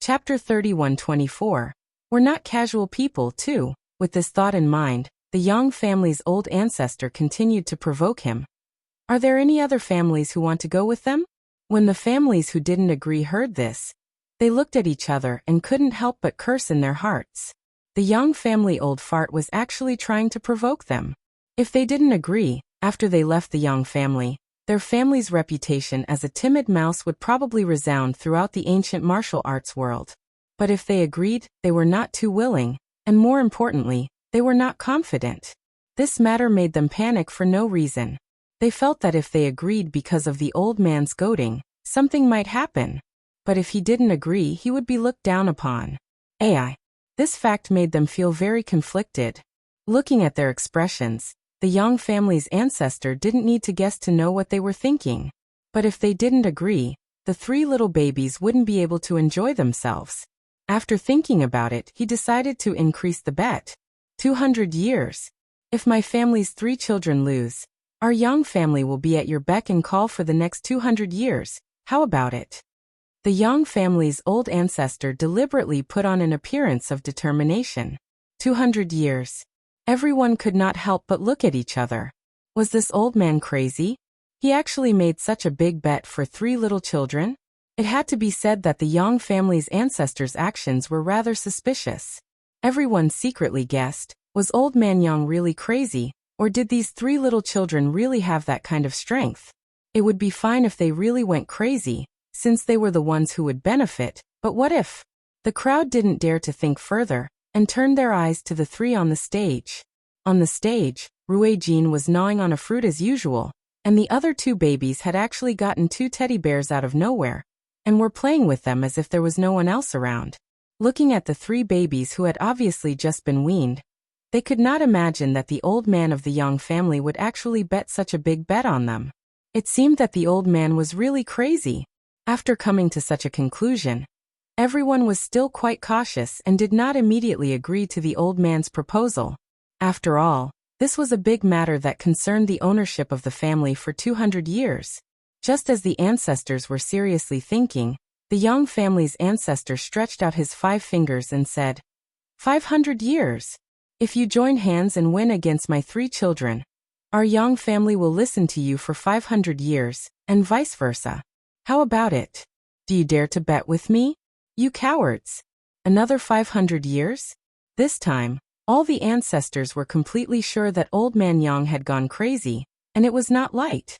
Chapter 31:24. We're not casual people, too. With this thought in mind, the Yang family's old ancestor continued to provoke him. Are there any other families who want to go with them? When the families who didn't agree heard this, they looked at each other and couldn't help but curse in their hearts. The Yang family old fart was actually trying to provoke them. If they didn't agree, after they left the Yang family, their family's reputation as a timid mouse would probably resound throughout the ancient martial arts world. But if they agreed, they were not too willing, and more importantly, they were not confident. This matter made them panic for no reason. They felt that if they agreed because of the old man's goading, something might happen. But if he didn't agree, he would be looked down upon. This fact made them feel very conflicted. Looking at their expressions, the Yang family's ancestor didn't need to guess to know what they were thinking. But if they didn't agree, the three little babies wouldn't be able to enjoy themselves. After thinking about it, he decided to increase the bet. 200 years. If my family's 3 children lose, our Yang family will be at your beck and call for the next 200 years. How about it? The Yang family's old ancestor deliberately put on an appearance of determination. 200 years. Everyone could not help but look at each other. Was this old man crazy? He actually made such a big bet for 3 little children? It had to be said that the Yang family's ancestors' actions were rather suspicious. Everyone secretly guessed, was old man Yang really crazy, or did these 3 little children really have that kind of strength? It would be fine if they really went crazy, since they were the ones who would benefit, but what if? The crowd didn't dare to think further, and turned their eyes to the 3 on the stage. On the stage, Ruijin was gnawing on a fruit as usual, and the other 2 babies had actually gotten 2 teddy bears out of nowhere, and were playing with them as if there was no one else around. Looking at the 3 babies who had obviously just been weaned, they could not imagine that the old man of the Yang family would actually bet such a big bet on them. It seemed that the old man was really crazy. After coming to such a conclusion, everyone was still quite cautious and did not immediately agree to the old man's proposal. After all, this was a big matter that concerned the ownership of the family for 200 years. Just as the ancestors were seriously thinking, the Yang family's ancestor stretched out his 5 fingers and said, 500 years. If you join hands and win against my 3 children, our Yang family will listen to you for 500 years, and vice versa. How about it? Do you dare to bet with me? You cowards. Another 500 years? This time, all the ancestors were completely sure that old man Yang had gone crazy, and it was not light.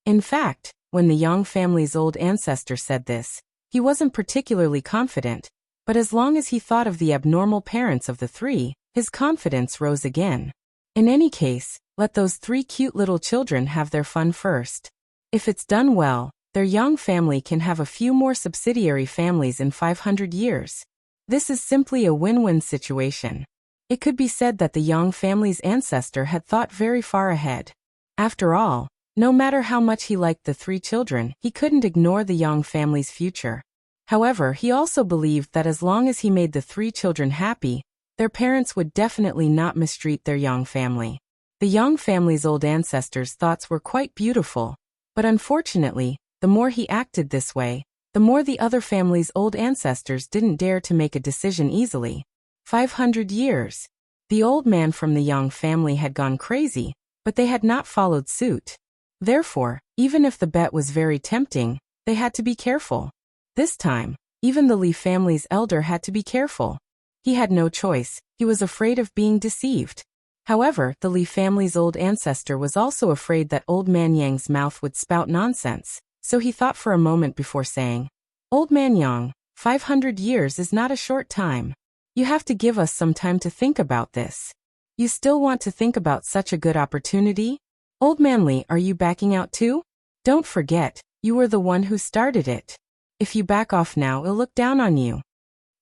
In fact, when the Yang family's old ancestor said this, he wasn't particularly confident, but as long as he thought of the abnormal parents of the 3, his confidence rose again. In any case, let those 3 cute little children have their fun first. If it's done well, their Yang family can have a few more subsidiary families in 500 years. This is simply a win-win situation. It could be said that the Yang family's ancestor had thought very far ahead. After all, no matter how much he liked the 3 children, he couldn't ignore the Yang family's future. However, he also believed that as long as he made the 3 children happy, their parents would definitely not mistreat their Yang family. The Yang family's old ancestors' thoughts were quite beautiful, but unfortunately, the more he acted this way, the more the other family's old ancestors didn't dare to make a decision easily. 500 years. The old man from the Yang family had gone crazy, but they had not followed suit. Therefore, even if the bet was very tempting, they had to be careful. This time, even the Li family's elder had to be careful. He had no choice, he was afraid of being deceived. However, the Li family's old ancestor was also afraid that old man Yang's mouth would spout nonsense, so he thought for a moment before saying, Old man Yang, 500 years is not a short time. You have to give us some time to think about this. You still want to think about such a good opportunity? Old man Li, are you backing out too? Don't forget, you were the one who started it. If you back off now, I'll look down on you.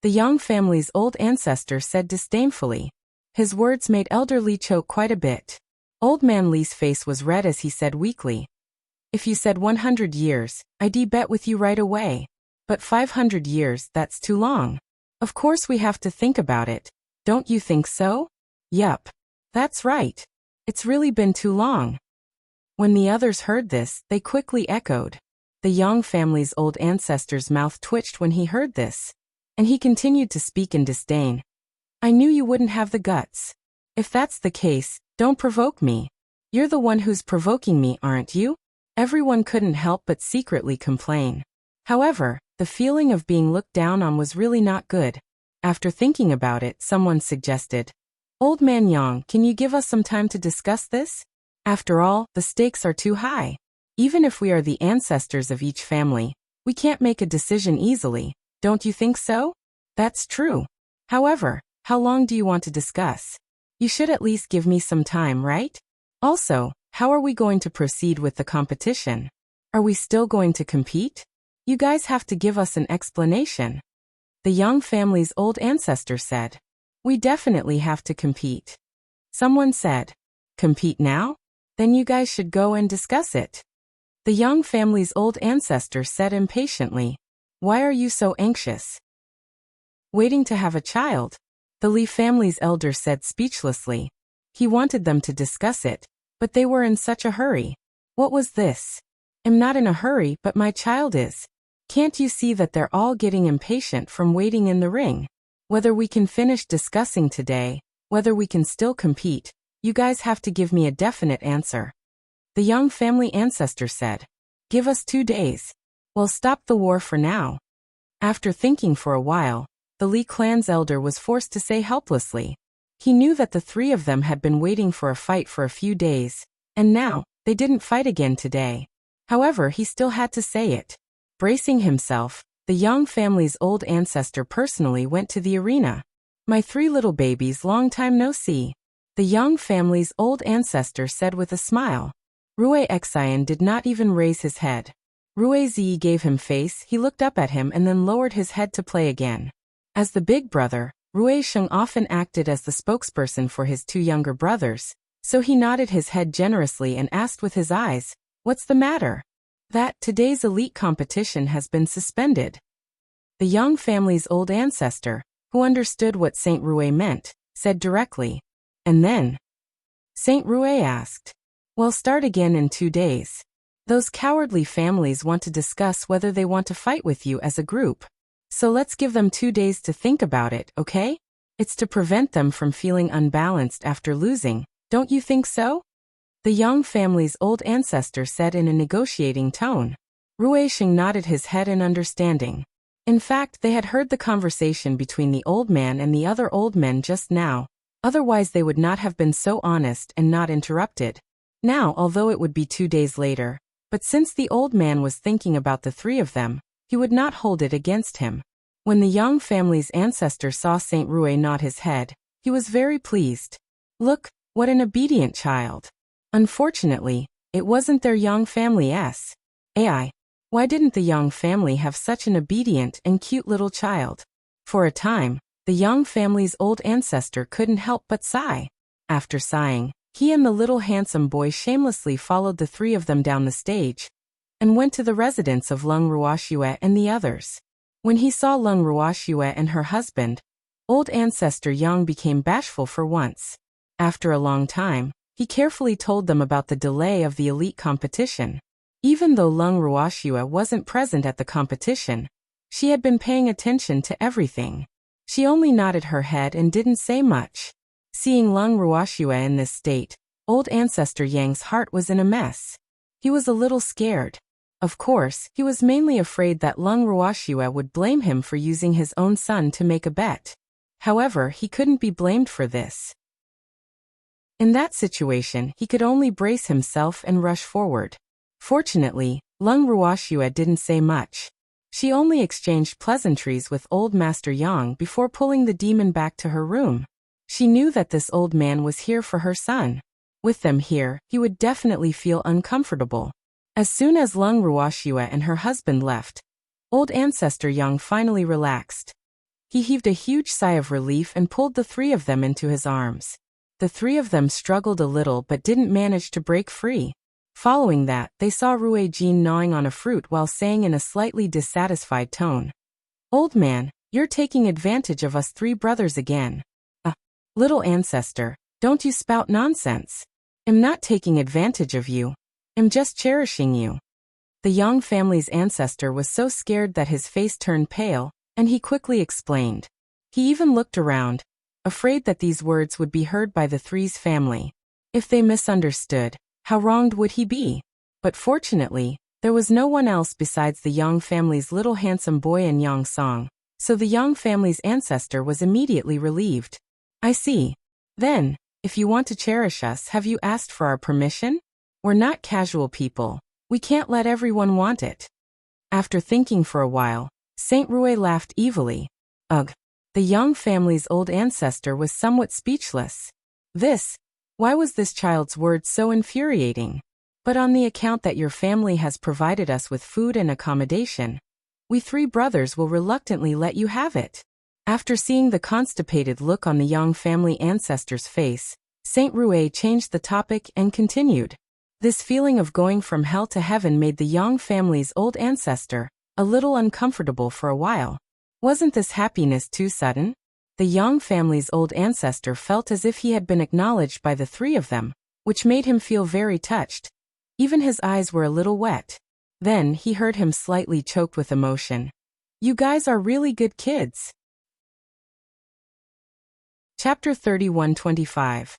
The Yang family's old ancestor said disdainfully. His words made Elder Li choke quite a bit. Old man Li's face was red as he said weakly, If you said 100 years, I'd bet with you right away. But 500 years, that's too long. Of course we have to think about it. Don't you think so? Yup. That's right. It's really been too long. When the others heard this, they quickly echoed. The Yang family's old ancestor's mouth twitched when he heard this, and he continued to speak in disdain. I knew you wouldn't have the guts. If that's the case, don't provoke me. You're the one who's provoking me, aren't you? Everyone couldn't help but secretly complain. However, the feeling of being looked down on was really not good. After thinking about it, someone suggested, Old Man Yang, can you give us some time to discuss this? After all, the stakes are too high. Even if we are the ancestors of each family, we can't make a decision easily, don't you think so? That's true. However, how long do you want to discuss? You should at least give me some time, right? Also, how are we going to proceed with the competition? Are we still going to compete? You guys have to give us an explanation. The Yang family's old ancestor said. We definitely have to compete. Someone said, compete now? Then you guys should go and discuss it. The Yang family's old ancestor said impatiently, why are you so anxious? Waiting to have a child, the Li family's elder said speechlessly. He wanted them to discuss it, but they were in such a hurry. What was this? I'm not in a hurry, but my child is. Can't you see that they're all getting impatient from waiting in the ring? Whether we can finish discussing today, whether we can still compete, you guys have to give me a definite answer. The Yang family ancestor said, give us 2 days. We'll stop the war for now. After thinking for a while, the Li clan's elder was forced to say helplessly. He knew that the 3 of them had been waiting for a fight for a few days, and now, they didn't fight again today. However, he still had to say it. Bracing himself, the Yang family's old ancestor personally went to the arena. My 3 little babies, long time no see. The Yang family's old ancestor said with a smile. Rui Xian did not even raise his head. Rui Zi gave him face, he looked up at him and then lowered his head to play again. As the big brother, Rui Sheng often acted as the spokesperson for his 2 younger brothers, so he nodded his head generously and asked with his eyes, what's the matter? That today's elite competition has been suspended. The Yang family's old ancestor, who understood what Saint Rui meant, said directly. And then? Saint Rui asked. We'll start again in 2 days. Those cowardly families want to discuss whether they want to fight with you as a group. So let's give them 2 days to think about it, okay? It's to prevent them from feeling unbalanced after losing, don't you think so? The Yang family's old ancestor said in a negotiating tone. Rui Sheng nodded his head in understanding. In fact, they had heard the conversation between the old man and the other old men just now, otherwise they would not have been so honest and not interrupted. Now, although it would be 2 days later, but since the old man was thinking about the 3 of them, he would not hold it against him. When the Yang family's ancestor saw Saint Rui nod his head, he was very pleased. Look, what an obedient child. Unfortunately, it wasn't their Yang family's. AI. Why didn't the Yang family have such an obedient and cute little child? For a time, the Yang family's old ancestor couldn't help but sigh. After sighing, he and the little handsome boy shamelessly followed the 3 of them down the stage and went to the residence of Lung Ruoxue and the others. When he saw Lung Ruoxue and her husband, old ancestor Yang became bashful for once. After a long time, he carefully told them about the delay of the elite competition. Even though Lung Ruoxue wasn't present at the competition, she had been paying attention to everything. She only nodded her head and didn't say much. Seeing Lung Ruoxue in this state, old ancestor Yang's heart was in a mess. He was a little scared. Of course, he was mainly afraid that Lung Ruoxue would blame him for using his own son to make a bet. However, he couldn't be blamed for this. In that situation, he could only brace himself and rush forward. Fortunately, Lung Ruoxue didn't say much. She only exchanged pleasantries with old Master Yang before pulling the demon back to her room. She knew that this old man was here for her son. With them here, he would definitely feel uncomfortable. As soon as Lung Ruoxue and her husband left, old ancestor Yang finally relaxed. He heaved a huge sigh of relief and pulled the 3 of them into his arms. The 3 of them struggled a little but didn't manage to break free. Following that, they saw Rui Jin gnawing on a fruit while saying in a slightly dissatisfied tone, Old man, you're taking advantage of us 3 brothers again. Little ancestor, don't you spout nonsense. I'm not taking advantage of you. I'm just cherishing you. The Yang family's ancestor was so scared that his face turned pale, and he quickly explained. He even looked around, afraid that these words would be heard by the Three's family. If they misunderstood, how wronged would he be? But fortunately, there was no one else besides the Yang family's little handsome boy and Yang Song, so the Yang family's ancestor was immediately relieved. I see. Then, if you want to cherish us, have you asked for our permission? We're not casual people. We can't let everyone want it. After thinking for a while, Saint Rue laughed evilly. Ugh. The Yang family's old ancestor was somewhat speechless. Why was this child's words so infuriating? But on the account that your family has provided us with food and accommodation, we 3 brothers will reluctantly let you have it. After seeing the constipated look on the Yang family ancestor's face, Saint Rue changed the topic and continued. This feeling of going from hell to heaven made the Yang family's old ancestor a little uncomfortable for a while. Wasn't this happiness too sudden? The Yang family's old ancestor felt as if he had been acknowledged by the 3 of them, which made him feel very touched. Even his eyes were a little wet. Then he heard him slightly choked with emotion. You guys are really good kids. Chapter 31:25.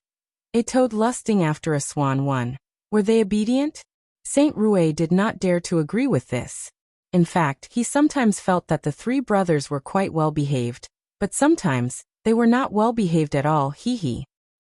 A toad lusting after a swan 1. Were they obedient? Saint Rue did not dare to agree with this. In fact, he sometimes felt that the 3 brothers were quite well behaved, but sometimes they were not well behaved at all.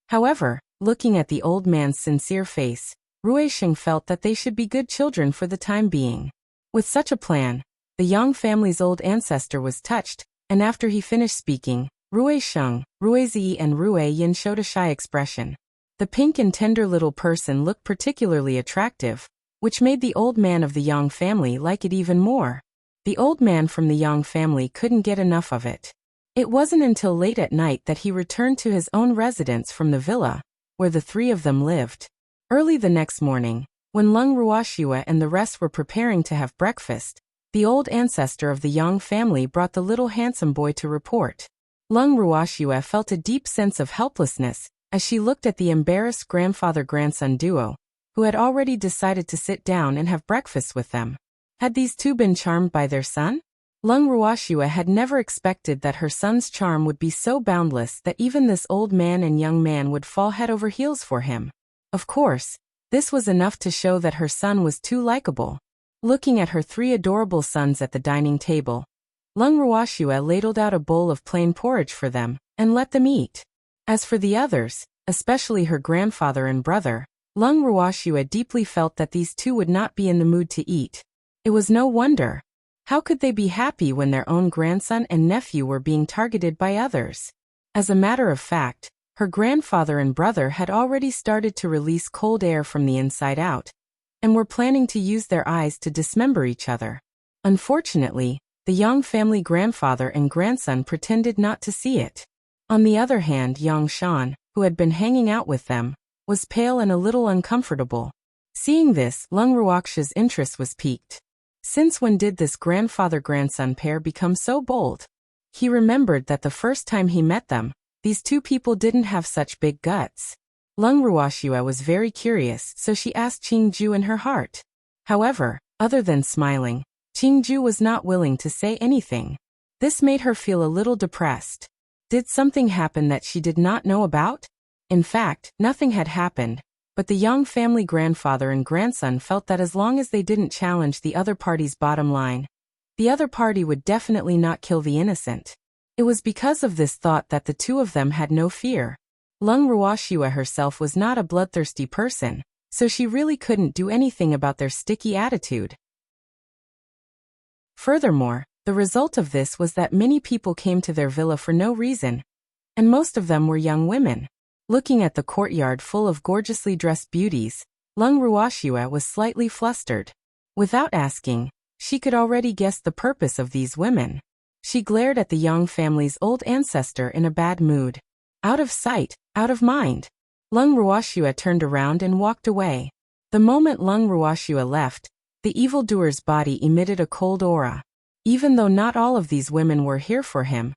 However, looking at the old man's sincere face, Ruisheng felt that they should be good children for the time being. With such a plan, the Yang family's old ancestor was touched, and after he finished speaking, Ruisheng, Ruizi and Rue Yin showed a shy expression. The pink and tender little person looked particularly attractive, which made the old man of the Yang family like it even more. The old man from the Yang family couldn't get enough of it. It wasn't until late at night that he returned to his own residence from the villa, where the 3 of them lived. Early the next morning, when Lung Ruoxue and the rest were preparing to have breakfast, the old ancestor of the Yang family brought the little handsome boy to report. Lung Ruoxue felt a deep sense of helplessness as she looked at the embarrassed grandfather-grandson duo, who had already decided to sit down and have breakfast with them. Had these 2 been charmed by their son? Lung Ruoxue had never expected that her son's charm would be so boundless that even this old man and young man would fall head over heels for him. Of course, this was enough to show that her son was too likable. Looking at her 3 adorable sons at the dining table, Lung Ruoxue ladled out a bowl of plain porridge for them and let them eat. As for the others, especially her grandfather and brother, Lung Ruoxue deeply felt that these 2 would not be in the mood to eat. It was no wonder. How could they be happy when their own grandson and nephew were being targeted by others? As a matter of fact, her grandfather and brother had already started to release cold air from the inside out, and were planning to use their eyes to dismember each other. Unfortunately, the Yang family grandfather and grandson pretended not to see it. On the other hand, Yang Shan, who had been hanging out with them, was pale and a little uncomfortable. Seeing this, Lung Ruoxue's interest was piqued. Since when did this grandfather-grandson pair become so bold? He remembered that the first time he met them, these 2 people didn't have such big guts. Lung Ruoxue was very curious, so she asked Qingju in her heart. However, other than smiling, Qingju was not willing to say anything. This made her feel a little depressed. Did something happen that she did not know about? In fact, nothing had happened, but the Yang family grandfather and grandson felt that as long as they didn't challenge the other party's bottom line, the other party would definitely not kill the innocent. It was because of this thought that the 2 of them had no fear. Lung Ruoxue herself was not a bloodthirsty person, so she really couldn't do anything about their sticky attitude. Furthermore, the result of this was that many people came to their villa for no reason, and most of them were young women. Looking at the courtyard full of gorgeously dressed beauties, Lung Ruoxue was slightly flustered. Without asking, she could already guess the purpose of these women. She glared at the Yang family's old ancestor in a bad mood. Out of sight, out of mind. Lung Ruoxue turned around and walked away. The moment Lung Ruoxue left, the evildoer's body emitted a cold aura. Even though not all of these women were here for him,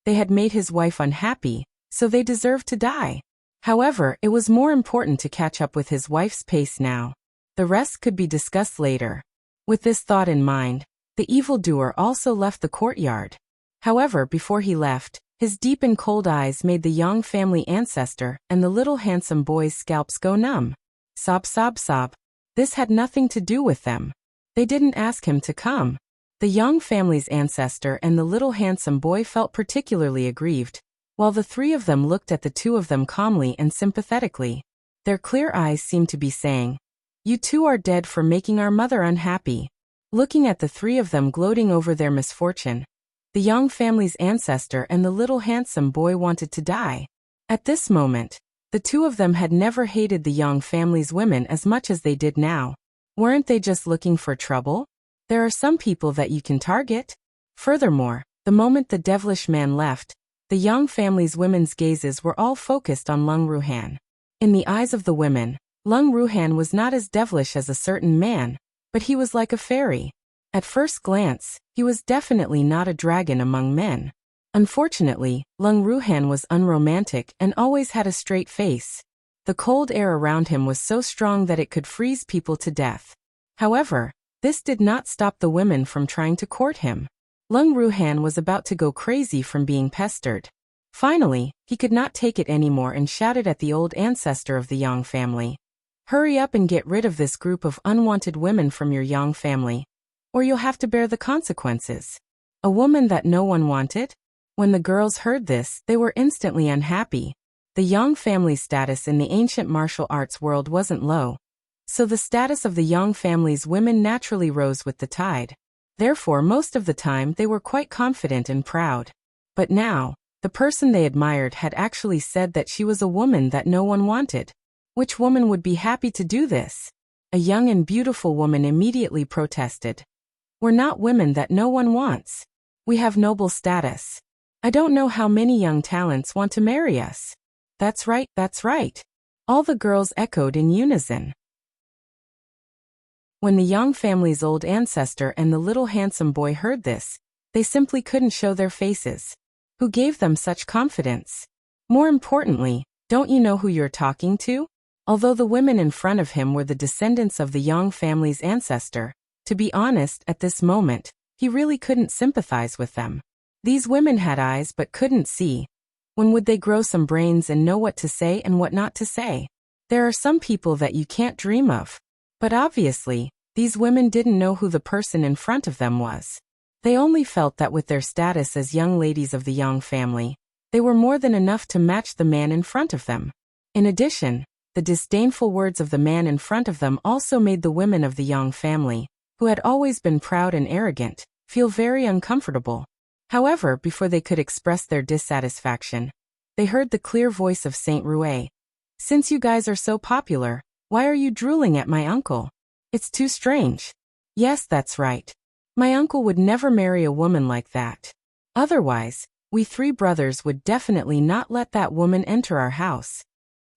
they had made his wife unhappy, so they deserved to die. However, it was more important to catch up with his wife's pace now. The rest could be discussed later. With this thought in mind, the evildoer also left the courtyard. However, before he left, his deep and cold eyes made the Yang family ancestor and the little handsome boy's scalps go numb. Sob, sob, sob. This had nothing to do with them. They didn't ask him to come. The Yang family's ancestor and the little handsome boy felt particularly aggrieved, while the three of them looked at the two of them calmly and sympathetically. Their clear eyes seemed to be saying, "You two are dead for making our mother unhappy." Looking at the three of them gloating over their misfortune, the Yang family's ancestor and the little handsome boy wanted to die. At this moment, the two of them had never hated the Yang family's women as much as they did now. Weren't they just looking for trouble? There are some people that you can target. Furthermore, the moment the devilish man left, the Yang family's women's gazes were all focused on Lung Ruhan. In the eyes of the women, Lung Ruhan was not as devilish as a certain man, but he was like a fairy. At first glance, he was definitely not a dragon among men. Unfortunately, Lung Ruhan was unromantic and always had a straight face. The cold air around him was so strong that it could freeze people to death. However, this did not stop the women from trying to court him. Lung Ruhan was about to go crazy from being pestered. Finally, he could not take it anymore and shouted at the old ancestor of the Yang family. "Hurry up and get rid of this group of unwanted women from your Yang family, or you'll have to bear the consequences." A woman that no one wanted? When the girls heard this, they were instantly unhappy. The Yang family's status in the ancient martial arts world wasn't low, so the status of the Yang family's women naturally rose with the tide. Therefore, most of the time they were quite confident and proud. But now, the person they admired had actually said that she was a woman that no one wanted. Which woman would be happy to do this? A young and beautiful woman immediately protested. "We're not women that no one wants. We have noble status. I don't know how many young talents want to marry us." "That's right, that's right." All the girls echoed in unison. When the Yang family's old ancestor and the little handsome boy heard this, they simply couldn't show their faces. Who gave them such confidence? More importantly, don't you know who you're talking to? Although the women in front of him were the descendants of the Yang family's ancestor, to be honest, at this moment, he really couldn't sympathize with them. These women had eyes but couldn't see. When would they grow some brains and know what to say and what not to say? There are some people that you can't dream of. But obviously, these women didn't know who the person in front of them was. They only felt that with their status as young ladies of the Yang family, they were more than enough to match the man in front of them. In addition, the disdainful words of the man in front of them also made the women of the Yang family, who had always been proud and arrogant, feel very uncomfortable. However, before they could express their dissatisfaction, they heard the clear voice of Saint Rouet. "Since you guys are so popular, why are you drooling at my uncle? It's too strange." "Yes, that's right. My uncle would never marry a woman like that. Otherwise, we three brothers would definitely not let that woman enter our house."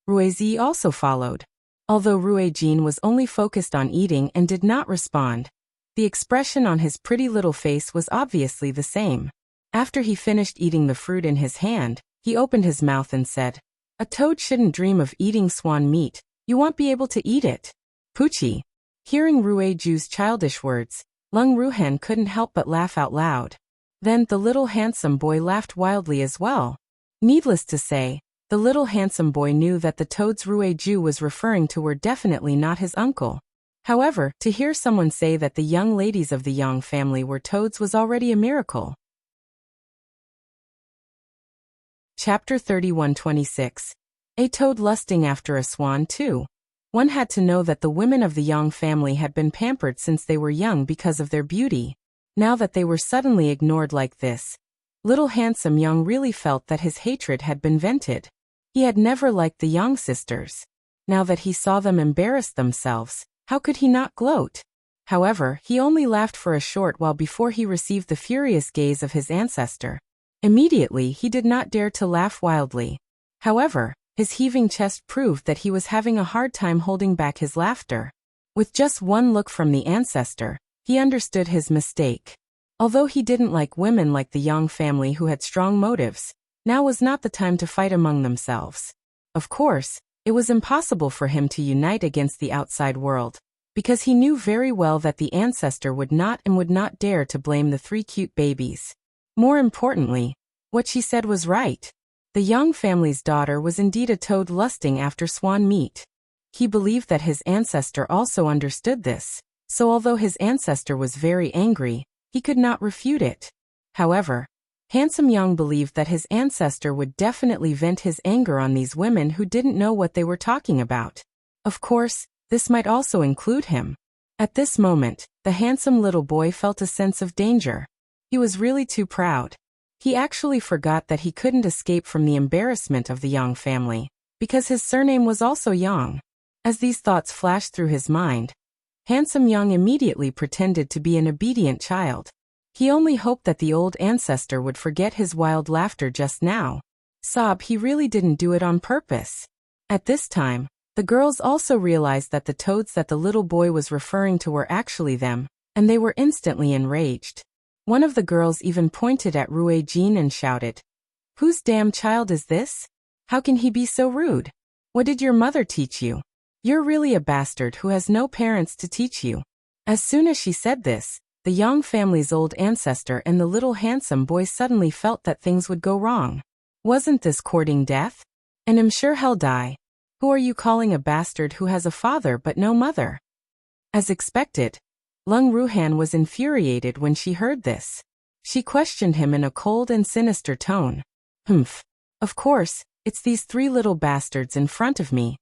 Rouetzi also followed. Although Rouet-Jean was only focused on eating and did not respond, the expression on his pretty little face was obviously the same. After he finished eating the fruit in his hand, he opened his mouth and said, "A toad shouldn't dream of eating swan meat. You won't be able to eat it." Poochie. Hearing Rouet-Ju's childish words, Lung Ruhan couldn't help but laugh out loud. Then the little handsome boy laughed wildly as well. Needless to say, the little handsome boy knew that the toads Rouet-Ju was referring to were definitely not his uncle. However, to hear someone say that the young ladies of the Yang family were toads was already a miracle. Chapter 31:26. A toad lusting after a swan too. One had to know that the women of the Yang family had been pampered since they were young because of their beauty. Now that they were suddenly ignored like this, little handsome Yang really felt that his hatred had been vented. He had never liked the Yang sisters. Now that he saw them embarrass themselves, how could he not gloat? However, he only laughed for a short while before he received the furious gaze of his ancestor. Immediately, he did not dare to laugh wildly. However, his heaving chest proved that he was having a hard time holding back his laughter. With just one look from the ancestor, he understood his mistake. Although he didn't like women like the Yang family who had strong motives, now was not the time to fight among themselves. Of course, it was impossible for him to unite against the outside world. because he knew very well that the ancestor would not dare to blame the 3 cute babies. More importantly, what she said was right. The young family's daughter was indeed a toad lusting after swan meat. He believed that his ancestor also understood this, so although his ancestor was very angry, he could not refute it. However, Handsome Young believed that his ancestor would definitely vent his anger on these women who didn't know what they were talking about. Of course, this might also include him. At this moment, the handsome little boy felt a sense of danger. He was really too proud. He actually forgot that he couldn't escape from the embarrassment of the Young family, because his surname was also Young. As these thoughts flashed through his mind, Handsome Young immediately pretended to be an obedient child. He only hoped that the old ancestor would forget his wild laughter just now. He really didn't do it on purpose. At this time, the girls also realized that the toads that the little boy was referring to were actually them, and they were instantly enraged. One of the girls even pointed at Rue Jean and shouted, "Whose damn child is this? How can he be so rude? What did your mother teach you? You're really a bastard who has no parents to teach you." As soon as she said this, the Young family's old ancestor and the little handsome boy suddenly felt that things would go wrong. Wasn't this courting death? And I'm sure he'll die. Who are you calling a bastard who has a father but no mother? As expected, Lung Ruhan was infuriated when she heard this. She questioned him in a cold and sinister tone. Of course, it's these 3 little bastards in front of me."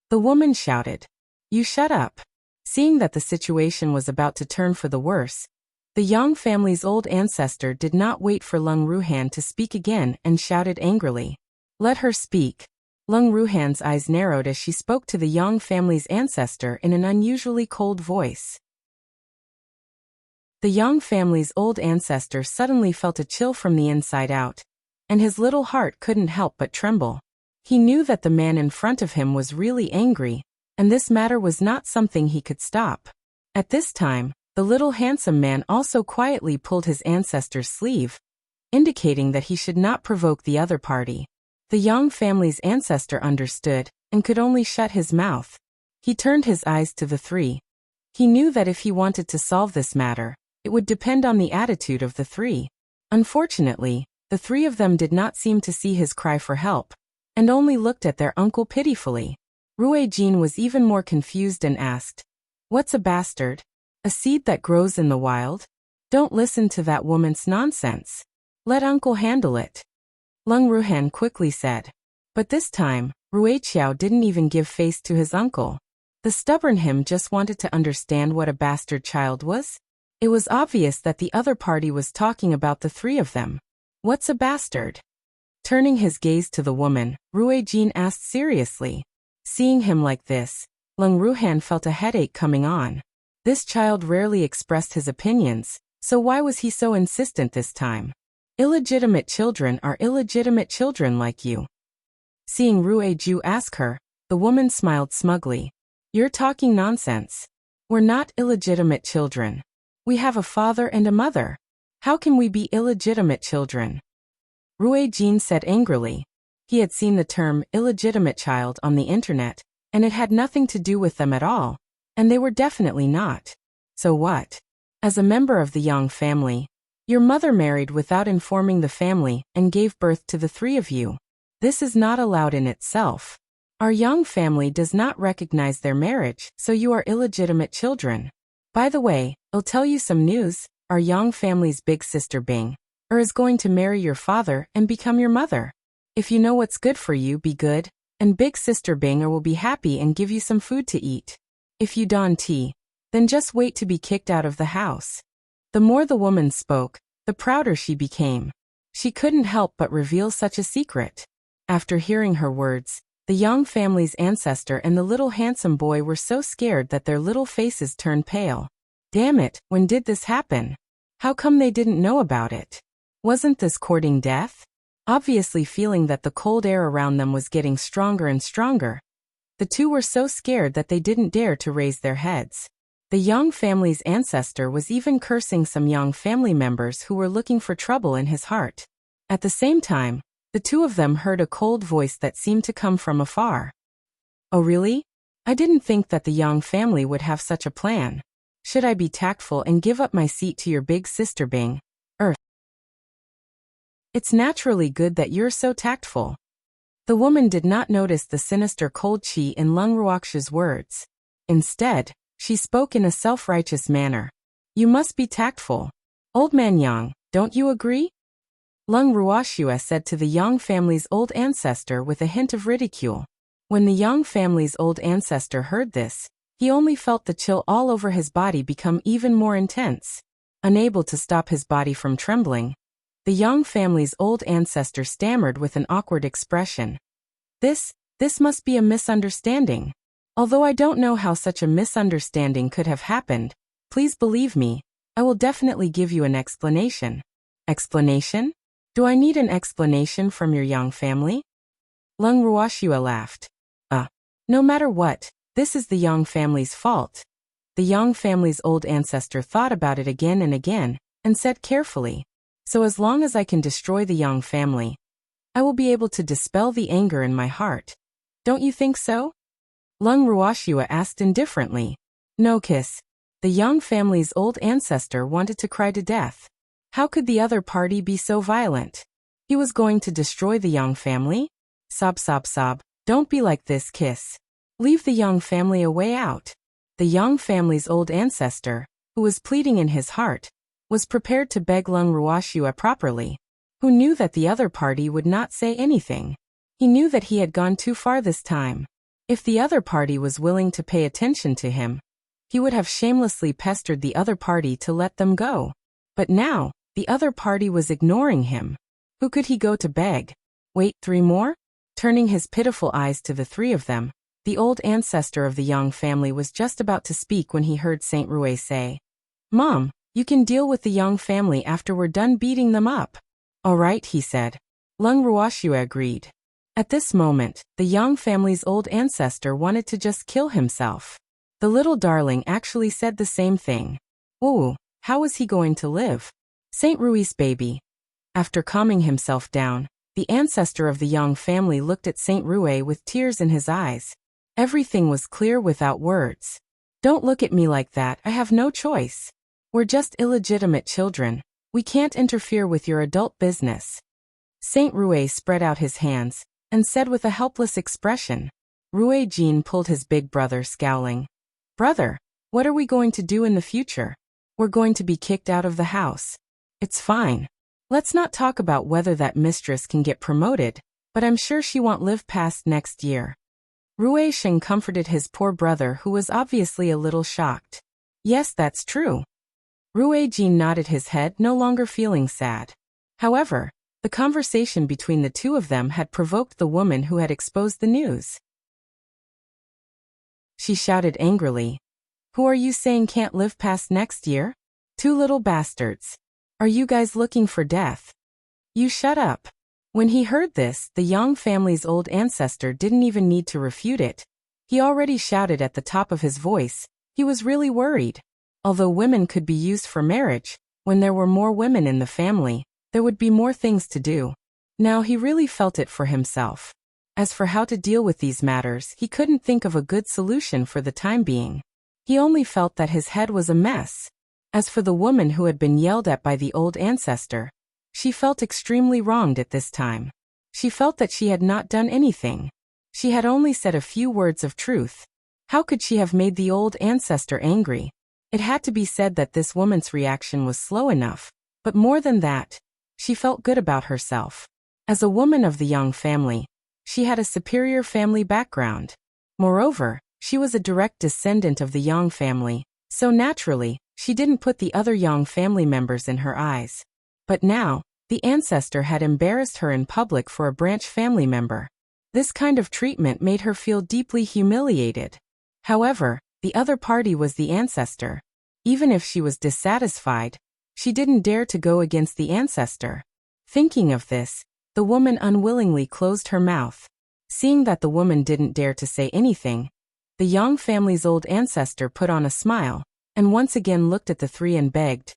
The woman shouted. "You shut up." Seeing that the situation was about to turn for the worse, the Young family's old ancestor did not wait for Lung Ruhan to speak again and shouted angrily, "Let her speak." Lung Ruhan's eyes narrowed as she spoke to the Young family's ancestor in an unusually cold voice. The Young family's old ancestor suddenly felt a chill from the inside out, and his little heart couldn't help but tremble. He knew that the man in front of him was really angry, and this matter was not something he could stop. At this time, the little handsome man also quietly pulled his ancestor's sleeve, indicating that he should not provoke the other party. The Young family's ancestor understood, and could only shut his mouth. He turned his eyes to the 3. He knew that if he wanted to solve this matter, it would depend on the attitude of the 3. Unfortunately, the 3 of them did not seem to see his cry for help, and only looked at their uncle pitifully. Rue Jean was even more confused and asked, "What's a bastard? A seed that grows in the wild? Don't listen to that woman's nonsense. Let uncle handle it." Lung Ruhan quickly said. But this time, Rue Qiao didn't even give face to his uncle. The stubborn him just wanted to understand what a bastard child was. It was obvious that the other party was talking about the 3 of them. "What's a bastard?" Turning his gaze to the woman, Rue Jean asked seriously. Seeing him like this, Lung Ruhan felt a headache coming on. This child rarely expressed his opinions, so why was he so insistent this time? Illegitimate children are illegitimate children like you. Seeing Rue Ju ask her, the woman smiled smugly. "You're talking nonsense. We're not illegitimate children. We have a father and a mother. How can we be illegitimate children?" Rue Jean said angrily. He had seen the term illegitimate child on the internet, and it had nothing to do with them at all, and they were definitely not. So what? As a member of the Young family, your mother married without informing the family and gave birth to the 3 of you. This is not allowed in itself. Our Young family does not recognize their marriage, so you are illegitimate children. By the way, I'll tell you some news. Our Young family's big sister Bing is going to marry your father and become your mother. If you know what's good for you, be good, and big sister Bing will be happy and give you some food to eat. If you don't, then just wait to be kicked out of the house. The more the woman spoke, the prouder she became. She couldn't help but reveal such a secret. After hearing her words, the Young family's ancestor and the little handsome boy were so scared that their little faces turned pale. Damn it, when did this happen? How come they didn't know about it? Wasn't this courting death? Obviously feeling that the cold air around them was getting stronger and stronger, the 2 were so scared that they didn't dare to raise their heads. The Young family's ancestor was even cursing some Young family members who were looking for trouble in his heart. At the same time, the 2 of them heard a cold voice that seemed to come from afar. "Oh really? I didn't think that the Yang family would have such a plan. Should I be tactful and give up my seat to your big sister Bing? It's naturally good that you're so tactful. The woman did not notice the sinister cold chi in Lung Ruoxia's words. Instead, she spoke in a self-righteous manner. You must be tactful. Old man Yang, don't you agree? Lung Ruoxia said to the Yang family's old ancestor with a hint of ridicule. When the Yang family's old ancestor heard this, he only felt the chill all over his body become even more intense. Unable to stop his body from trembling, the Yang family's old ancestor stammered with an awkward expression. This must be a misunderstanding. Although I don't know how such a misunderstanding could have happened, please believe me, I will definitely give you an explanation. Explanation? Do I need an explanation from your Yang family? Lung Ruoxia laughed. No matter what, this is the Yang family's fault. The Yang family's old ancestor thought about it again and again, and said carefully, so as long as I can destroy the Yang family, I will be able to dispel the anger in my heart. Don't you think so? Lung Ruoxia asked indifferently. No kiss. The Yang family's old ancestor wanted to cry to death. How could the other party be so violent? He was going to destroy the Yang family? Sob sob sob. Don't be like this, kiss. Leave the Yang family a way out. The Yang family's old ancestor, who was pleading in his heart, was prepared to beg Lung Ruoxia properly, who knew that the other party would not say anything. He knew that he had gone too far this time. If the other party was willing to pay attention to him, he would have shamelessly pestered the other party to let them go. But now, the other party was ignoring him. Who could he go to beg? Wait, 3 more? Turning his pitiful eyes to the 3 of them, the old ancestor of the Yang family was just about to speak when he heard Saint Rui say, Mom, you can deal with the Yang family after we're done beating them up. All right, he said. Lung Ruoxia agreed. At this moment, the Yang family's old ancestor wanted to just kill himself. The little darling actually said the same thing. Ooh, how was he going to live? Saint Rui's baby. After calming himself down, the ancestor of the Yang family looked at Saint Rui with tears in his eyes. Everything was clear without words. Don't look at me like that, I have no choice. We're just illegitimate children. We can't interfere with your adult business. Saint Rui spread out his hands and said with a helpless expression. Rui Jin pulled his big brother, scowling. Brother, what are we going to do in the future? We're going to be kicked out of the house. It's fine. Let's not talk about whether that mistress can get promoted, but I'm sure she won't live past next year. Rui Sheng comforted his poor brother, who was obviously a little shocked. Yes, that's true. Rui Jin nodded his head, no longer feeling sad. However, the conversation between the 2 of them had provoked the woman who had exposed the news. She shouted angrily. Who are you saying can't live past next year? 2 little bastards. Are you guys looking for death? You shut up. When he heard this, the Yang family's old ancestor didn't even need to refute it. He already shouted at the top of his voice. He was really worried. Although women could be used for marriage, when there were more women in the family, there would be more things to do. Now he really felt it for himself. As for how to deal with these matters, he couldn't think of a good solution for the time being. He only felt that his head was a mess. As for the woman who had been yelled at by the old ancestor, she felt extremely wronged at this time. She felt that she had not done anything. She had only said a few words of truth. How could she have made the old ancestor angry? It had to be said that this woman's reaction was slow enough, but more than that, she felt good about herself. As a woman of the Yang family, she had a superior family background. Moreover, she was a direct descendant of the Yang family, so naturally, she didn't put the other Yang family members in her eyes. But now, the ancestor had embarrassed her in public for a branch family member. This kind of treatment made her feel deeply humiliated. However, the other party was the ancestor. Even if she was dissatisfied, she didn't dare to go against the ancestor. Thinking of this, the woman unwillingly closed her mouth. Seeing that the woman didn't dare to say anything, the Yang family's old ancestor put on a smile, and once again looked at the 3 and begged.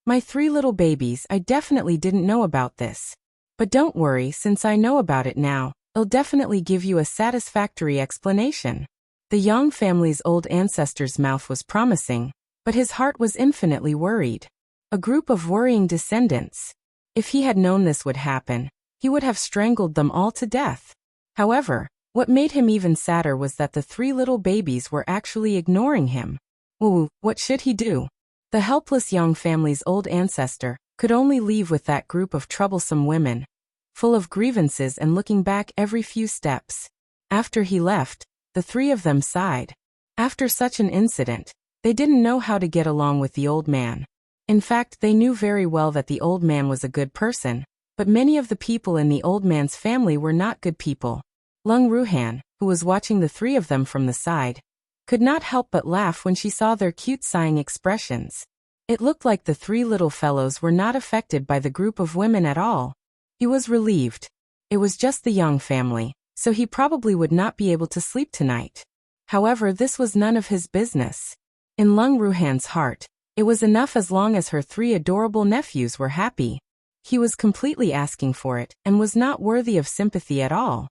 My 3 little babies, I definitely didn't know about this. But don't worry, since I know about it now, I'll definitely give you a satisfactory explanation. The Yang family's old ancestor's mouth was promising, but his heart was infinitely worried. A group of worrying descendants. If he had known this would happen, he would have strangled them all to death. However, what made him even sadder was that the 3 little babies were actually ignoring him. Ooh, what should he do? The helpless Yang family's old ancestor could only leave with that group of troublesome women, full of grievances and looking back every few steps. After he left, the 3 of them sighed. After such an incident, they didn't know how to get along with the old man. In fact, they knew very well that the old man was a good person, but many of the people in the old man's family were not good people. Lung Ruhan, who was watching the 3 of them from the side, could not help but laugh when she saw their cute sighing expressions. It looked like the 3 little fellows were not affected by the group of women at all. He was relieved. It was just the Yang family, so he probably would not be able to sleep tonight. However, this was none of his business. In Lung Ruhan's heart, it was enough as long as her 3 adorable nephews were happy. He was completely asking for it and was not worthy of sympathy at all.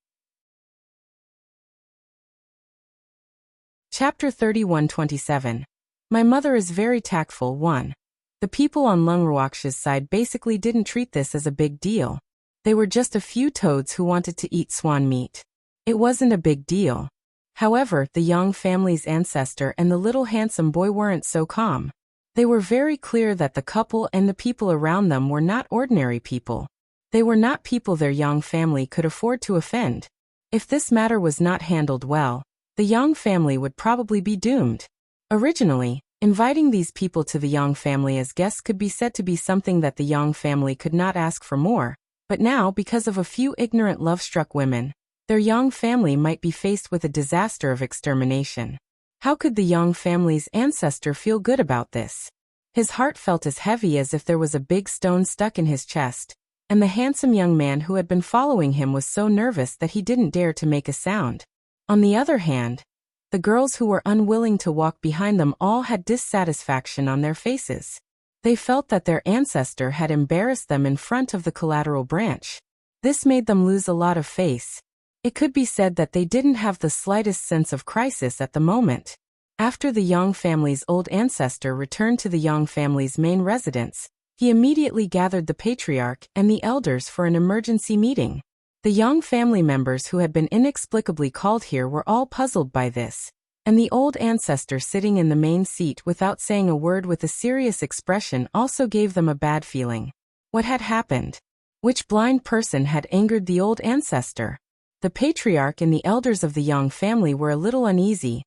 Chapter 31:27. My mother is very tactful. 1. The people on Lung Ruox's side basically didn't treat this as a big deal. They were just a few toads who wanted to eat swan meat. It wasn't a big deal. However, the Yang family's ancestor and the little handsome boy weren't so calm. They were very clear that the couple and the people around them were not ordinary people. They were not people their Yang family could afford to offend. If this matter was not handled well, the Yang family would probably be doomed. Originally, inviting these people to the Yang family as guests could be said to be something that the Yang family could not ask for more, but now, because of a few ignorant love-struck women, their Yang family might be faced with a disaster of extermination. How could the Yang family's ancestor feel good about this? His heart felt as heavy as if there was a big stone stuck in his chest, and the handsome young man who had been following him was so nervous that he didn't dare to make a sound. On the other hand, the girls who were unwilling to walk behind them all had dissatisfaction on their faces. They felt that their ancestor had embarrassed them in front of the collateral branch. This made them lose a lot of face. It could be said that they didn't have the slightest sense of crisis at the moment. After the Yang family's old ancestor returned to the Yang family's main residence, he immediately gathered the patriarch and the elders for an emergency meeting. The Yang family members who had been inexplicably called here were all puzzled by this, and the old ancestor sitting in the main seat without saying a word with a serious expression also gave them a bad feeling. What had happened? Which blind person had angered the old ancestor? The patriarch and the elders of the Yang family were a little uneasy,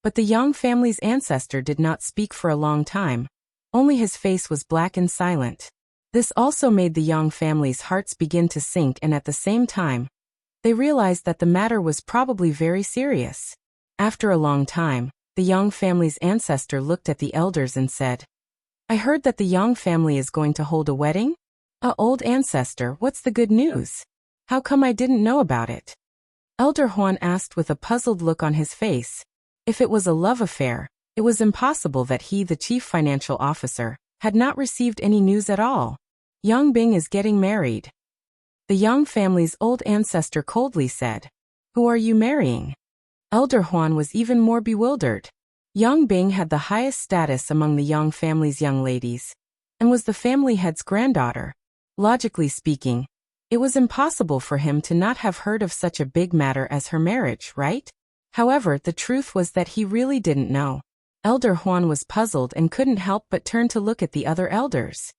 but the Yang family's ancestor did not speak for a long time. Only his face was black and silent. This also made the Yang family's hearts begin to sink, and at the same time, they realized that the matter was probably very serious. After a long time, the Yang family's ancestor looked at the elders and said, I heard that the Yang family is going to hold a wedding? Old ancestor, what's the good news? How come I didn't know about it? Elder Huan asked with a puzzled look on his face. If it was a love affair, it was impossible that he, the chief financial officer, had not received any news at all. Yang Bing is getting married. The Yang family's old ancestor coldly said. Who are you marrying? Elder Huan was even more bewildered. Yang Bing had the highest status among the Yang family's young ladies, and was the family head's granddaughter. Logically speaking, it was impossible for him to not have heard of such a big matter as her marriage, right? However, the truth was that he really didn't know. Elder Huan was puzzled and couldn't help but turn to look at the other elders.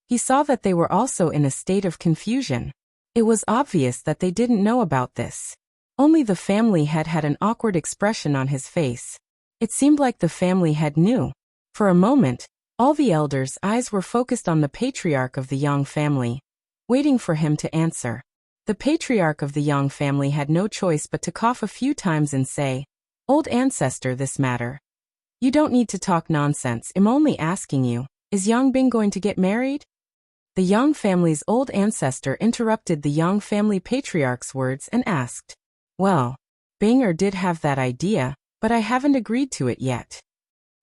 He saw that they were also in a state of confusion. It was obvious that they didn't know about this. Only the family head had an awkward expression on his face. It seemed like the family head knew. For a moment, all the elders' eyes were focused on the patriarch of the Yang family, waiting for him to answer. The patriarch of the Yang family had no choice but to cough a few times and say, Old ancestor, this matter. You don't need to talk nonsense. I'm only asking you, is Yang Bing going to get married? The Yang family's old ancestor interrupted the Yang family patriarch's words and asked, Well, Binger did have that idea, but I haven't agreed to it yet.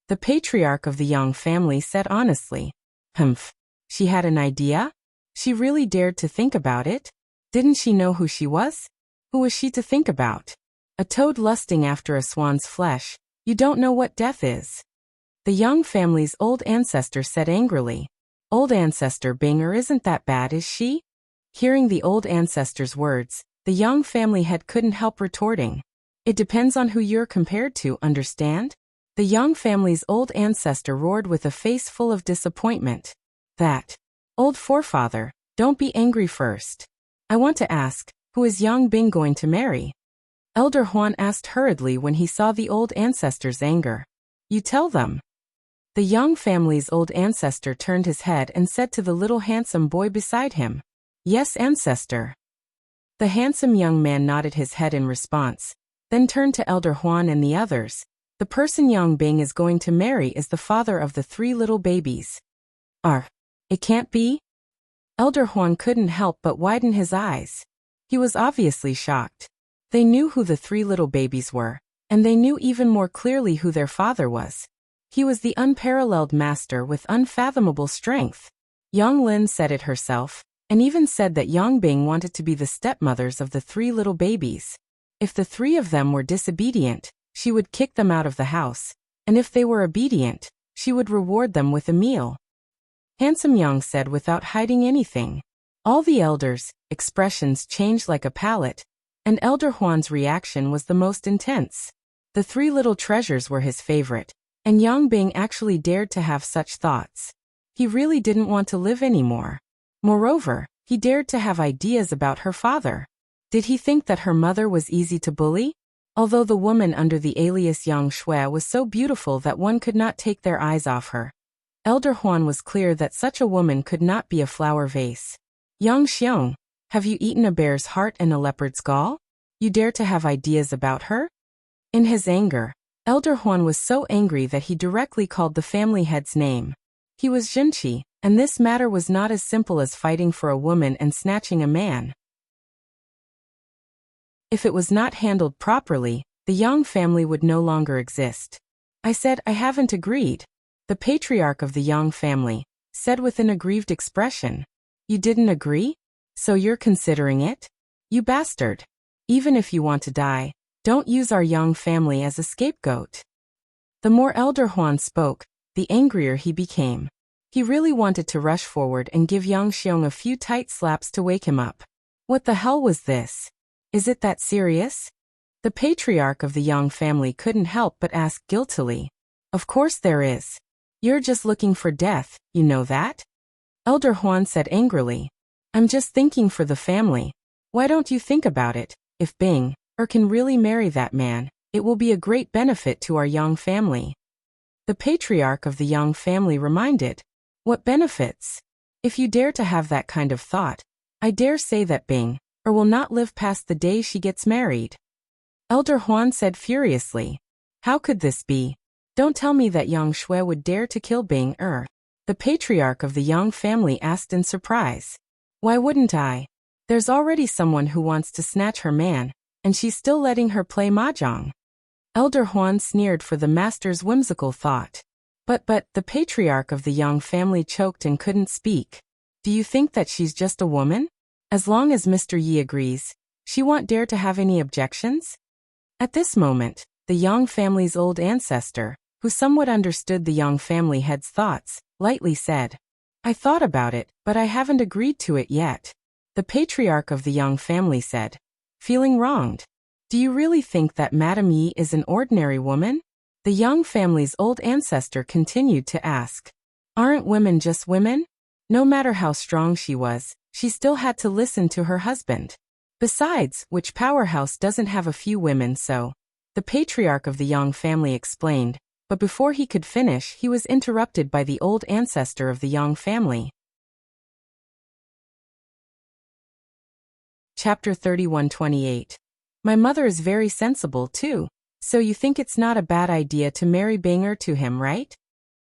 The patriarch of the Yang family said honestly, Humph, she had an idea? She really dared to think about it? Didn't she know who she was? Who was she to think about? A toad lusting after a swan's flesh. You don't know what death is. The Young family's old ancestor said angrily. Old ancestor Binger isn't that bad, is she? Hearing the old ancestor's words, the Young family head couldn't help retorting. It depends on who you're compared to, understand? The Young family's old ancestor roared with a face full of disappointment. That old forefather, don't be angry first. I want to ask, who is Young Bing going to marry? Elder Huan asked hurriedly when he saw the old ancestor's anger. You tell them. The Young family's old ancestor turned his head and said to the little handsome boy beside him. Yes, ancestor. The handsome young man nodded his head in response, then turned to Elder Huan and the others. The person Young Bing is going to marry is the father of the 3 little babies. It can't be? Elder Huan couldn't help but widen his eyes. He was obviously shocked. They knew who the 3 little babies were, and they knew even more clearly who their father was. He was the unparalleled master with unfathomable strength. Yang Lin said it herself, and even said that Yang Bing wanted to be the stepmothers of the 3 little babies. If the 3 of them were disobedient, she would kick them out of the house, and if they were obedient, she would reward them with a meal. Handsome Yang said without hiding anything. All the elders' expressions changed like a palette, and Elder Huan's reaction was the most intense. The 3 little treasures were his favorite, and Yang Bing actually dared to have such thoughts. He really didn't want to live anymore. Moreover, he dared to have ideas about her father. Did he think that her mother was easy to bully? Although the woman under the alias Yang Shui was so beautiful that one could not take their eyes off her, Elder Huan was clear that such a woman could not be a flower vase. Yang Xiong, have you eaten a bear's heart and a leopard's gall? You dare to have ideas about her? In his anger, Elder Huan was so angry that he directly called the family head's name. He was Jinqi, and this matter was not as simple as fighting for a woman and snatching a man. If it was not handled properly, the Yang family would no longer exist. I said I haven't agreed. The patriarch of the Yang family said with an aggrieved expression. You didn't agree? So you're considering it? You bastard. Even if you want to die, don't use our Yang family as a scapegoat. The more Elder Huan spoke, the angrier he became. He really wanted to rush forward and give Yang Xiong a few tight slaps to wake him up. What the hell was this? Is it that serious? The patriarch of the Yang family couldn't help but ask guiltily. Of course there is. You're just looking for death, you know that? Elder Huan said angrily. I'm just thinking for the family. Why don't you think about it? If Bing can really marry that man, it will be a great benefit to our Yang family. The patriarch of the Yang family reminded. What benefits? If you dare to have that kind of thought, I dare say that Bing will not live past the day she gets married. Elder Huan said furiously. How could this be? Don't tell me that Yang Shui would dare to kill Bing. The patriarch of the Yang family asked in surprise. Why wouldn't I? There's already someone who wants to snatch her man, and she's still letting her play mahjong. Elder Huan sneered for the master's whimsical thought. But the patriarch of the Yang family choked and couldn't speak. Do you think that she's just a woman? As long as Mr. Yi agrees, she won't dare to have any objections? At this moment, the Yang family's old ancestor, who somewhat understood the Yang family head's thoughts, lightly said, I thought about it, but I haven't agreed to it yet. The patriarch of the Yang family said, feeling wronged. Do you really think that Madame Yi is an ordinary woman? The Yang family's old ancestor continued to ask. Aren't women just women? No matter how strong she was, she still had to listen to her husband. Besides, which powerhouse doesn't have a few women? So, the patriarch of the Yang family explained, but before he could finish he was interrupted by the old ancestor of the Yang family. Chapter 31:28. My mother is very sensible too, so you think it's not a bad idea to marry Binger to him, right?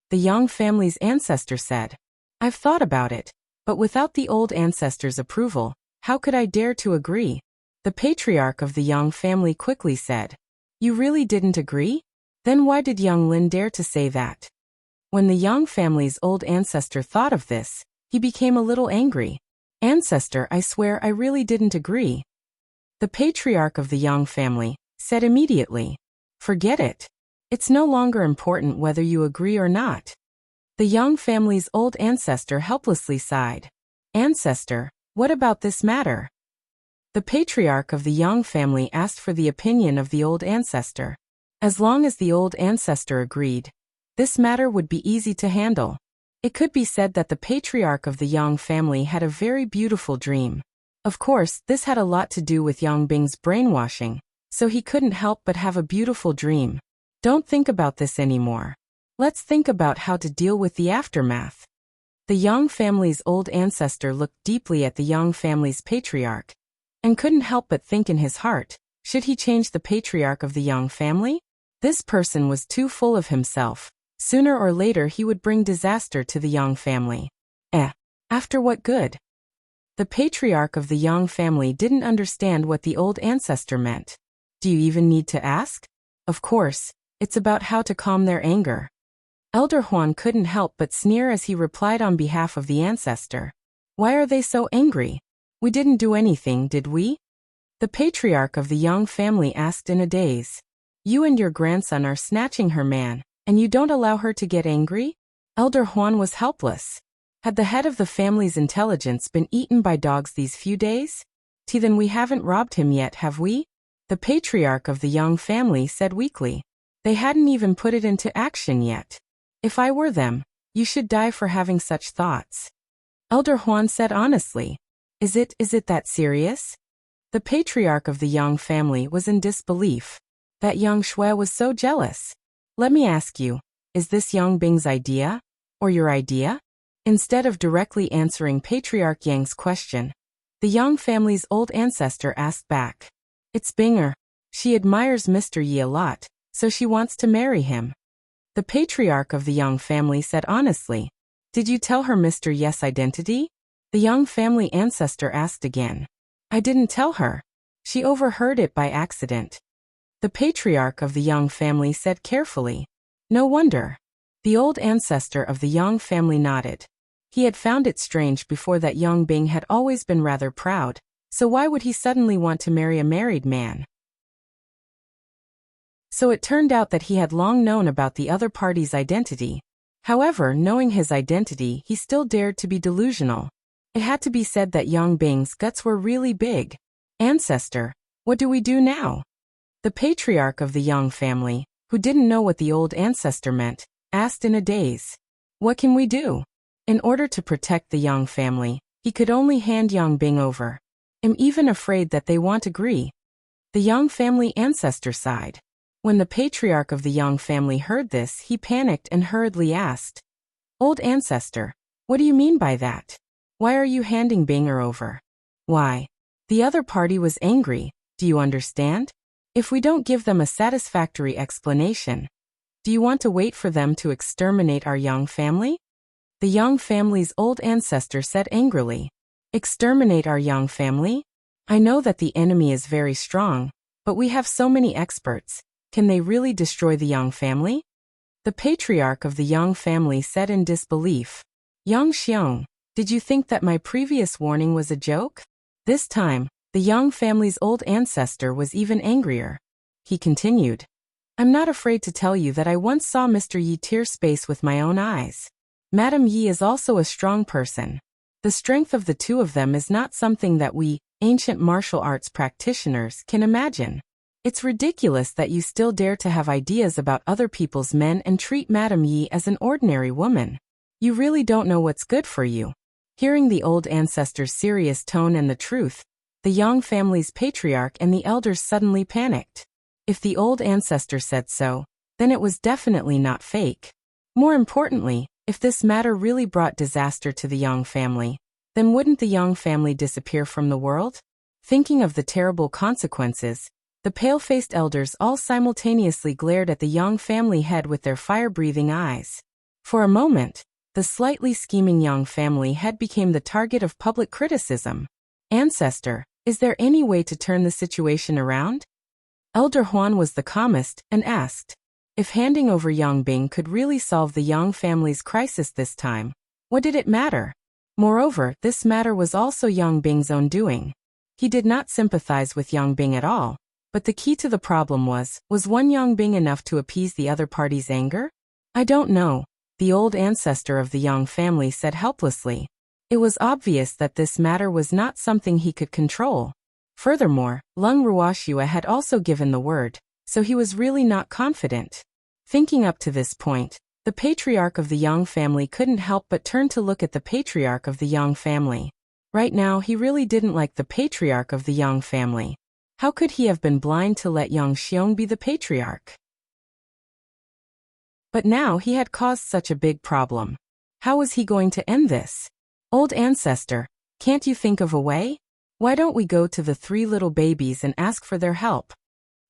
The Yang family's ancestor said. I've thought about it, but without the old ancestor's approval, how could I dare to agree? The patriarch of the Yang family quickly said. You really didn't agree? Then why did Yang Lin dare to say that? When the Yang family's old ancestor thought of this, he became a little angry. Ancestor, I swear I really didn't agree. The patriarch of the Yang family said immediately, "Forget it. It's no longer important whether you agree or not." The Yang family's old ancestor helplessly sighed. "Ancestor, what about this matter?" The patriarch of the Yang family asked for the opinion of the old ancestor. As long as the old ancestor agreed, this matter would be easy to handle. It could be said that the patriarch of the Yang family had a very beautiful dream. Of course, this had a lot to do with Yang Bing's brainwashing, so he couldn't help but have a beautiful dream. Don't think about this anymore. Let's think about how to deal with the aftermath. The Yang family's old ancestor looked deeply at the Yang family's patriarch, and couldn't help but think in his heart, should he change the patriarch of the Yang family? This person was too full of himself. Sooner or later he would bring disaster to the Yang family. After what good? The patriarch of the Yang family didn't understand what the old ancestor meant. Do you even need to ask? Of course, it's about how to calm their anger. Elder Huan couldn't help but sneer as he replied on behalf of the ancestor. Why are they so angry? We didn't do anything, did we? The patriarch of the Yang family asked in a daze. You and your grandson are snatching her man, and you don't allow her to get angry? Elder Huan was helpless. Had the head of the family's intelligence been eaten by dogs these few days? Then we haven't robbed him yet, have we? The patriarch of the Yang family said weakly. They hadn't even put it into action yet. If I were them, you should die for having such thoughts. Elder Huan said honestly. Is it that serious? The patriarch of the Yang family was in disbelief. That Yang Shui was so jealous. Let me ask you, is this Yang Bing's idea? Or your idea? Instead of directly answering Patriarch Yang's question, the Yang family's old ancestor asked back. It's Binger. She admires Mr. Yi a lot, so she wants to marry him. The patriarch of the Yang family said honestly. Did you tell her Mr. Yi's identity? The Yang family ancestor asked again. I didn't tell her. She overheard it by accident. The patriarch of the Yang family said carefully. No wonder. The old ancestor of the Yang family nodded. He had found it strange before that Yang Bing had always been rather proud, so why would he suddenly want to marry a married man? So it turned out that he had long known about the other party's identity. However, knowing his identity, he still dared to be delusional. It had to be said that Yang Bing's guts were really big. Ancestor, what do we do now? The patriarch of the Yang family, who didn't know what the old ancestor meant, asked in a daze. What can we do? In order to protect the Yang family, he could only hand Yang Bing over. I'm even afraid that they won't agree. The Yang family ancestor sighed. When the patriarch of the Yang family heard this, he panicked and hurriedly asked, Old ancestor, what do you mean by that? Why are you handing Binger over? Why? The other party was angry, do you understand? If we don't give them a satisfactory explanation, do you want to wait for them to exterminate our Yang family? The Yang family's old ancestor said angrily. Exterminate our Yang family? I know that the enemy is very strong, but we have so many experts. Can they really destroy the Yang family? The patriarch of the Yang family said in disbelief. Yang Xiong, did you think that my previous warning was a joke? This time, the Yang family's old ancestor was even angrier. He continued. I'm not afraid to tell you that I once saw Mr. Yi tear space with my own eyes. Madam Yi is also a strong person. The strength of the two of them is not something that we, ancient martial arts practitioners, can imagine. It's ridiculous that you still dare to have ideas about other people's men and treat Madam Yi as an ordinary woman. You really don't know what's good for you. Hearing the old ancestor's serious tone and the truth, the Yang family's patriarch and the elders suddenly panicked. If the old ancestor said so, then it was definitely not fake. More importantly, if this matter really brought disaster to the Yang family, then wouldn't the Yang family disappear from the world? Thinking of the terrible consequences, the pale-faced elders all simultaneously glared at the Yang family head with their fire-breathing eyes. For a moment, the slightly scheming Yang family head became the target of public criticism. Ancestor, is there any way to turn the situation around? Elder Huan was the calmest and asked, if handing over Yang Bing could really solve the Yang family's crisis this time, what did it matter? Moreover, this matter was also Yang Bing's own doing. He did not sympathize with Yang Bing at all, But the key to the problem was one Yongbing enough to appease the other party's anger? I don't know, the old ancestor of the Yang family said helplessly. It was obvious that this matter was not something he could control. Furthermore, Lung Ruoxue had also given the word, so he was really not confident. Thinking up to this point, the patriarch of the Yang family couldn't help but turn to look at the patriarch of the Yang family. Right now he really didn't like the patriarch of the Yang family. How could he have been blind to let Yang Xiong be the patriarch? But now he had caused such a big problem. How was he going to end this? Old ancestor, can't you think of a way? Why don't we go to the three little babies and ask for their help?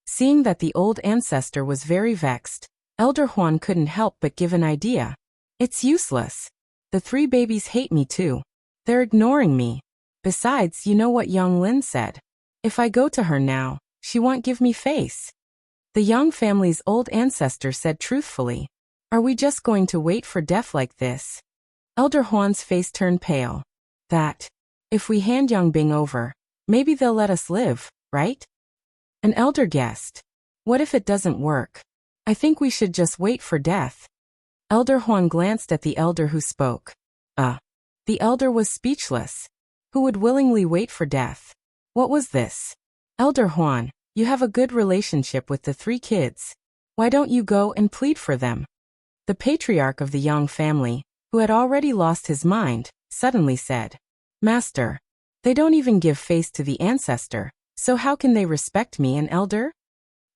Seeing that the old ancestor was very vexed, Elder Huan couldn't help but give an idea. It's useless. The three babies hate me too. They're ignoring me. Besides, you know what Yang Lin said. If I go to her now, she won't give me face. The Yang family's old ancestor said truthfully. Are we just going to wait for death like this? Elder Huan's face turned pale. If we hand Yongbing over, maybe they'll let us live, right? An elder guessed. What if it doesn't work? I think we should just wait for death. Elder Huan glanced at the elder who spoke. The elder was speechless. Who would willingly wait for death? What was this? Elder Huan, you have a good relationship with the three kids. Why don't you go and plead for them? The patriarch of the Yang family, who had already lost his mind, suddenly said, Master, they don't even give face to the ancestor, so how can they respect me, an elder?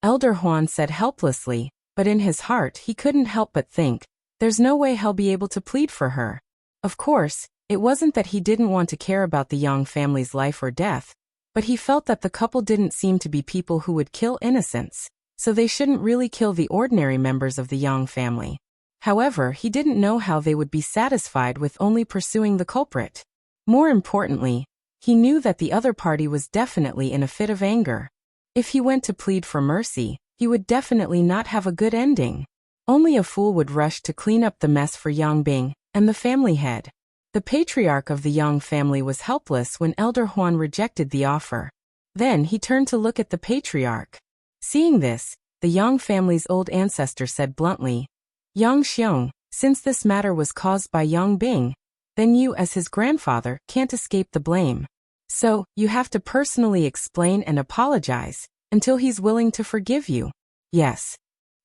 Elder Huan said helplessly, but in his heart he couldn't help but think, there's no way he'll be able to plead for her. Of course, it wasn't that he didn't want to care about the Yang family's life or death, but he felt that the couple didn't seem to be people who would kill innocents, so they shouldn't really kill the ordinary members of the Yang family. However, he didn't know how they would be satisfied with only pursuing the culprit. More importantly, he knew that the other party was definitely in a fit of anger. If he went to plead for mercy, he would definitely not have a good ending. Only a fool would rush to clean up the mess for Yongbing and the family head. The patriarch of the Yang family was helpless when Elder Huan rejected the offer. Then he turned to look at the patriarch. Seeing this, the Yang family's old ancestor said bluntly, Yang Xiong, since this matter was caused by Yongbing, then you as his grandfather can't escape the blame. So, you have to personally explain and apologize, until he's willing to forgive you. Yes.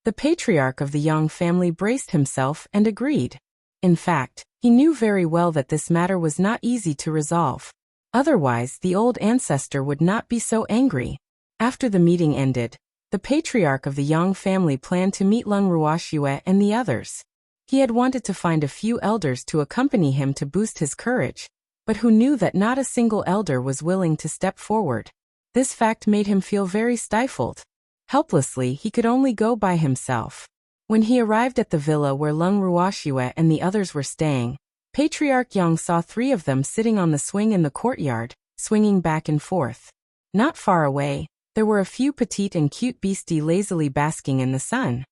The patriarch of the Yang family braced himself and agreed. In fact, he knew very well that this matter was not easy to resolve. Otherwise, the old ancestor would not be so angry. After the meeting ended, the patriarch of the Yang family planned to meet Lung Ruoxue and the others. He had wanted to find a few elders to accompany him to boost his courage, but who knew that not a single elder was willing to step forward. This fact made him feel very stifled. Helplessly, he could only go by himself. When he arrived at the villa where Lung Ruoxue and the others were staying, Patriarch Yang saw three of them sitting on the swing in the courtyard, swinging back and forth. Not far away, there were a few petite and cute beastie lazily basking in the sun.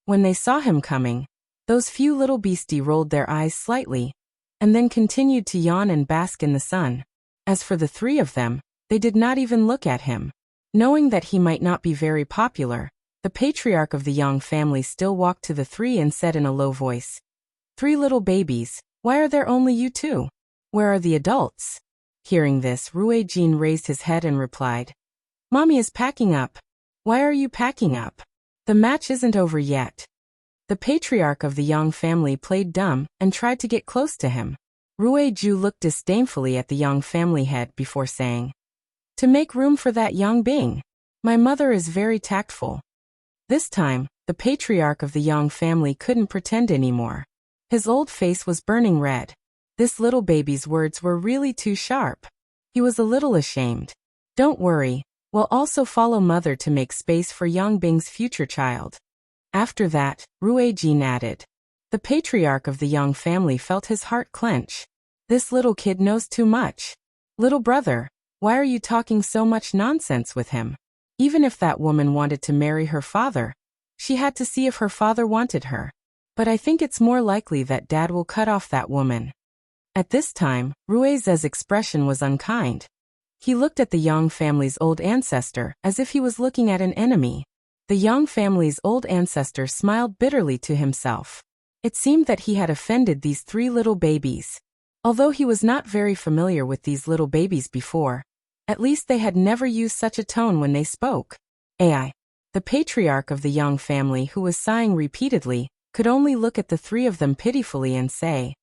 When they saw him coming, those few little beastie rolled their eyes slightly, and then continued to yawn and bask in the sun. As for the three of them, they did not even look at him. Knowing that he might not be very popular, the patriarch of the Yang family still walked to the three and said in a low voice, "Three little babies, why are there only you two? Where are the adults?" Hearing this, Rue Jin raised his head and replied, "Mommy is packing up." "Why are you packing up? The match isn't over yet." The patriarch of the Yang family played dumb and tried to get close to him. Rue Ju looked disdainfully at the Yang family head before saying, "To make room for that Yang Bing. My mother is very tactful." This time, the patriarch of the Yang family couldn't pretend anymore. His old face was burning red. This little baby's words were really too sharp. He was a little ashamed. "Don't worry, we'll also follow mother to make space for Yang Bing's future child." After that, Rue Jin added. The patriarch of the Yang family felt his heart clench. This little kid knows too much. "Little brother, why are you talking so much nonsense with him? Even if that woman wanted to marry her father, she had to see if her father wanted her. But I think it's more likely that Dad will cut off that woman." At this time, Rue's expression was unkind. He looked at the Yang family's old ancestor as if he was looking at an enemy. The Yang family's old ancestor smiled bitterly to himself. It seemed that he had offended these 3 little babies. Although he was not very familiar with these little babies before, at least they had never used such a tone when they spoke. Ai. The patriarch of the Yang family, who was sighing repeatedly, could only look at the 3 of them pitifully and say,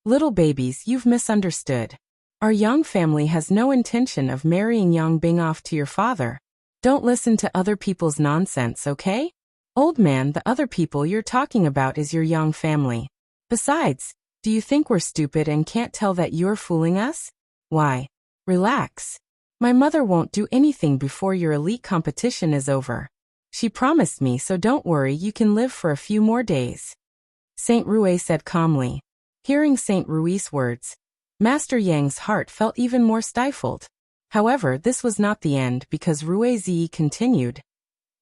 "Little babies, you've misunderstood. Our Yang family has no intention of marrying Yang Bing off to your father. Don't listen to other people's nonsense, okay? Old man, the other people you're talking about is your Yang family. Besides, do you think we're stupid and can't tell that you're fooling us? Why? Relax. My mother won't do anything before your elite competition is over. She promised me, so don't worry, you can live for a few more days," Saint Rui said calmly. Hearing Saint Rui's words, Master Yang's heart felt even more stifled. However, this was not the end, because Rui Zi continued.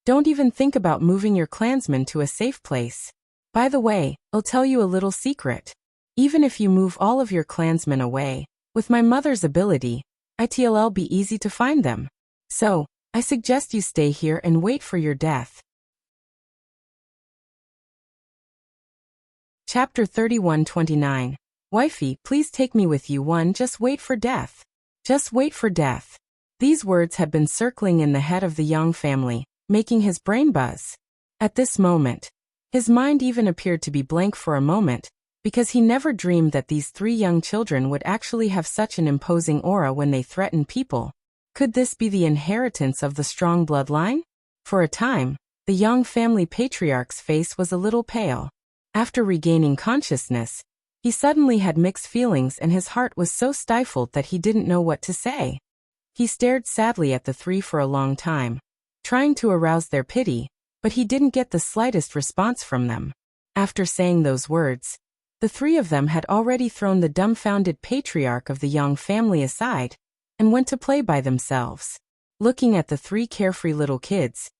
"Don't even think about moving your clansmen to a safe place. By the way, I'll tell you a little secret. Even if you move all of your clansmen away, with my mother's ability, it'll be easy to find them. So, I suggest you stay here and wait for your death." Chapter 31-29. Wifey, please take me with you. Just wait for death. Just wait for death. These words had been circling in the head of the Yang family, making his brain buzz. At this moment, his mind even appeared to be blank for a moment, because he never dreamed that these 3 young children would actually have such an imposing aura when they threatened people. Could this be the inheritance of the strong bloodline? For a time, the Yang family patriarch's face was a little pale. After regaining consciousness, he suddenly had mixed feelings and his heart was so stifled that he didn't know what to say. He stared sadly at the 3 for a long time, trying to arouse their pity, but he didn't get the slightest response from them. After saying those words, the 3 of them had already thrown the dumbfounded patriarch of the Yang family aside and went to play by themselves. Looking at the 3 carefree little kids,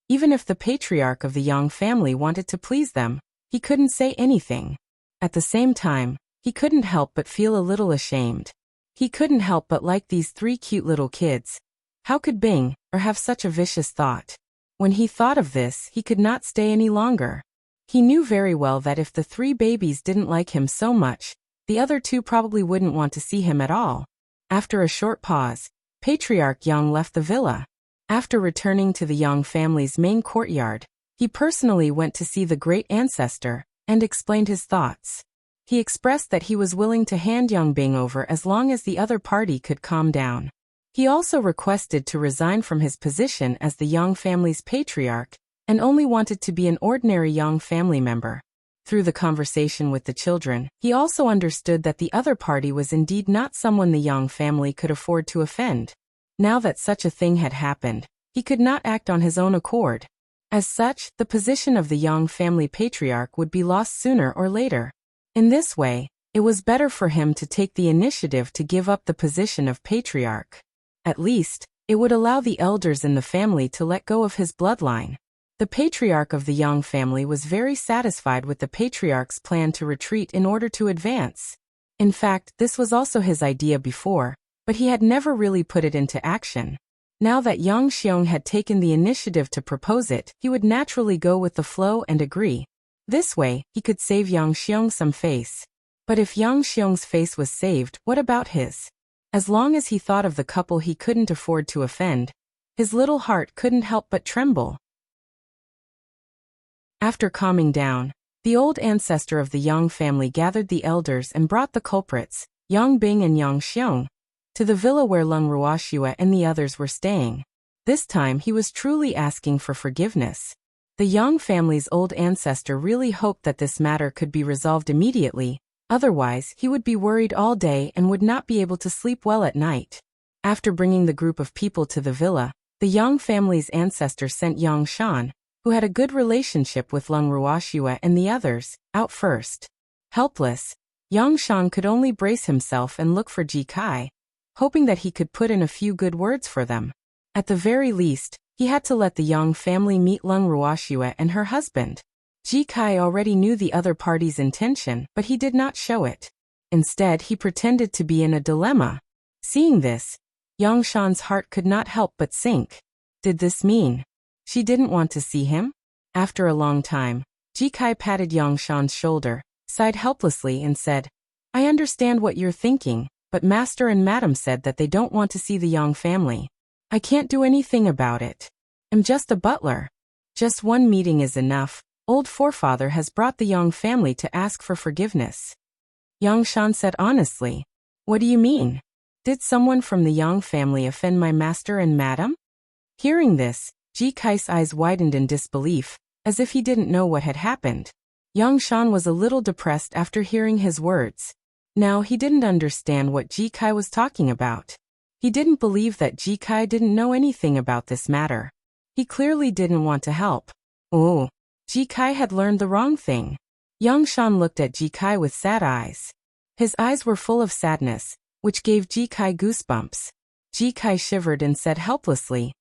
even if the patriarch of the Yang family wanted to please them, he couldn't say anything. At the same time, he couldn't help but feel a little ashamed. He couldn't help but like these 3 cute little kids. How could Bing or have such a vicious thought? When he thought of this, he could not stay any longer. He knew very well that if the 3 babies didn't like him so much, the other 2 probably wouldn't want to see him at all. After a short pause, Patriarch Yang left the villa. After returning to the Yang family's main courtyard, he personally went to see the great ancestor and explained his thoughts. He expressed that he was willing to hand Yang Bing over as long as the other party could calm down. He also requested to resign from his position as the Yang family's patriarch and only wanted to be an ordinary Yang family member. Through the conversation with the children, he also understood that the other party was indeed not someone the Yang family could afford to offend. Now that such a thing had happened, he could not act on his own accord. As such, the position of the Yang family patriarch would be lost sooner or later. In this way, it was better for him to take the initiative to give up the position of patriarch. At least, it would allow the elders in the family to let go of his bloodline. The patriarch of the Yang family was very satisfied with the patriarch's plan to retreat in order to advance. In fact, this was also his idea before, but he had never really put it into action. Now that Yang Xiong had taken the initiative to propose it, he would naturally go with the flow and agree. This way, he could save Yang Xiong some face. But if Yang Xiong's face was saved, what about his? As long as he thought of the couple he couldn't afford to offend, his little heart couldn't help but tremble. After calming down, the old ancestor of the Yang family gathered the elders and brought the culprits, Yang Bing and Yang Xiong, to the villa where Lung Ruoxua and the others were staying. This time he was truly asking for forgiveness. The Yang family's old ancestor really hoped that this matter could be resolved immediately, otherwise he would be worried all day and would not be able to sleep well at night. After bringing the group of people to the villa, the Yang family's ancestor sent Yang Shan, who had a good relationship with Lung Ruoxua and the others, out first. Helpless, Yang Shan could only brace himself and look for Ji Kai, hoping that he could put in a few good words for them. At the very least, he had to let the Yang family meet Lung Ruoxua and her husband. Ji Kai already knew the other party's intention, but he did not show it. Instead, he pretended to be in a dilemma. Seeing this, Yang Shan's heart could not help but sink. Did this mean she didn't want to see him? After a long time, Ji Kai patted Yang Shan's shoulder, sighed helplessly and said, I understand what you're thinking, but Master and Madam said that they don't want to see the Yang family. I can't do anything about it. I'm just a butler. Just one meeting is enough. Old forefather has brought the Yang family to ask for forgiveness. Yang Shan said honestly. What do you mean? Did someone from the Yang family offend my master and madam? Hearing this, Ji Kai's eyes widened in disbelief, as if he didn't know what had happened. Yang Shan was a little depressed after hearing his words. Now he didn't understand what Ji Kai was talking about. He didn't believe that Ji Kai didn't know anything about this matter. He clearly didn't want to help. Oh, Ji Kai had learned the wrong thing. Yang Shan looked at Ji Kai with sad eyes. His eyes were full of sadness, which gave Ji Kai goosebumps. Ji Kai shivered and said helplessly,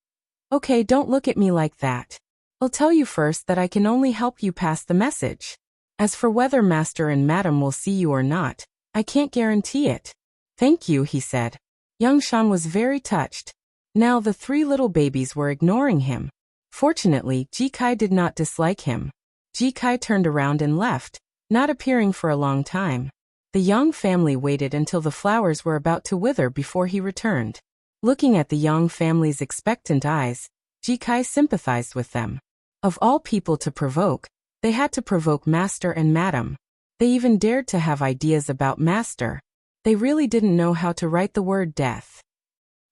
Okay, don't look at me like that. I'll tell you first that I can only help you pass the message. As for whether Master and Madam will see you or not, I can't guarantee it. Thank you, he said. Yang Shan was very touched. Now the three little babies were ignoring him. Fortunately, Ji Kai did not dislike him. Ji Kai turned around and left, not appearing for a long time. The Yang family waited until the flowers were about to wither before he returned. Looking at the Yang family's expectant eyes, Ji Kai sympathized with them. Of all people to provoke, they had to provoke Master and Madam. They even dared to have ideas about Master. They really didn't know how to write the word death.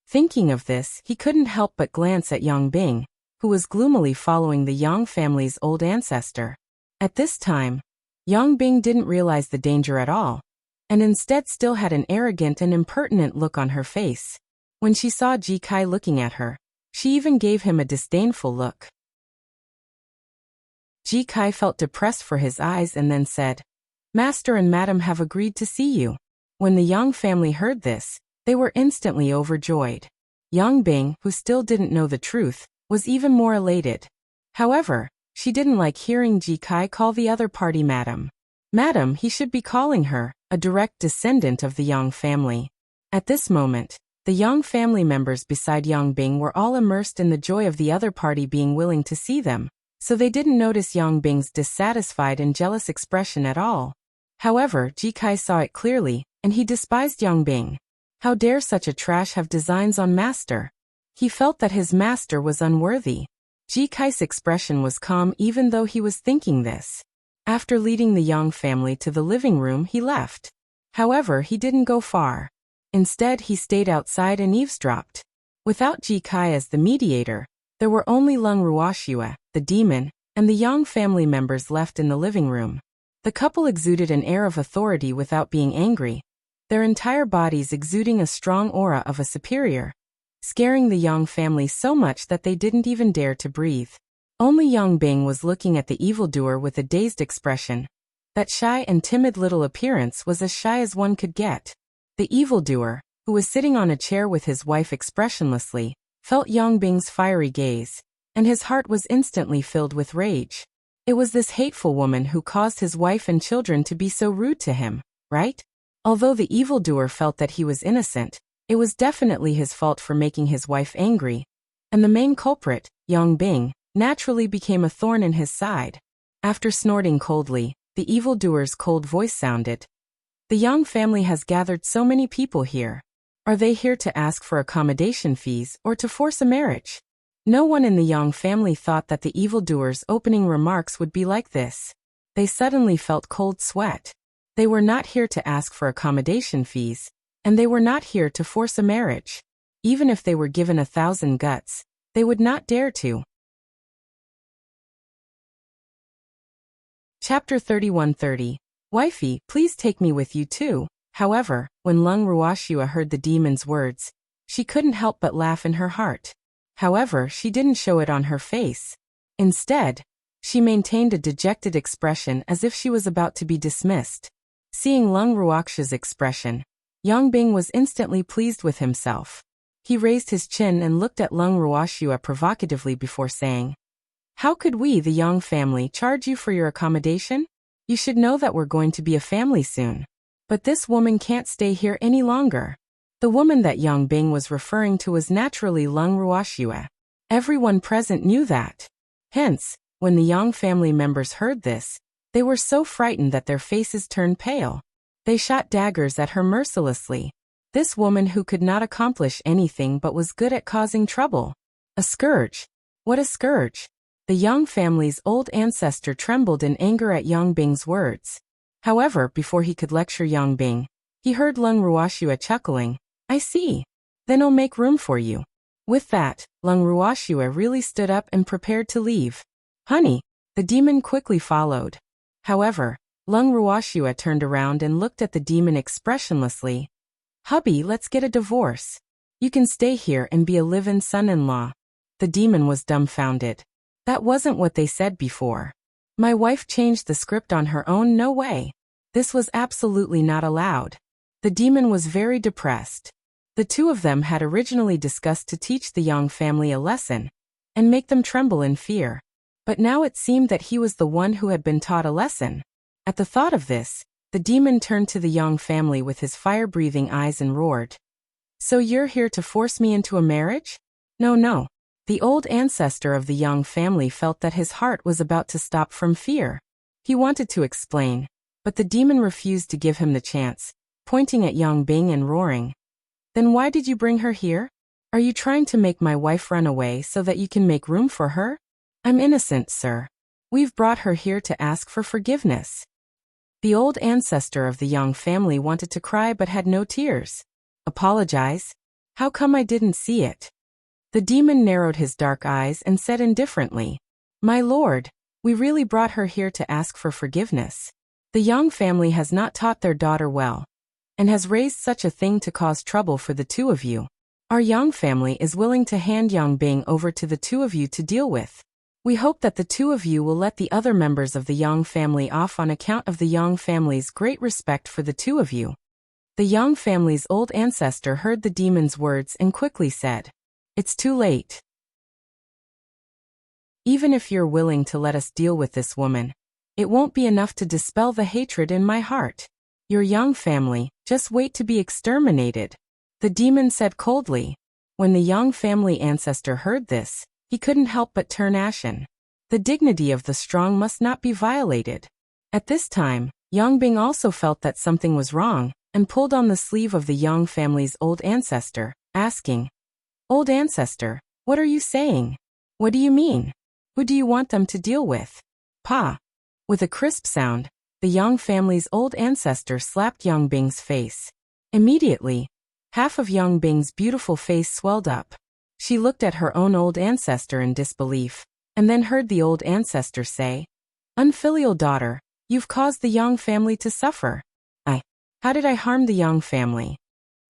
Thinking of this, he couldn't help but glance at Yang Bing, who was gloomily following the Yang family's old ancestor. At this time, Yang Bing didn't realize the danger at all, and instead still had an arrogant and impertinent look on her face. When she saw Ji Kai looking at her, she even gave him a disdainful look. Ji Kai felt depressed for his eyes and then said, Master and Madam have agreed to see you. When the Yang family heard this, they were instantly overjoyed. Yang Bing, who still didn't know the truth, was even more elated. However, she didn't like hearing Ji Kai call the other party Madam. Madam, he should be calling her, a direct descendant of the Yang family. At this moment, the Yang family members beside Yang Bing were all immersed in the joy of the other party being willing to see them, so they didn't notice Yang Bing's dissatisfied and jealous expression at all. However, Ji Kai saw it clearly, and he despised Yang Bing. How dare such a trash have designs on Master? He felt that his master was unworthy. Ji Kai's expression was calm even though he was thinking this. After leading the Yang family to the living room, he left. However, he didn't go far. Instead, he stayed outside and eavesdropped. Without Ji Kai as the mediator, there were only Lung Ruoxua, the demon, and the Yang family members left in the living room. The couple exuded an air of authority without being angry, their entire bodies exuding a strong aura of a superior, scaring the Yang family so much that they didn't even dare to breathe. Only Yang Bing was looking at the evildoer with a dazed expression. That shy and timid little appearance was as shy as one could get. The evildoer, who was sitting on a chair with his wife expressionlessly, felt Yang Bing's fiery gaze, and his heart was instantly filled with rage. It was this hateful woman who caused his wife and children to be so rude to him, right? Although the evildoer felt that he was innocent, it was definitely his fault for making his wife angry, and the main culprit, Yang Bing, naturally became a thorn in his side. After snorting coldly, the evildoer's cold voice sounded. The Yang family has gathered so many people here. Are they here to ask for accommodation fees or to force a marriage? No one in the Yang family thought that the evildoer's opening remarks would be like this. They suddenly felt cold sweat. They were not here to ask for accommodation fees, and they were not here to force a marriage. Even if they were given 1,000 guts, they would not dare to. Chapter 31:30. Wifey, please take me with you too. However, when Lung Ruoxua heard the demon's words, she couldn't help but laugh in her heart. However, she didn't show it on her face. Instead, she maintained a dejected expression as if she was about to be dismissed. Seeing Lung Ruoxia's expression, Yang Bing was instantly pleased with himself. He raised his chin and looked at Lung Ruoxua provocatively before saying, How could we, the Yang family, charge you for your accommodation? You should know that we're going to be a family soon. But this woman can't stay here any longer. The woman that Yang Bing was referring to was naturally Lung Ruoxue. Everyone present knew that. Hence, when the Yang family members heard this, they were so frightened that their faces turned pale. They shot daggers at her mercilessly. This woman who could not accomplish anything but was good at causing trouble. A scourge. What a scourge. The Yang family's old ancestor trembled in anger at Yang Bing's words. However, before he could lecture Yang Bing, he heard Lung Ruoxue chuckling. I see. Then I'll make room for you. With that, Lung Ruoxue really stood up and prepared to leave. Honey, the demon quickly followed. However, Lung Ruoxue turned around and looked at the demon expressionlessly. Hubby, let's get a divorce. You can stay here and be a live-in son-in-law. The demon was dumbfounded. That wasn't what they said before. My wife changed the script on her own, no way. This was absolutely not allowed. The demon was very depressed. The two of them had originally discussed to teach the Yang family a lesson and make them tremble in fear. But now it seemed that he was the one who had been taught a lesson. At the thought of this, the demon turned to the Yang family with his fire-breathing eyes and roared. So you're here to force me into a marriage? No. The old ancestor of the Yang family felt that his heart was about to stop from fear. He wanted to explain, but the demon refused to give him the chance, pointing at Yang Bing and roaring. Then why did you bring her here? Are you trying to make my wife run away so that you can make room for her? I'm innocent, sir. We've brought her here to ask for forgiveness. The old ancestor of the Yang family wanted to cry but had no tears. Apologize? How come I didn't see it? The demon narrowed his dark eyes and said indifferently, My lord, we really brought her here to ask for forgiveness. The Yang family has not taught their daughter well, and has raised such a thing to cause trouble for the two of you. Our Yang family is willing to hand Yang Bing over to the two of you to deal with. We hope that the two of you will let the other members of the Yang family off on account of the Yang family's great respect for the two of you. The Yang family's old ancestor heard the demon's words and quickly said, It's too late. Even if you're willing to let us deal with this woman, it won't be enough to dispel the hatred in my heart. Your Yang family, just wait to be exterminated. The demon said coldly. When the Yang family ancestor heard this, he couldn't help but turn ashen. The dignity of the strong must not be violated. At this time, Yang Bing also felt that something was wrong, and pulled on the sleeve of the Yang family's old ancestor, asking, Old ancestor, what are you saying? What do you mean? Who do you want them to deal with? Pa. With a crisp sound, the Yang family's old ancestor slapped Yang Bing's face. Immediately, half of Yang Bing's beautiful face swelled up. She looked at her own old ancestor in disbelief, and then heard the old ancestor say, Unfilial daughter, you've caused the Yang family to suffer. How did I harm the Yang family?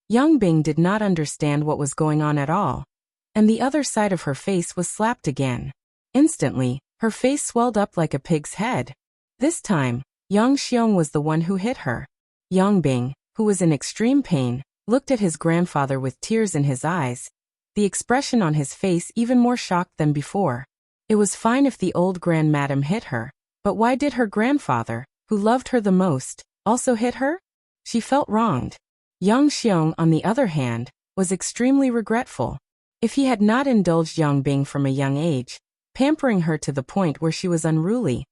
Yang Bing did not understand what was going on at all, and the other side of her face was slapped again. Instantly, her face swelled up like a pig's head. This time, Yang Xiong was the one who hit her. Yang Bing, who was in extreme pain, looked at his grandfather with tears in his eyes, the expression on his face even more shocked than before. It was fine if the old grandmadam hit her, but why did her grandfather, who loved her the most, also hit her? She felt wronged. Yang Xiong, on the other hand, was extremely regretful. If he had not indulged Yang Bing from a young age, pampering her to the point where she was unruly,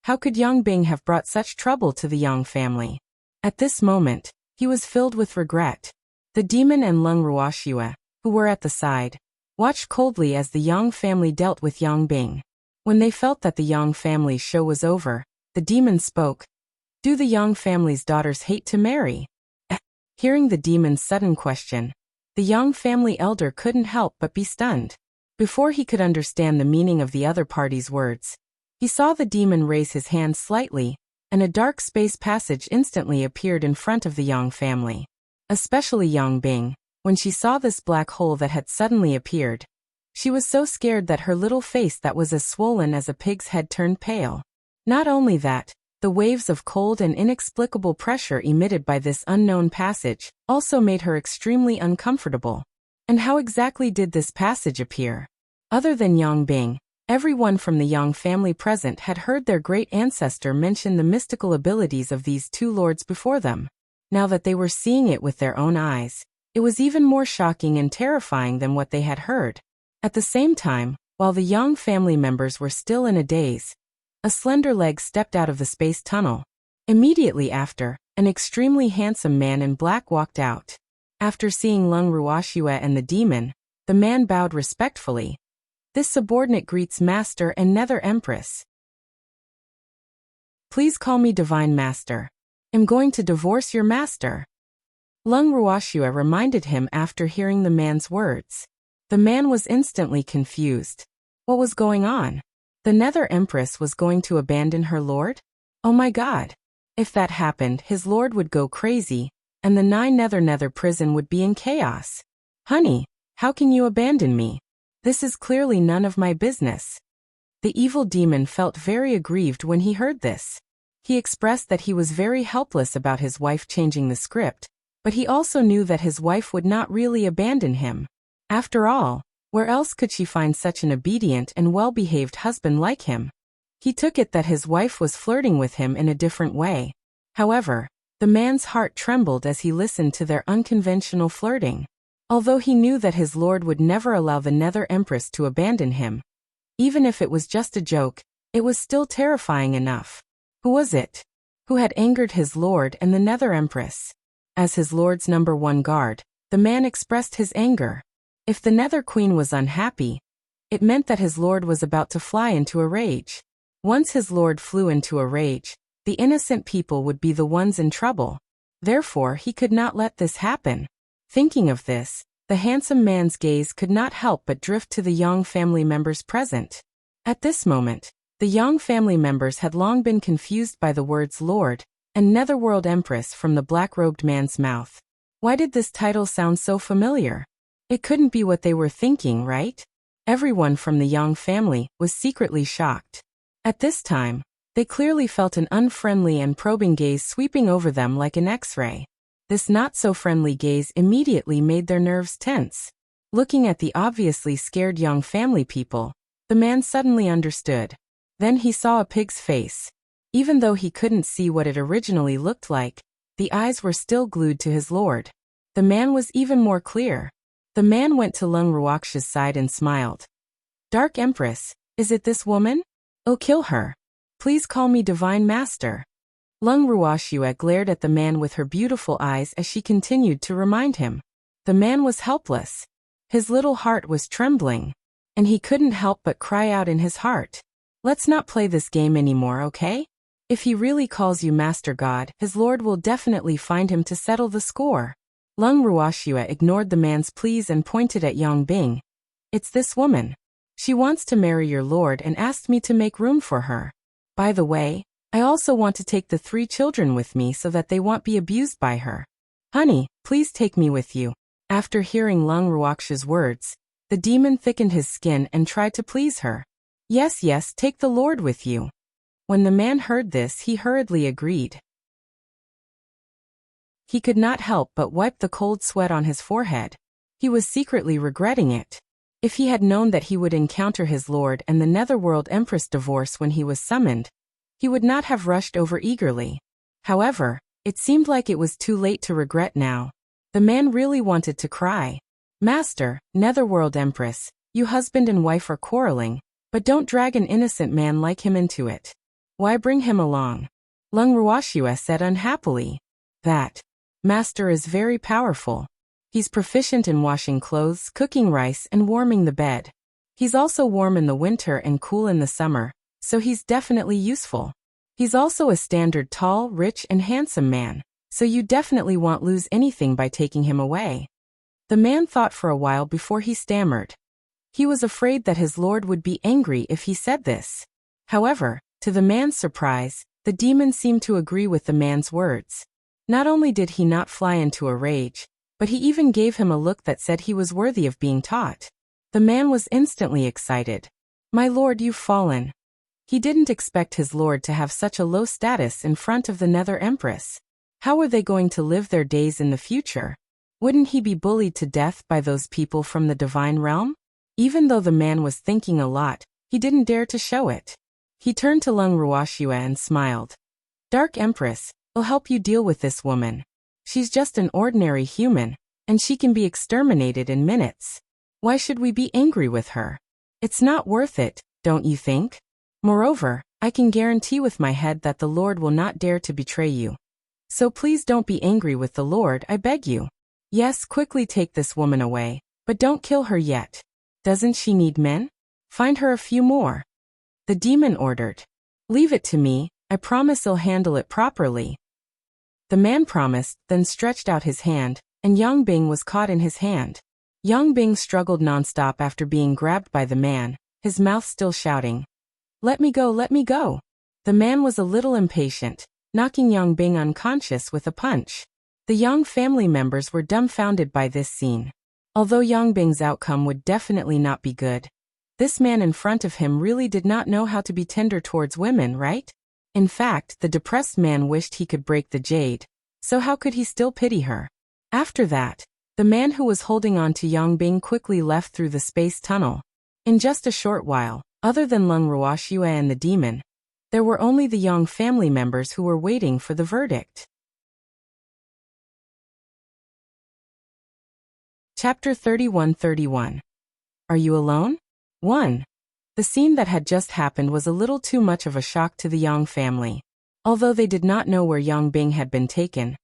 how could Yang Bing have brought such trouble to the Yang family? At this moment, he was filled with regret. The demon and Lung Ruoxue, who were at the side, watched coldly as the Yang family dealt with Yang Bing. When they felt that the Yang family's show was over, the demon spoke. Do the Yang family's daughters hate to marry? Hearing the demon's sudden question, the Yang family elder couldn't help but be stunned. Before he could understand the meaning of the other party's words, he saw the demon raise his hand slightly, and a dark space passage instantly appeared in front of the Yang family. Especially Yang Bing, when she saw this black hole that had suddenly appeared, she was so scared that her little face that was as swollen as a pig's head turned pale. Not only that, the waves of cold and inexplicable pressure emitted by this unknown passage also made her extremely uncomfortable. And how exactly did this passage appear? Other than Yang Bing, everyone from the Yang family present had heard their great ancestor mention the mystical abilities of these two lords before them. Now that they were seeing it with their own eyes, It was even more shocking and terrifying than what they had heard. At the same time, while the young family members were still in a daze, a slender leg stepped out of the space tunnel. Immediately after, an extremely handsome man in black walked out. After seeing Lung Ruoxue and the demon, the man bowed respectfully. This subordinate greets Master and Nether Empress. Please call me Divine Master. I'm going to divorce your master. Lung Ruoxue reminded him after hearing the man's words. The man was instantly confused. What was going on? The Nether Empress was going to abandon her lord? Oh my god. If that happened, his lord would go crazy, and the Nether prison would be in chaos. Honey, how can you abandon me? This is clearly none of my business. The evil demon felt very aggrieved when he heard this. He expressed that he was very helpless about his wife changing the script, but he also knew that his wife would not really abandon him. After all, where else could she find such an obedient and well-behaved husband like him? He took it that his wife was flirting with him in a different way. However, the man's heart trembled as he listened to their unconventional flirting. Although he knew that his lord would never allow the Nether Empress to abandon him, even if it was just a joke, it was still terrifying enough. Who was it? Who had angered his lord and the Nether Empress? As his lord's #1 guard, the man expressed his anger. If the Nether Queen was unhappy, it meant that his lord was about to fly into a rage. Once his lord flew into a rage, the innocent people would be the ones in trouble. Therefore, he could not let this happen. Thinking of this, the handsome man's gaze could not help but drift to the young family members present. At this moment, the young family members had long been confused by the words Lord and Netherworld Empress from the black-robed man's mouth. Why did this title sound so familiar? It couldn't be what they were thinking, right? Everyone from the young family was secretly shocked. At this time, they clearly felt an unfriendly and probing gaze sweeping over them like an X-ray. This not-so-friendly gaze immediately made their nerves tense. Looking at the obviously scared young family people, the man suddenly understood. Then he saw a pig's face. Even though he couldn't see what it originally looked like, the eyes were still glued to his lord. The man was even more clear. The man went to Lung Ruoxue's side and smiled. Dark Empress, is it this woman? Oh, kill her. Please call me Divine Master. Lung Ruoxue glared at the man with her beautiful eyes as she continued to remind him. The man was helpless. His little heart was trembling, and he couldn't help but cry out in his heart. Let's not play this game anymore, okay? If he really calls you Master God, his lord will definitely find him to settle the score. Lung Ruoxue ignored the man's pleas and pointed at Yang Bing. It's this woman. She wants to marry your lord and asked me to make room for her. By the way, I also want to take the 3 children with me so that they won't be abused by her. Honey, please take me with you. After hearing Lung Ruoxue's words, the demon thickened his skin and tried to please her. Yes, yes, take the lord with you. When the man heard this, he hurriedly agreed. He could not help but wipe the cold sweat on his forehead. He was secretly regretting it. If he had known that he would encounter his lord and the Netherworld Empress divorce when he was summoned, he would not have rushed over eagerly. However, it seemed like it was too late to regret now. The man really wanted to cry. Master, Netherworld Empress, you husband and wife are quarreling, but don't drag an innocent man like him into it. Why bring him along? Lung Ruoxue said unhappily. That master is very powerful. He's proficient in washing clothes, cooking rice, and warming the bed. He's also warm in the winter and cool in the summer, so he's definitely useful. He's also a standard tall, rich, and handsome man, so you definitely won't lose anything by taking him away. The man thought for a while before he stammered. He was afraid that his lord would be angry if he said this. However, to the man's surprise, the demon seemed to agree with the man's words. Not only did he not fly into a rage, but he even gave him a look that said he was worthy of being taught. The man was instantly excited. My lord, you've fallen. He didn't expect his lord to have such a low status in front of the Nether Empress. How were they going to live their days in the future? Wouldn't he be bullied to death by those people from the divine realm? Even though the man was thinking a lot, he didn't dare to show it. He turned to Lung Ruoxue and smiled. Dark Empress, I'll help you deal with this woman. She's just an ordinary human, and she can be exterminated in minutes. Why should we be angry with her? It's not worth it, don't you think? Moreover, I can guarantee with my head that the Lord will not dare to betray you. So please don't be angry with the Lord, I beg you. Yes, quickly take this woman away, but don't kill her yet. Doesn't she need men? Find her a few more. The demon ordered. Leave it to me, I promise I'll handle it properly. The man promised, then stretched out his hand, and Yang Bing was caught in his hand. Yang Bing struggled nonstop after being grabbed by the man, his mouth still shouting, "Let me go, let me go." The man was a little impatient, knocking Yang Bing unconscious with a punch. The Yang family members were dumbfounded by this scene. Although Yang Bing's outcome would definitely not be good, this man in front of him really did not know how to be tender towards women, right? In fact, the depressed man wished he could break the jade, so how could he still pity her? After that, the man who was holding on to Yang Bing quickly left through the space tunnel. In just a short while, other than Lung Ruoxue and the demon, there were only the Yang family members who were waiting for the verdict. Chapter 31-31. Are you alone? 1. The scene that had just happened was a little too much of a shock to the Yang family. Although they did not know where Yang Bing had been taken,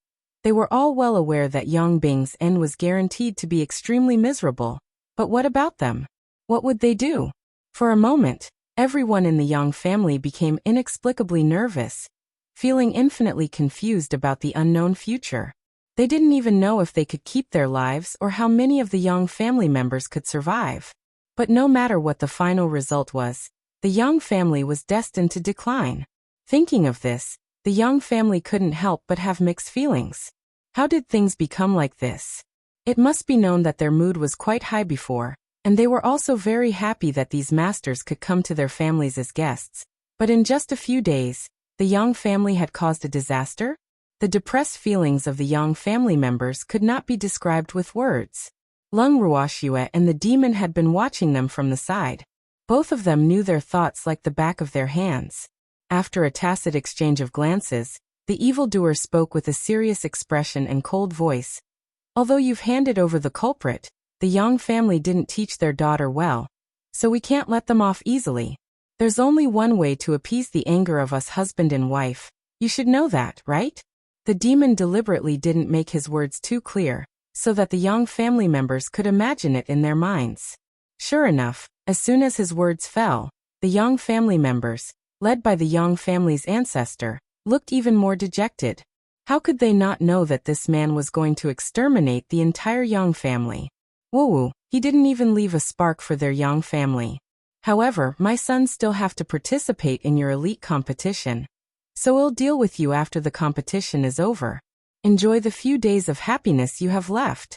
they were all well aware that Yang Bing's end was guaranteed to be extremely miserable. But what about them? What would they do? For a moment, everyone in the Yang family became inexplicably nervous, feeling infinitely confused about the unknown future. They didn't even know if they could keep their lives or how many of the Yang family members could survive. But no matter what the final result was, the Yang family was destined to decline. Thinking of this, the Yang family couldn't help but have mixed feelings. How did things become like this? It must be known that their mood was quite high before, and they were also very happy that these masters could come to their families as guests. But in just a few days, the Yang family had caused a disaster? The depressed feelings of the Yang family members could not be described with words. Lung Ruoxue and the demon had been watching them from the side. Both of them knew their thoughts like the back of their hands. After a tacit exchange of glances, the evildoer spoke with a serious expression and cold voice. Although you've handed over the culprit, the Yang family didn't teach their daughter well, so we can't let them off easily. There's only one way to appease the anger of us husband and wife. You should know that, right? The demon deliberately didn't make his words too clear, so that the Yang family members could imagine it in their minds. Sure enough, as soon as his words fell, the Yang family members, led by the Yang family's ancestor, looked even more dejected. How could they not know that this man was going to exterminate the entire Yang family? Woo, he didn't even leave a spark for their Yang family. However, my sons still have to participate in your elite competition, so we'll deal with you after the competition is over. Enjoy the few days of happiness you have left.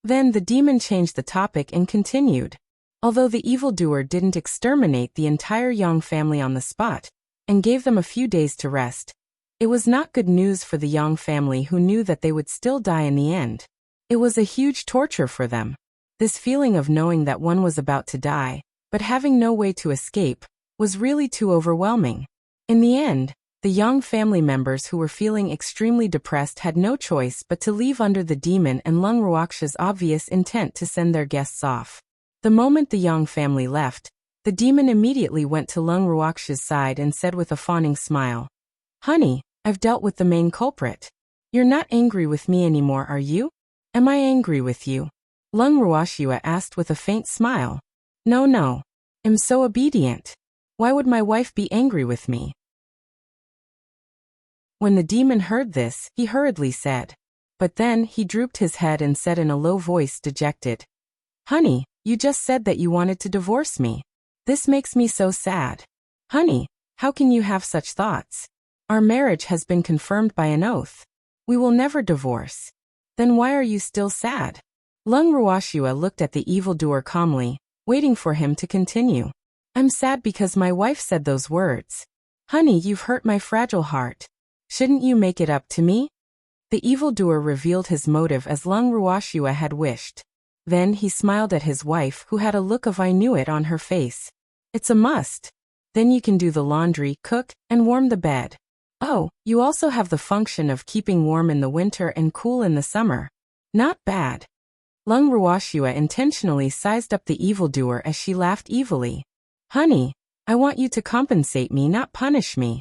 Then the demon changed the topic and continued. Although the evildoer didn't exterminate the entire Yang family on the spot, and gave them a few days to rest, it was not good news for the Yang family who knew that they would still die in the end. It was a huge torture for them. This feeling of knowing that one was about to die, but having no way to escape, was really too overwhelming. In the end, the Yang family members who were feeling extremely depressed had no choice but to leave under the demon and Lung Ruoxue's obvious intent to send their guests off. The moment the Yang family left, the demon immediately went to Lung Ruoxue's side and said with a fawning smile, "Honey, I've dealt with the main culprit. You're not angry with me anymore, are you?" "Am I angry with you?" Lung Ruoxue asked with a faint smile. No. I'm so obedient. Why would my wife be angry with me?" When the demon heard this, he hurriedly said. But then he drooped his head and said in a low voice, dejected, "Honey, you just said that you wanted to divorce me. This makes me so sad. Honey, how can you have such thoughts? Our marriage has been confirmed by an oath. We will never divorce. Then why are you still sad?" Lung Ruoxue looked at the evildoer calmly, waiting for him to continue. "I'm sad because my wife said those words. Honey, you've hurt my fragile heart. Shouldn't you make it up to me?" The evildoer revealed his motive as Lung Ruoxue had wished. Then he smiled at his wife, who had a look of "I knew it" on her face. "It's a must. Then you can do the laundry, cook, and warm the bed. Oh, you also have the function of keeping warm in the winter and cool in the summer. Not bad. Lung Ruoxua intentionally sized up the evildoer as she laughed evilly. Honey, I want you to compensate me, not punish me.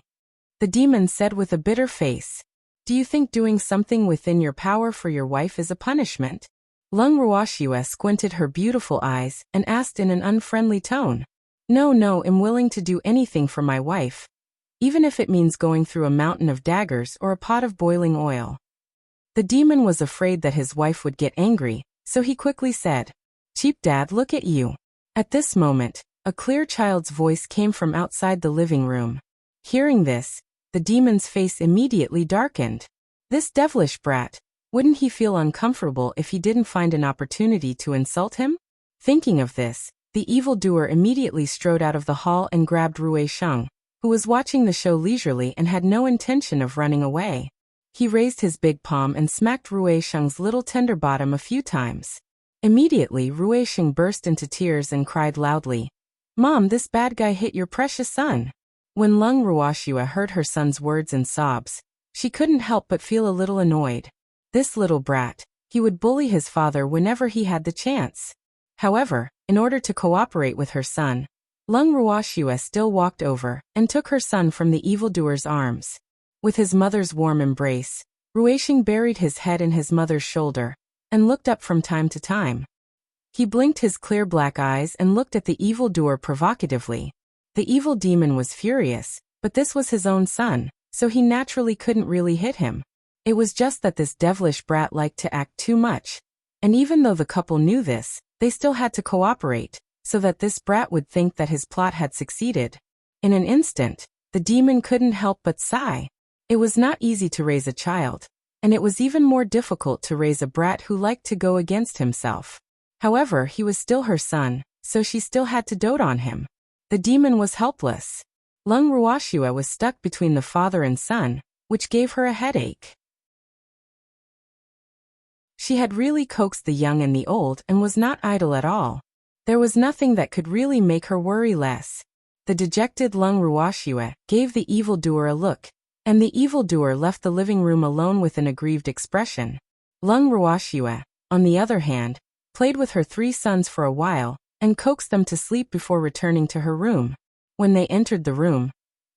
The demon said with a bitter face. Do you think doing something within your power for your wife is a punishment? Lung Ruoxua squinted her beautiful eyes and asked in an unfriendly tone. No, I'm willing to do anything for my wife. Even if it means going through a mountain of daggers or a pot of boiling oil. The demon was afraid that his wife would get angry, so he quickly said, Cheap dad, look at you. At this moment, a clear child's voice came from outside the living room. Hearing this, the demon's face immediately darkened. This devilish brat, wouldn't he feel uncomfortable if he didn't find an opportunity to insult him? Thinking of this, the evildoer immediately strode out of the hall and grabbed Rui Sheng, who was watching the show leisurely and had no intention of running away. He raised his big palm and smacked Rui Sheng's little tender bottom a few times. Immediately, Rui Sheng burst into tears and cried loudly, Mom, this bad guy hit your precious son. When Lung Ruoxua heard her son's words and sobs, she couldn't help but feel a little annoyed. This little brat, he would bully his father whenever he had the chance. However, in order to cooperate with her son, Lung Ruoxua still walked over and took her son from the evildoer's arms. With his mother's warm embrace, Rui Sheng buried his head in his mother's shoulder and looked up from time to time. He blinked his clear black eyes and looked at the evildoer provocatively. The evil demon was furious, but this was his own son, so he naturally couldn't really hit him. It was just that this devilish brat liked to act too much, and even though the couple knew this, they still had to cooperate, so that this brat would think that his plot had succeeded. In an instant, the demon couldn't help but sigh. It was not easy to raise a child, and it was even more difficult to raise a brat who liked to go against himself. However, he was still her son, so she still had to dote on him. The demon was helpless. Lung Ruoxua was stuck between the father and son, which gave her a headache. She had really coaxed the young and the old and was not idle at all. There was nothing that could really make her worry less. The dejected Lung Ruoxua gave the evildoer a look, and the evildoer left the living room alone with an aggrieved expression. Lung Ruoxua, on the other hand, played with her 3 sons for a while, and coaxed them to sleep before returning to her room. When they entered the room,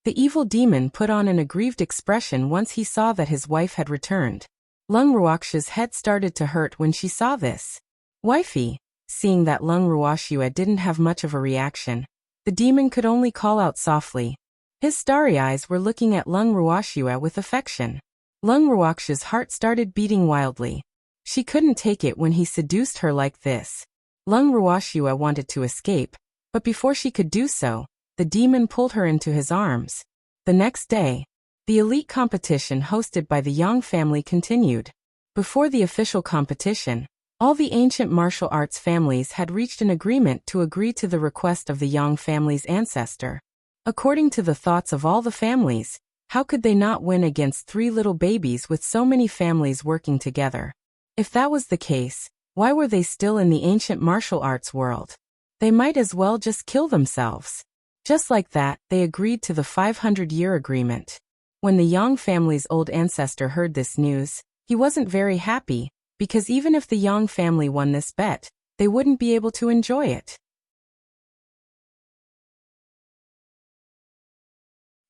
the evil demon put on an aggrieved expression once he saw that his wife had returned. Lung Ruoxua's head started to hurt when she saw this. Wifey, seeing that Lung Ruoxua didn't have much of a reaction, the demon could only call out softly. His starry eyes were looking at Lung Ruoxua with affection. Lung Ruoxua's heart started beating wildly. She couldn't take it when he seduced her like this. Lung Ruoxua wanted to escape, but before she could do so, the demon pulled her into his arms. The next day, the elite competition hosted by the Yang family continued. Before the official competition, all the ancient martial arts families had reached an agreement to agree to the request of the Yang family's ancestor. According to the thoughts of all the families, how could they not win against 3 little babies with so many families working together? If that was the case, why were they still in the ancient martial arts world? They might as well just kill themselves. Just like that, they agreed to the 500-year agreement. When the Yang family's old ancestor heard this news, he wasn't very happy, because even if the Yang family won this bet, they wouldn't be able to enjoy it.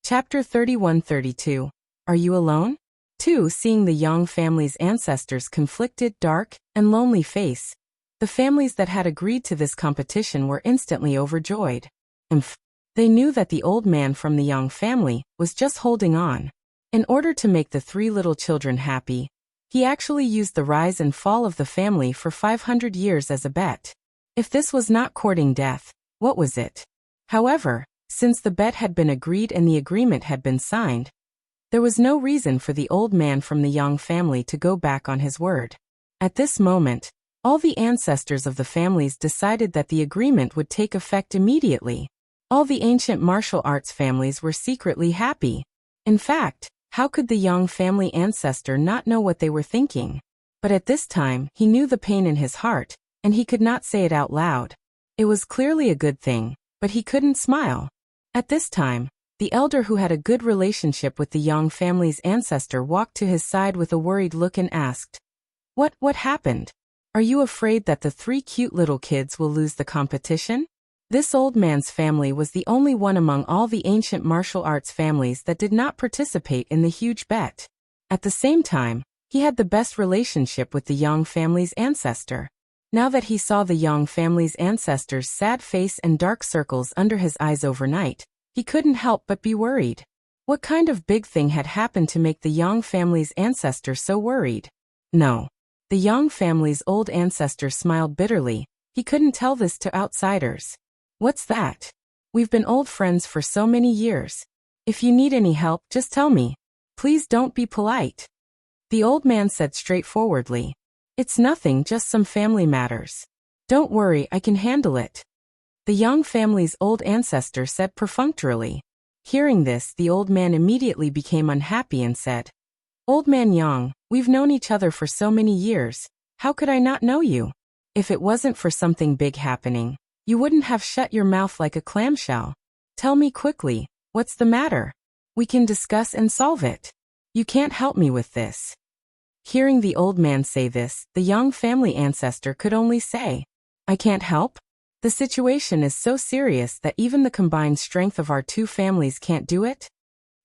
Chapter 31-32. Are you alone? 2. Seeing the Yang family's ancestors' conflicted, dark, and lonely face, the families that had agreed to this competition were instantly overjoyed. They knew that the old man from the Yang family was just holding on. In order to make the 3 little children happy, he actually used the rise and fall of the family for 500 years as a bet. If this was not courting death, what was it? However, since the bet had been agreed and the agreement had been signed, there was no reason for the old man from the Yang family to go back on his word. At this moment, all the ancestors of the families decided that the agreement would take effect immediately. All the ancient martial arts families were secretly happy. In fact, how could the Yang family ancestor not know what they were thinking? But at this time, he knew the pain in his heart, and he could not say it out loud. It was clearly a good thing, but he couldn't smile. At this time, the elder who had a good relationship with the Yang family's ancestor walked to his side with a worried look and asked, What happened? Are you afraid that the three cute little kids will lose the competition? This old man's family was the only one among all the ancient martial arts families that did not participate in the huge bet. At the same time, he had the best relationship with the Yang family's ancestor. Now that he saw the Yang family's ancestor's sad face and dark circles under his eyes overnight, he couldn't help but be worried. What kind of big thing had happened to make the Yang family's ancestor so worried? No. The Yang family's old ancestor smiled bitterly. He couldn't tell this to outsiders. What's that? We've been old friends for so many years. If you need any help, just tell me. Please don't be polite. The old man said straightforwardly. It's nothing, just some family matters. Don't worry, I can handle it. The Yang family's old ancestor said perfunctorily. Hearing this, the old man immediately became unhappy and said, Old man Yang, we've known each other for so many years. How could I not know you? If it wasn't for something big happening, you wouldn't have shut your mouth like a clamshell. Tell me quickly, what's the matter? We can discuss and solve it. You can't help me with this. Hearing the old man say this, the Yang family ancestor could only say, I can't help? The situation is so serious that even the combined strength of our two families can't do it?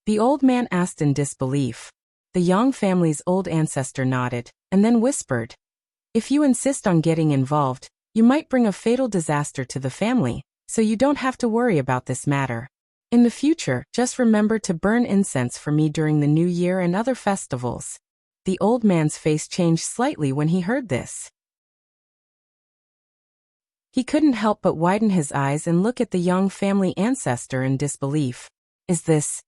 The old man asked in disbelief. The Yang family's old ancestor nodded, and then whispered, If you insist on getting involved, you might bring a fatal disaster to the family, so you don't have to worry about this matter. In the future, just remember to burn incense for me during the New Year and other festivals. The old man's face changed slightly when he heard this. He couldn't help but widen his eyes and look at the Yang family ancestor in disbelief. Is this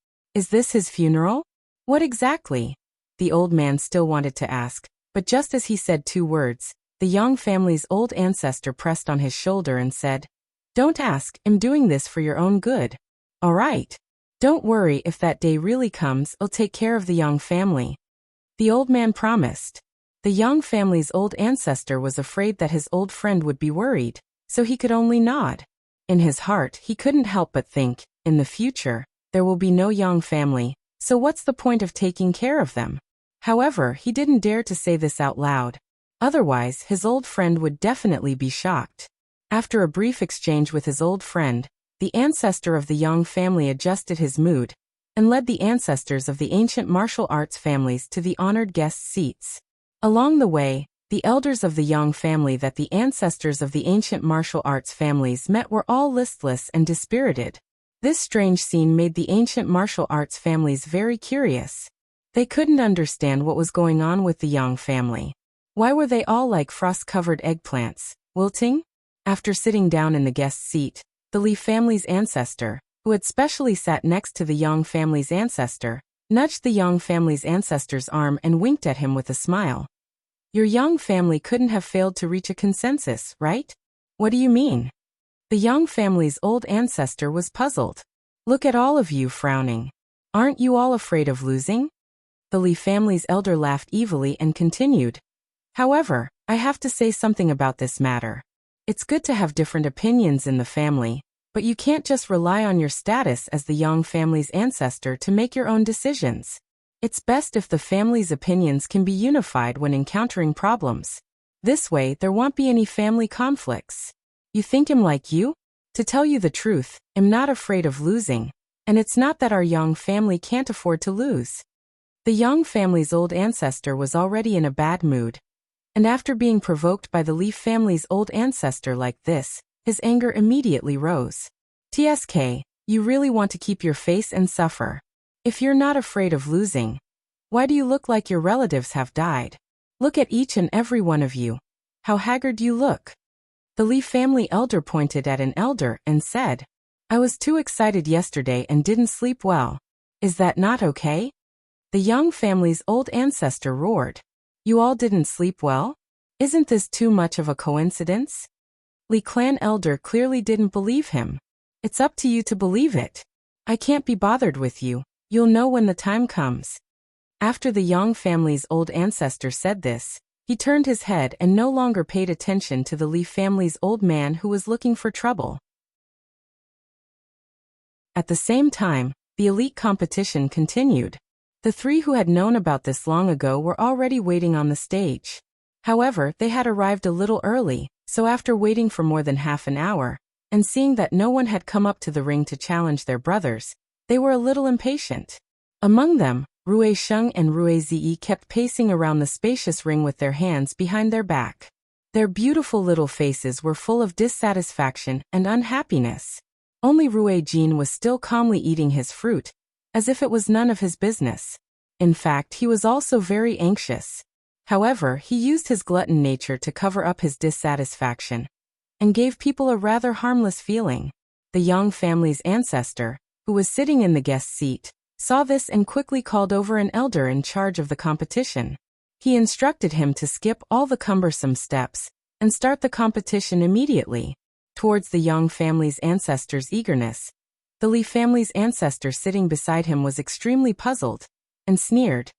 his funeral? What exactly? The old man still wanted to ask, but just as he said two words, the Yang family's old ancestor pressed on his shoulder and said, Don't ask, I'm doing this for your own good. All right. Don't worry, if that day really comes, I'll take care of the Yang family. The old man promised. The Yang family's old ancestor was afraid that his old friend would be worried, so he could only nod. In his heart, he couldn't help but think, in the future, there will be no Yang family, so what's the point of taking care of them? However, he didn't dare to say this out loud. Otherwise, his old friend would definitely be shocked. After a brief exchange with his old friend, the ancestor of the Yang family adjusted his mood and led the ancestors of the ancient martial arts families to the honored guest seats. Along the way, the elders of the Yang family that the ancestors of the ancient martial arts families met were all listless and dispirited. This strange scene made the ancient martial arts families very curious. They couldn't understand what was going on with the Yang family. Why were they all like frost-covered eggplants, wilting? After sitting down in the guest seat, the Li family's ancestor, who had specially sat next to the Yang family's ancestor, nudged the Yang family's ancestor's arm and winked at him with a smile. Your Yang family couldn't have failed to reach a consensus, right? What do you mean? The Yang family's old ancestor was puzzled. Look at all of you frowning. Aren't you all afraid of losing? The Li family's elder laughed evilly and continued. However, I have to say something about this matter. It's good to have different opinions in the family, but you can't just rely on your status as the Yang family's ancestor to make your own decisions. It's best if the family's opinions can be unified when encountering problems. This way, there won't be any family conflicts. You think I'm like you? To tell you the truth, I'm not afraid of losing, and it's not that our Yang family can't afford to lose. The Yang family's old ancestor was already in a bad mood, and after being provoked by the Li family's old ancestor like this, his anger immediately rose. TSK, you really want to keep your face and suffer. If you're not afraid of losing, why do you look like your relatives have died? Look at each and every one of you. How haggard you look. The Li family elder pointed at an elder and said, I was too excited yesterday and didn't sleep well. Is that not okay? The Yang family's old ancestor roared. You all didn't sleep well? Isn't this too much of a coincidence? Li clan elder clearly didn't believe him. It's up to you to believe it. I can't be bothered with you. You'll know when the time comes. After the Yang family's old ancestor said this, he turned his head and no longer paid attention to the Li family's old man who was looking for trouble. At the same time, the elite competition continued. The three who had known about this long ago were already waiting on the stage. However, they had arrived a little early, so after waiting for more than half an hour, and seeing that no one had come up to the ring to challenge their brothers, they were a little impatient. Among them, Rui Sheng and Rui Zi kept pacing around the spacious ring with their hands behind their back. Their beautiful little faces were full of dissatisfaction and unhappiness. Only Rui Jin was still calmly eating his fruit, as if it was none of his business. In fact, he was also very anxious. However, he used his glutton nature to cover up his dissatisfaction, and gave people a rather harmless feeling. The Yang family's ancestor, who was sitting in the guest seat, saw this and quickly called over an elder in charge of the competition. He instructed him to skip all the cumbersome steps and start the competition immediately. Towards the Yang family's ancestor's eagerness, the Li family's ancestor sitting beside him was extremely puzzled and sneered.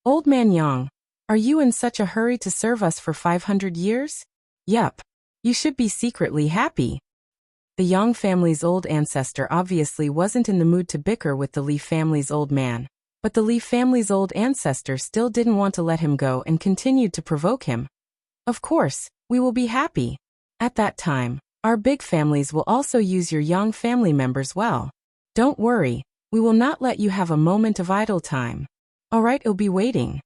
"Old man Yang, are you in such a hurry to serve us for 500 years? Yup. You should be secretly happy." The Yang family's old ancestor obviously wasn't in the mood to bicker with the Li family's old man, but the Li family's old ancestor still didn't want to let him go and continued to provoke him. "Of course, we will be happy. At that time, our big families will also use your Yang family members well. Don't worry, we will not let you have a moment of idle time. Alright, I'll be waiting."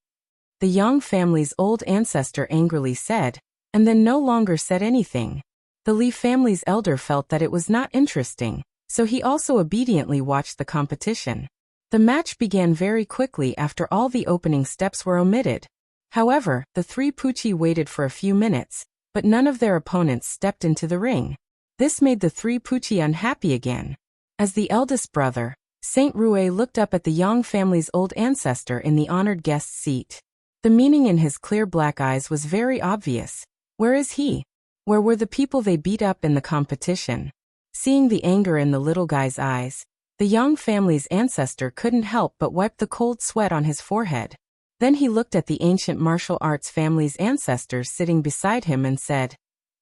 The Yang family's old ancestor angrily said, and then no longer said anything. The Li family's elder felt that it was not interesting, so he also obediently watched the competition. The match began very quickly after all the opening steps were omitted. However, the three Pucci waited for a few minutes, but none of their opponents stepped into the ring. This made the three Pucci unhappy again. As the eldest brother, Saint Rui looked up at the Yang family's old ancestor in the honored guest seat. The meaning in his clear black eyes was very obvious. Where is he? Where were the people they beat up in the competition? Seeing the anger in the little guy's eyes, the Yang family's ancestor couldn't help but wipe the cold sweat on his forehead. Then he looked at the ancient martial arts family's ancestors sitting beside him and said,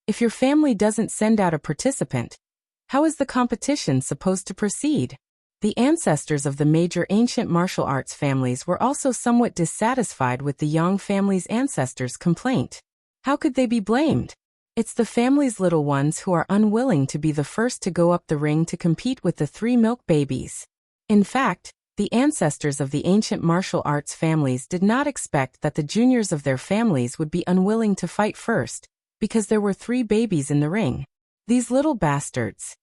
"If your family doesn't send out a participant, how is the competition supposed to proceed?" The ancestors of the major ancient martial arts families were also somewhat dissatisfied with the Yang family's ancestors' complaint. How could they be blamed? It's the family's little ones who are unwilling to be the first to go up the ring to compete with the three milk babies. In fact, the ancestors of the ancient martial arts families did not expect that the juniors of their families would be unwilling to fight first, because there were three babies in the ring. These little bastards.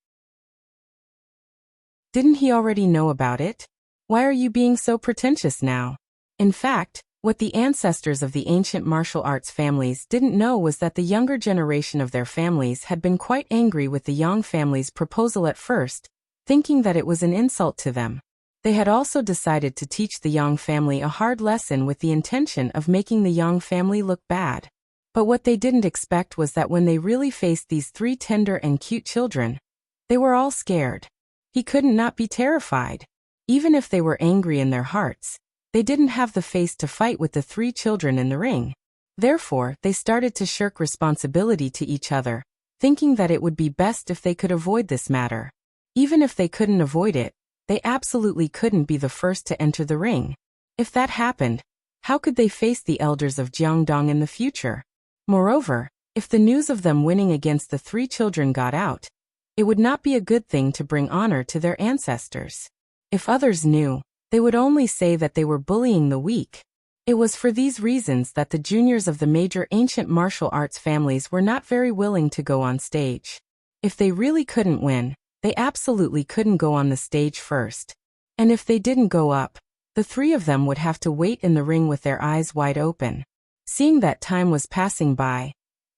Didn't he already know about it? Why are you being so pretentious now? In fact, what the ancestors of the ancient martial arts families didn't know was that the younger generation of their families had been quite angry with the Yang family's proposal at first, thinking that it was an insult to them. They had also decided to teach the Yang family a hard lesson with the intention of making the Yang family look bad. But what they didn't expect was that when they really faced these three tender and cute children, they were all scared. He couldn't not be terrified. Even if they were angry in their hearts, they didn't have the face to fight with the three children in the ring. Therefore, they started to shirk responsibility to each other, thinking that it would be best if they could avoid this matter. Even if they couldn't avoid it, they absolutely couldn't be the first to enter the ring. If that happened, how could they face the elders of Jiangdong in the future? Moreover, if the news of them winning against the three children got out, it would not be a good thing to bring honor to their ancestors. If others knew, they would only say that they were bullying the weak. It was for these reasons that the juniors of the major ancient martial arts families were not very willing to go on stage. If they really couldn't win, they absolutely couldn't go on the stage first. And if they didn't go up, the three of them would have to wait in the ring with their eyes wide open. Seeing that time was passing by,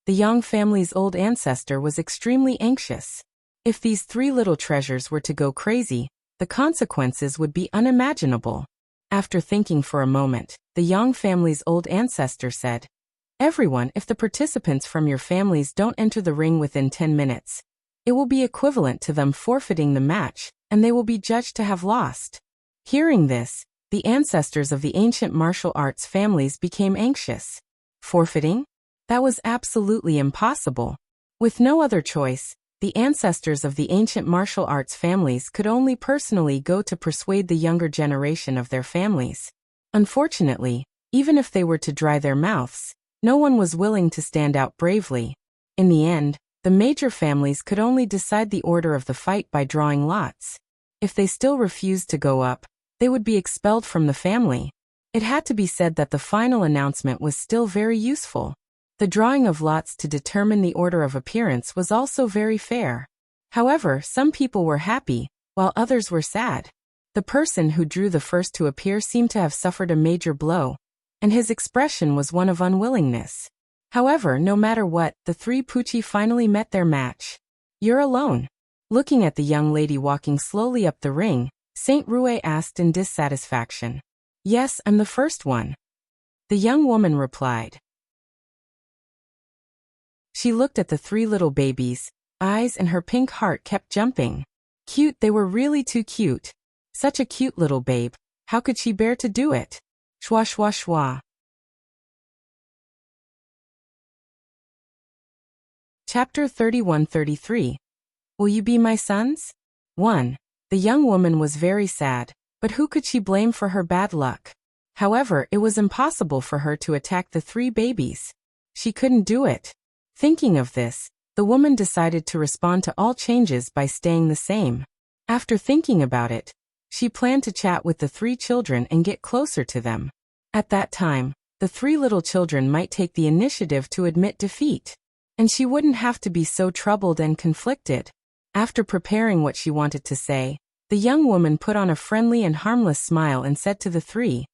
the Yang family's old ancestor was extremely anxious. If these three little treasures were to go crazy, the consequences would be unimaginable. After thinking for a moment, the Yang family's old ancestor said, "Everyone, if the participants from your families don't enter the ring within 10 minutes, it will be equivalent to them forfeiting the match, and they will be judged to have lost." Hearing this, the ancestors of the ancient martial arts families became anxious. Forfeiting? That was absolutely impossible. With no other choice, the ancestors of the ancient martial arts families could only personally go to persuade the younger generation of their families. Unfortunately, even if they were to dry their mouths, No one was willing to stand out bravely. In the end, the major families could only decide the order of the fight by drawing lots. If they still refused to go up, they would be expelled from the family. It had to be said that the final announcement was still very useful. The drawing of lots to determine the order of appearance was also very fair. However, some people were happy, while others were sad. The person who drew the first to appear seemed to have suffered a major blow, and his expression was one of unwillingness. However, no matter what, the three Pucci finally met their match. "You're alone." Looking at the young lady walking slowly up the ring, Saint Rue asked in dissatisfaction. "Yes, I'm the first one," the young woman replied. She looked at the three little babies' eyes and her pink heart kept jumping. Cute, they were really too cute. Such a cute little babe, how could she bear to do it? Schwa schwa schwa. Chapter 31-33. Will you be my sons? 1. The young woman was very sad, but who could she blame for her bad luck? However, it was impossible for her to attack the three babies. She couldn't do it. Thinking of this, the woman decided to respond to all changes by staying the same. After thinking about it, she planned to chat with the three children and get closer to them. At that time, the three little children might take the initiative to admit defeat, and she wouldn't have to be so troubled and conflicted. After preparing what she wanted to say, the young woman put on a friendly and harmless smile and said to the three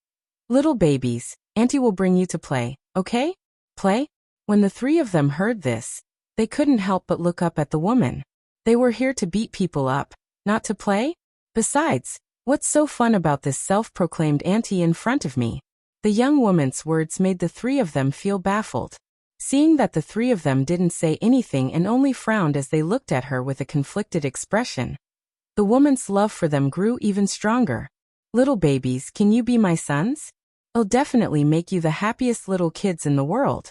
little babies, "Auntie will bring you to play, okay? Play?" When the three of them heard this, they couldn't help but look up at the woman. They were here to beat people up, not to play? Besides, what's so fun about this self-proclaimed auntie in front of me? The young woman's words made the three of them feel baffled. Seeing that the three of them didn't say anything and only frowned as they looked at her with a conflicted expression, the woman's love for them grew even stronger. "Little babies, can you be my sons? I'll definitely make you the happiest little kids in the world,"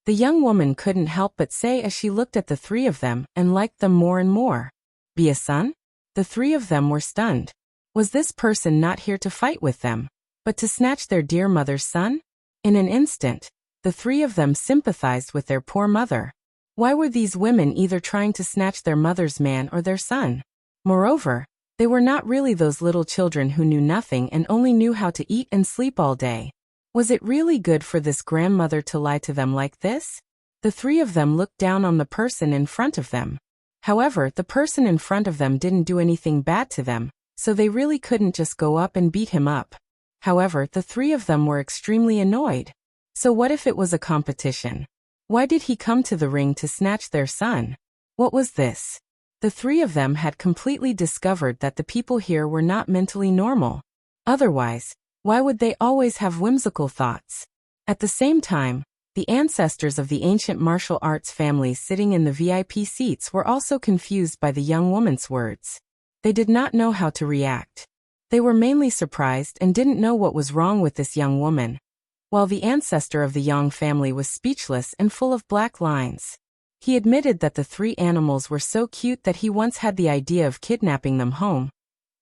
the young woman couldn't help but say as she looked at the three of them and liked them more and more. Be a son? The three of them were stunned. Was this person not here to fight with them, but to snatch their dear mother's son? In an instant, the three of them sympathized with their poor mother. Why were these women either trying to snatch their mother's man or their son? Moreover, they were not really those little children who knew nothing and only knew how to eat and sleep all day. Was it really good for this grandmother to lie to them like this? The three of them looked down on the person in front of them. However, the person in front of them didn't do anything bad to them, so they really couldn't just go up and beat him up. However, the three of them were extremely annoyed. So what if it was a competition? Why did he come to the ring to snatch their son? What was this? The three of them had completely discovered that the people here were not mentally normal. Otherwise, why would they always have whimsical thoughts? At the same time, the ancestors of the ancient martial arts families sitting in the VIP seats were also confused by the young woman's words. They did not know how to react. They were mainly surprised and didn't know what was wrong with this young woman, while the ancestor of the Yang family was speechless and full of black lines. He admitted that the three animals were so cute that he once had the idea of kidnapping them home.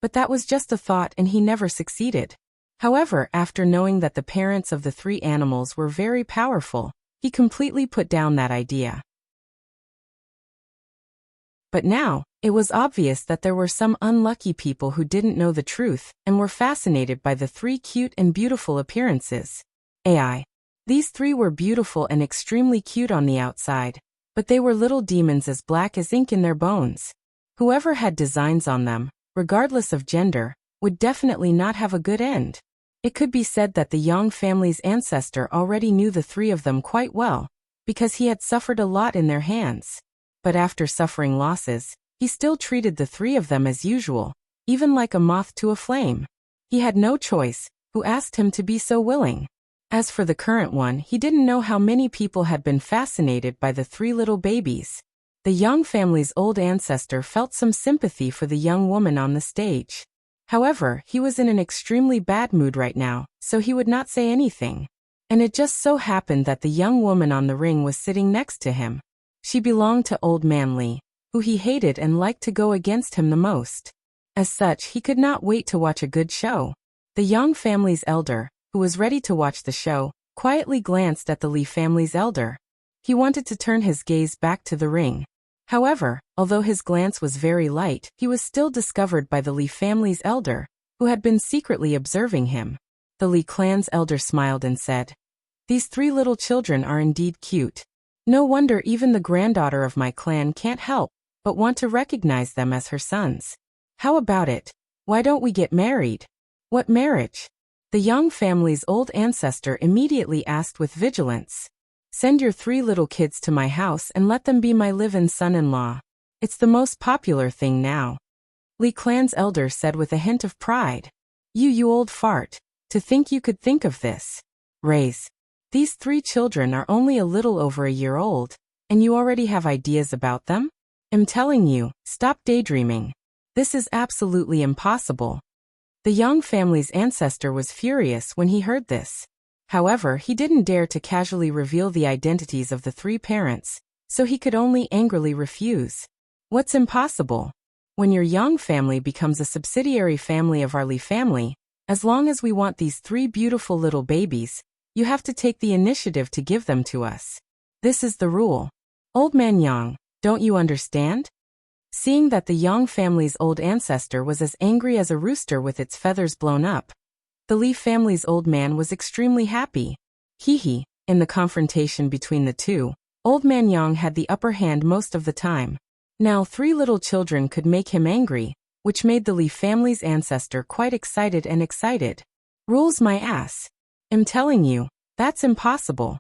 But that was just a thought and he never succeeded. However, after knowing that the parents of the three animals were very powerful, he completely put down that idea. But now, it was obvious that there were some unlucky people who didn't know the truth and were fascinated by the three cute and beautiful appearances. AI. These three were beautiful and extremely cute on the outside, but they were little demons as black as ink in their bones. Whoever had designs on them, regardless of gender, would definitely not have a good end. It could be said that the Yang family's ancestor already knew the three of them quite well, because he had suffered a lot in their hands. But after suffering losses, he still treated the three of them as usual, even like a moth to a flame. He had no choice, who asked him to be so willing. As for the current one, he didn't know how many people had been fascinated by the three little babies. The Yang family's old ancestor felt some sympathy for the young woman on the stage. However, he was in an extremely bad mood right now, so he would not say anything. And it just so happened that the young woman on the ring was sitting next to him. She belonged to Old Man Li, who he hated and liked to go against him the most. As such, he could not wait to watch a good show. The Yang family's elder, who was ready to watch the show, quietly glanced at the Li family's elder. He wanted to turn his gaze back to the ring. However, although his glance was very light, he was still discovered by the Li family's elder, who had been secretly observing him. The Li clan's elder smiled and said, "These 3 little children are indeed cute. No wonder even the granddaughter of my clan can't help but want to recognize them as her sons. How about it? Why don't we get married?" "What marriage?" the young family's old ancestor immediately asked with vigilance. "Send your 3 little kids to my house and let them be my live-in son-in-law. It's the most popular thing now," Li clan's elder said with a hint of pride. You old fart. To think you could think of this. Raise. These 3 children are only a little over a year old, and you already have ideas about them? I'm telling you, stop daydreaming. This is absolutely impossible." The young family's ancestor was furious when he heard this. However, he didn't dare to casually reveal the identities of the 3 parents, so he could only angrily refuse. "What's impossible? When your young family becomes a subsidiary family of our Li family, as long as we want these 3 beautiful little babies, you have to take the initiative to give them to us. This is the rule. Old man Yang, don't you understand?" Seeing that the Yang family's old ancestor was as angry as a rooster with its feathers blown up, the Li family's old man was extremely happy. In the confrontation between the two, old man Yang had the upper hand most of the time. Now 3 little children could make him angry, which made the Li family's ancestor quite excited. "Rules my ass. I'm telling you, that's impossible,"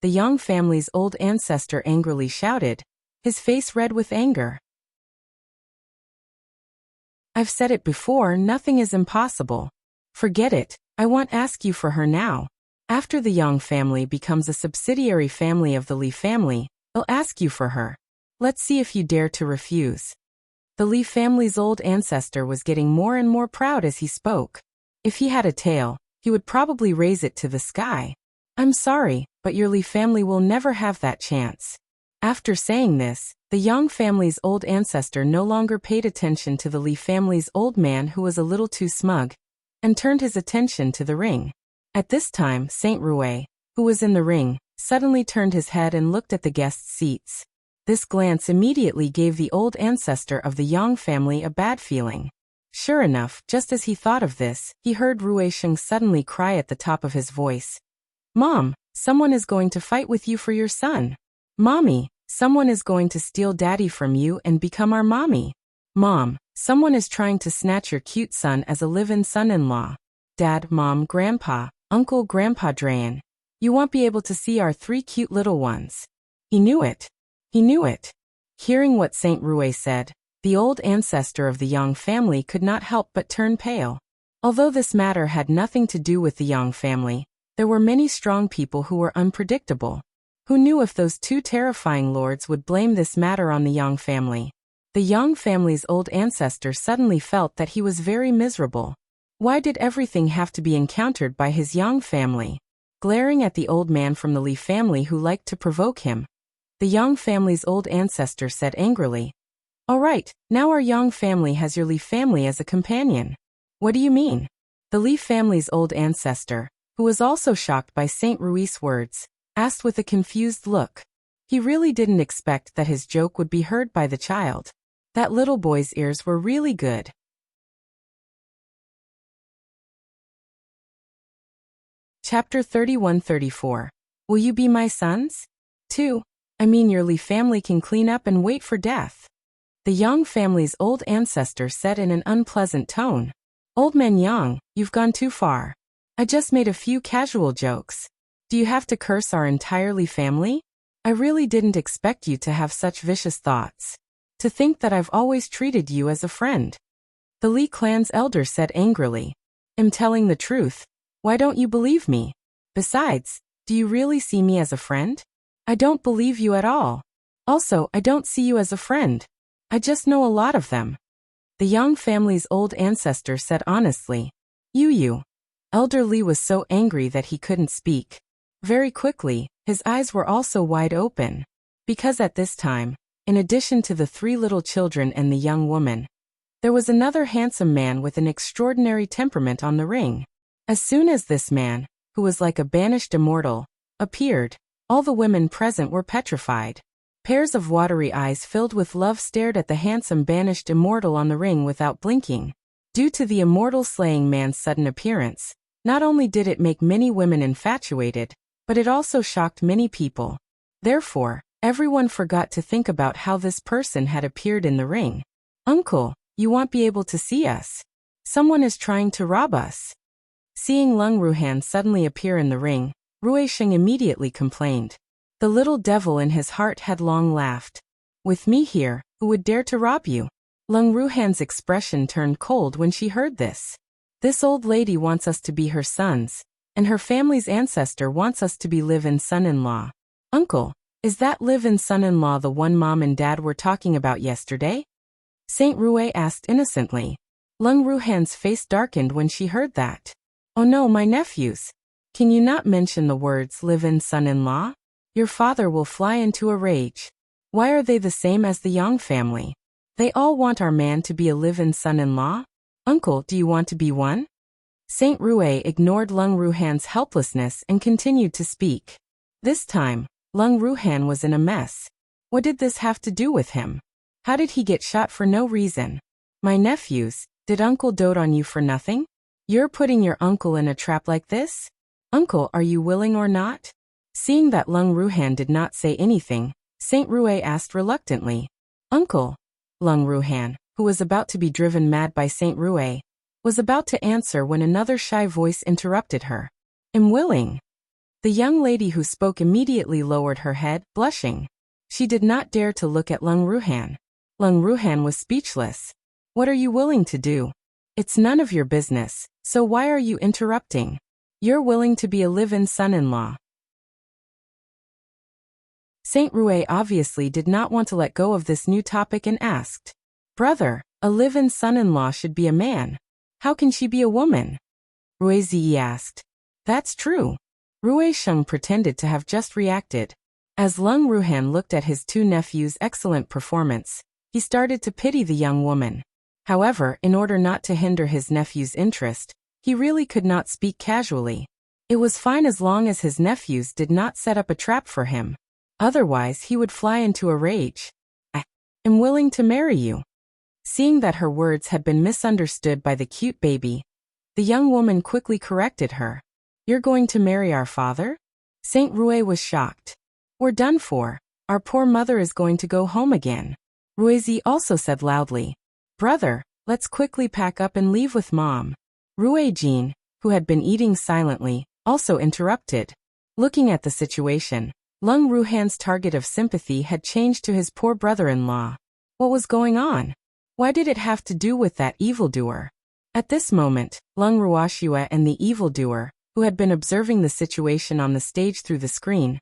the Yang family's old ancestor angrily shouted, his face red with anger. "I've said it before, nothing is impossible. Forget it, I won't ask you for her now. After the Yang family becomes a subsidiary family of the Li family, I'll ask you for her. Let's see if you dare to refuse." The Li family's old ancestor was getting more and more proud as he spoke. If he had a tail, he would probably raise it to the sky. "I'm sorry, but your Li family will never have that chance." After saying this, the Yang family's old ancestor no longer paid attention to the Li family's old man, who was a little too smug, and turned his attention to the ring. At this time, Saint Rui, who was in the ring, suddenly turned his head and looked at the guests' seats. This glance immediately gave the old ancestor of the Yang family a bad feeling. Sure enough, just as he thought of this, he heard Ruisheng suddenly cry at the top of his voice, "Mom, someone is going to fight with you for your son. Mommy, someone is going to steal Daddy from you and become our mommy. Mom, someone is trying to snatch your cute son as a live-in son-in-law. Dad, Mom, Grandpa, Uncle, Grandpa Drayan, you won't be able to see our 3 cute little ones." He knew it. Hearing what Saint Rui said, the old ancestor of the Yang family could not help but turn pale. Although this matter had nothing to do with the Yang family, there were many strong people who were unpredictable. Who knew if those 2 terrifying lords would blame this matter on the Yang family? The Yang family's old ancestor suddenly felt that he was very miserable. Why did everything have to be encountered by his Yang family? Glaring at the old man from the Li family who liked to provoke him, the Yang family's old ancestor said angrily, "All right, now our Yang family has your Li family as a companion." "What do you mean?" The Li family's old ancestor, who was also shocked by Saint Rui's words, asked with a confused look. He really didn't expect that his joke would be heard by the child. That little boy's ears were really good. Chapter 31-34. Will you be my sons? 2. Your Li family can clean up and wait for death. The Yang family's old ancestor said in an unpleasant tone. "Old man Yang, you've gone too far. I just made a few casual jokes. Do you have to curse our entire Li family? I really didn't expect you to have such vicious thoughts. To think that I've always treated you as a friend." The Li clan's elder said angrily. "I'm telling the truth. Why don't you believe me? Besides, do you really see me as a friend? I don't believe you at all. Also, I don't see you as a friend. I just know a lot of them." The Yang family's old ancestor said honestly. You. Elder Li was so angry that he couldn't speak. Very quickly, his eyes were also wide open. Because at this time, in addition to the 3 little children and the young woman, there was another handsome man with an extraordinary temperament on the ring. As soon as this man, who was like a banished immortal, appeared. All the women present were petrified. Pairs of watery eyes filled with love stared at the handsome banished immortal on the ring without blinking. Due to the immortal slaying man's sudden appearance, not only did it make many women infatuated, but it also shocked many people. Therefore, everyone forgot to think about how this person had appeared in the ring. "Uncle, you won't be able to see us. Someone is trying to rob us." Seeing Leng Ruhan suddenly appear in the ring, Ruisheng immediately complained. The little devil in his heart had long laughed. "With me here, who would dare to rob you?" Leng Ruhan's expression turned cold when she heard this. "This old lady wants us to be her sons, and her family's ancestor wants us to be live-in son-in-law." "Uncle, is that live-in son-in-law the one Mom and Dad were talking about yesterday?" Saint Rue asked innocently. Leng Ruhan's face darkened when she heard that. "Oh no, my nephews. Can you not mention the words live-in son-in-law? Your father will fly into a rage. Why are they the same as the Yang family? They all want our man to be a live-in son-in-law? Uncle, do you want to be one?" Saint Rue ignored Leng Ruhan's helplessness and continued to speak. This time, Leng Ruhan was in a mess. What did this have to do with him? How did he get shot for no reason? "My nephews, did Uncle dote on you for nothing? You're putting your uncle in a trap like this? Uncle, are you willing or not?" Seeing that Leng Ruhan did not say anything, Saint Rue asked reluctantly. "Uncle." Leng Ruhan, who was about to be driven mad by Saint Rue, was about to answer when another shy voice interrupted her. "Am willing." The young lady who spoke immediately lowered her head, blushing. She did not dare to look at Leng Ruhan. Leng Ruhan was speechless. "What are you willing to do? It's none of your business, so why are you interrupting? You're willing to be a live-in son-in-law." Saint Rue obviously did not want to let go of this new topic and asked, "Brother, a live-in son-in-law should be a man. How can she be a woman?" Rue Zi asked. "That's true." Rue Sheng pretended to have just reacted. As Leng Ruhan looked at his two nephews' excellent performance, he started to pity the young woman. However, in order not to hinder his nephew's interest, he really could not speak casually. It was fine as long as his nephews did not set up a trap for him. Otherwise, he would fly into a rage. "I am willing to marry you." Seeing that her words had been misunderstood by the cute baby, the young woman quickly corrected her. "You're going to marry our father?" Saint Rue was shocked. "We're done for. Our poor mother is going to go home again." Ruizi also said loudly, "Brother, let's quickly pack up and leave with Mom." Rue Jin, who had been eating silently, also interrupted. Looking at the situation, Leng Ruhan's target of sympathy had changed to his poor brother-in-law. What was going on? Why did it have to do with that evildoer? At this moment, Leng Ruoxue and the evildoer, who had been observing the situation on the stage through the screen,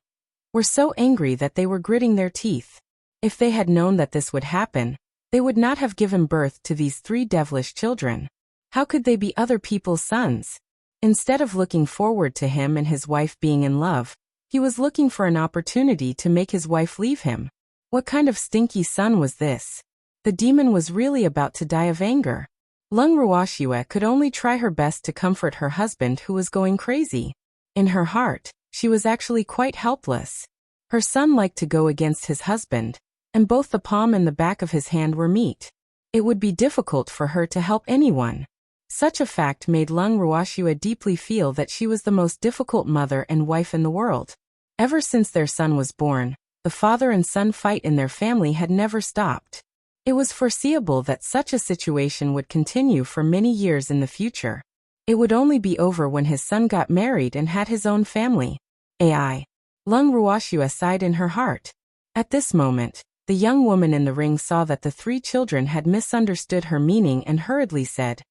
were so angry that they were gritting their teeth. If they had known that this would happen, they would not have given birth to these three devilish children. How could they be other people's sons? Instead of looking forward to him and his wife being in love, he was looking for an opportunity to make his wife leave him. What kind of stinky son was this? The demon was really about to die of anger. Leng Ruoxue could only try her best to comfort her husband who was going crazy. In her heart, she was actually quite helpless. Her son liked to go against his husband, and both the palm and the back of his hand were meat. It would be difficult for her to help anyone. Such a fact made Leng Ruoxue deeply feel that she was the most difficult mother and wife in the world. Ever since their son was born, the father and son fight in their family had never stopped. It was foreseeable that such a situation would continue for many years in the future. It would only be over when his son got married and had his own family. Leng Ruoxue sighed in her heart. At this moment, the young woman in the ring saw that the three children had misunderstood her meaning and hurriedly said,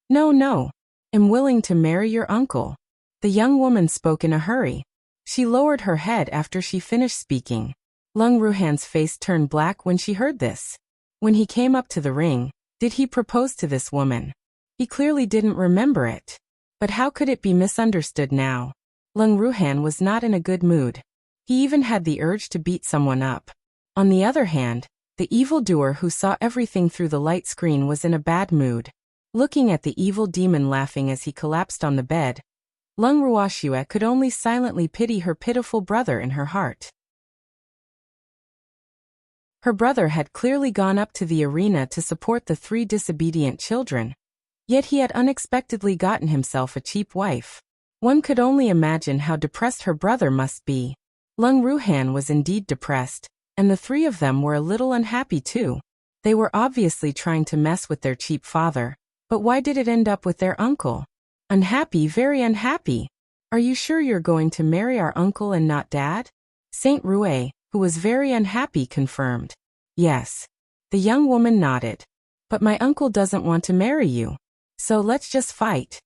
No, am willing to marry your uncle." The young woman spoke in a hurry. She lowered her head after she finished speaking. Leng Ruhan's face turned black when she heard this. When he came up to the ring, did he propose to this woman? He clearly didn't remember it. But how could it be misunderstood now? Leng Ruhan was not in a good mood. He even had the urge to beat someone up. On the other hand, the evildoer who saw everything through the light screen was in a bad mood. Looking at the evil demon laughing as he collapsed on the bed, Lung Ruoxue could only silently pity her pitiful brother in her heart. Her brother had clearly gone up to the arena to support the 3 disobedient children, yet he had unexpectedly gotten himself a cheap wife. One could only imagine how depressed her brother must be. Lung Ruhan was indeed depressed, and the 3 of them were a little unhappy too. They were obviously trying to mess with their cheap father, but why did it end up with their uncle? Unhappy, very unhappy. Are you sure you're going to marry our uncle and not dad? Saint Rue, who was very unhappy, confirmed. Yes. The young woman nodded. But my uncle doesn't want to marry you. So let's just fight.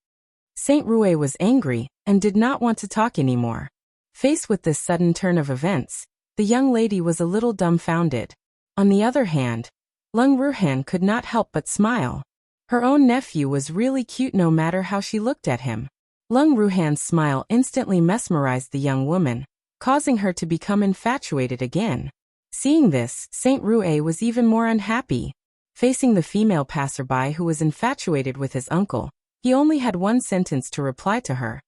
Saint Rue was angry and did not want to talk anymore. Faced with this sudden turn of events, the young lady was a little dumbfounded. On the other hand, Lung Ruhan could not help but smile. Her own nephew was really cute no matter how she looked at him. Lung Ruhan's smile instantly mesmerized the young woman, causing her to become infatuated again. Seeing this, Saint Rue was even more unhappy. Facing the female passerby who was infatuated with his uncle, he only had one sentence to reply to her.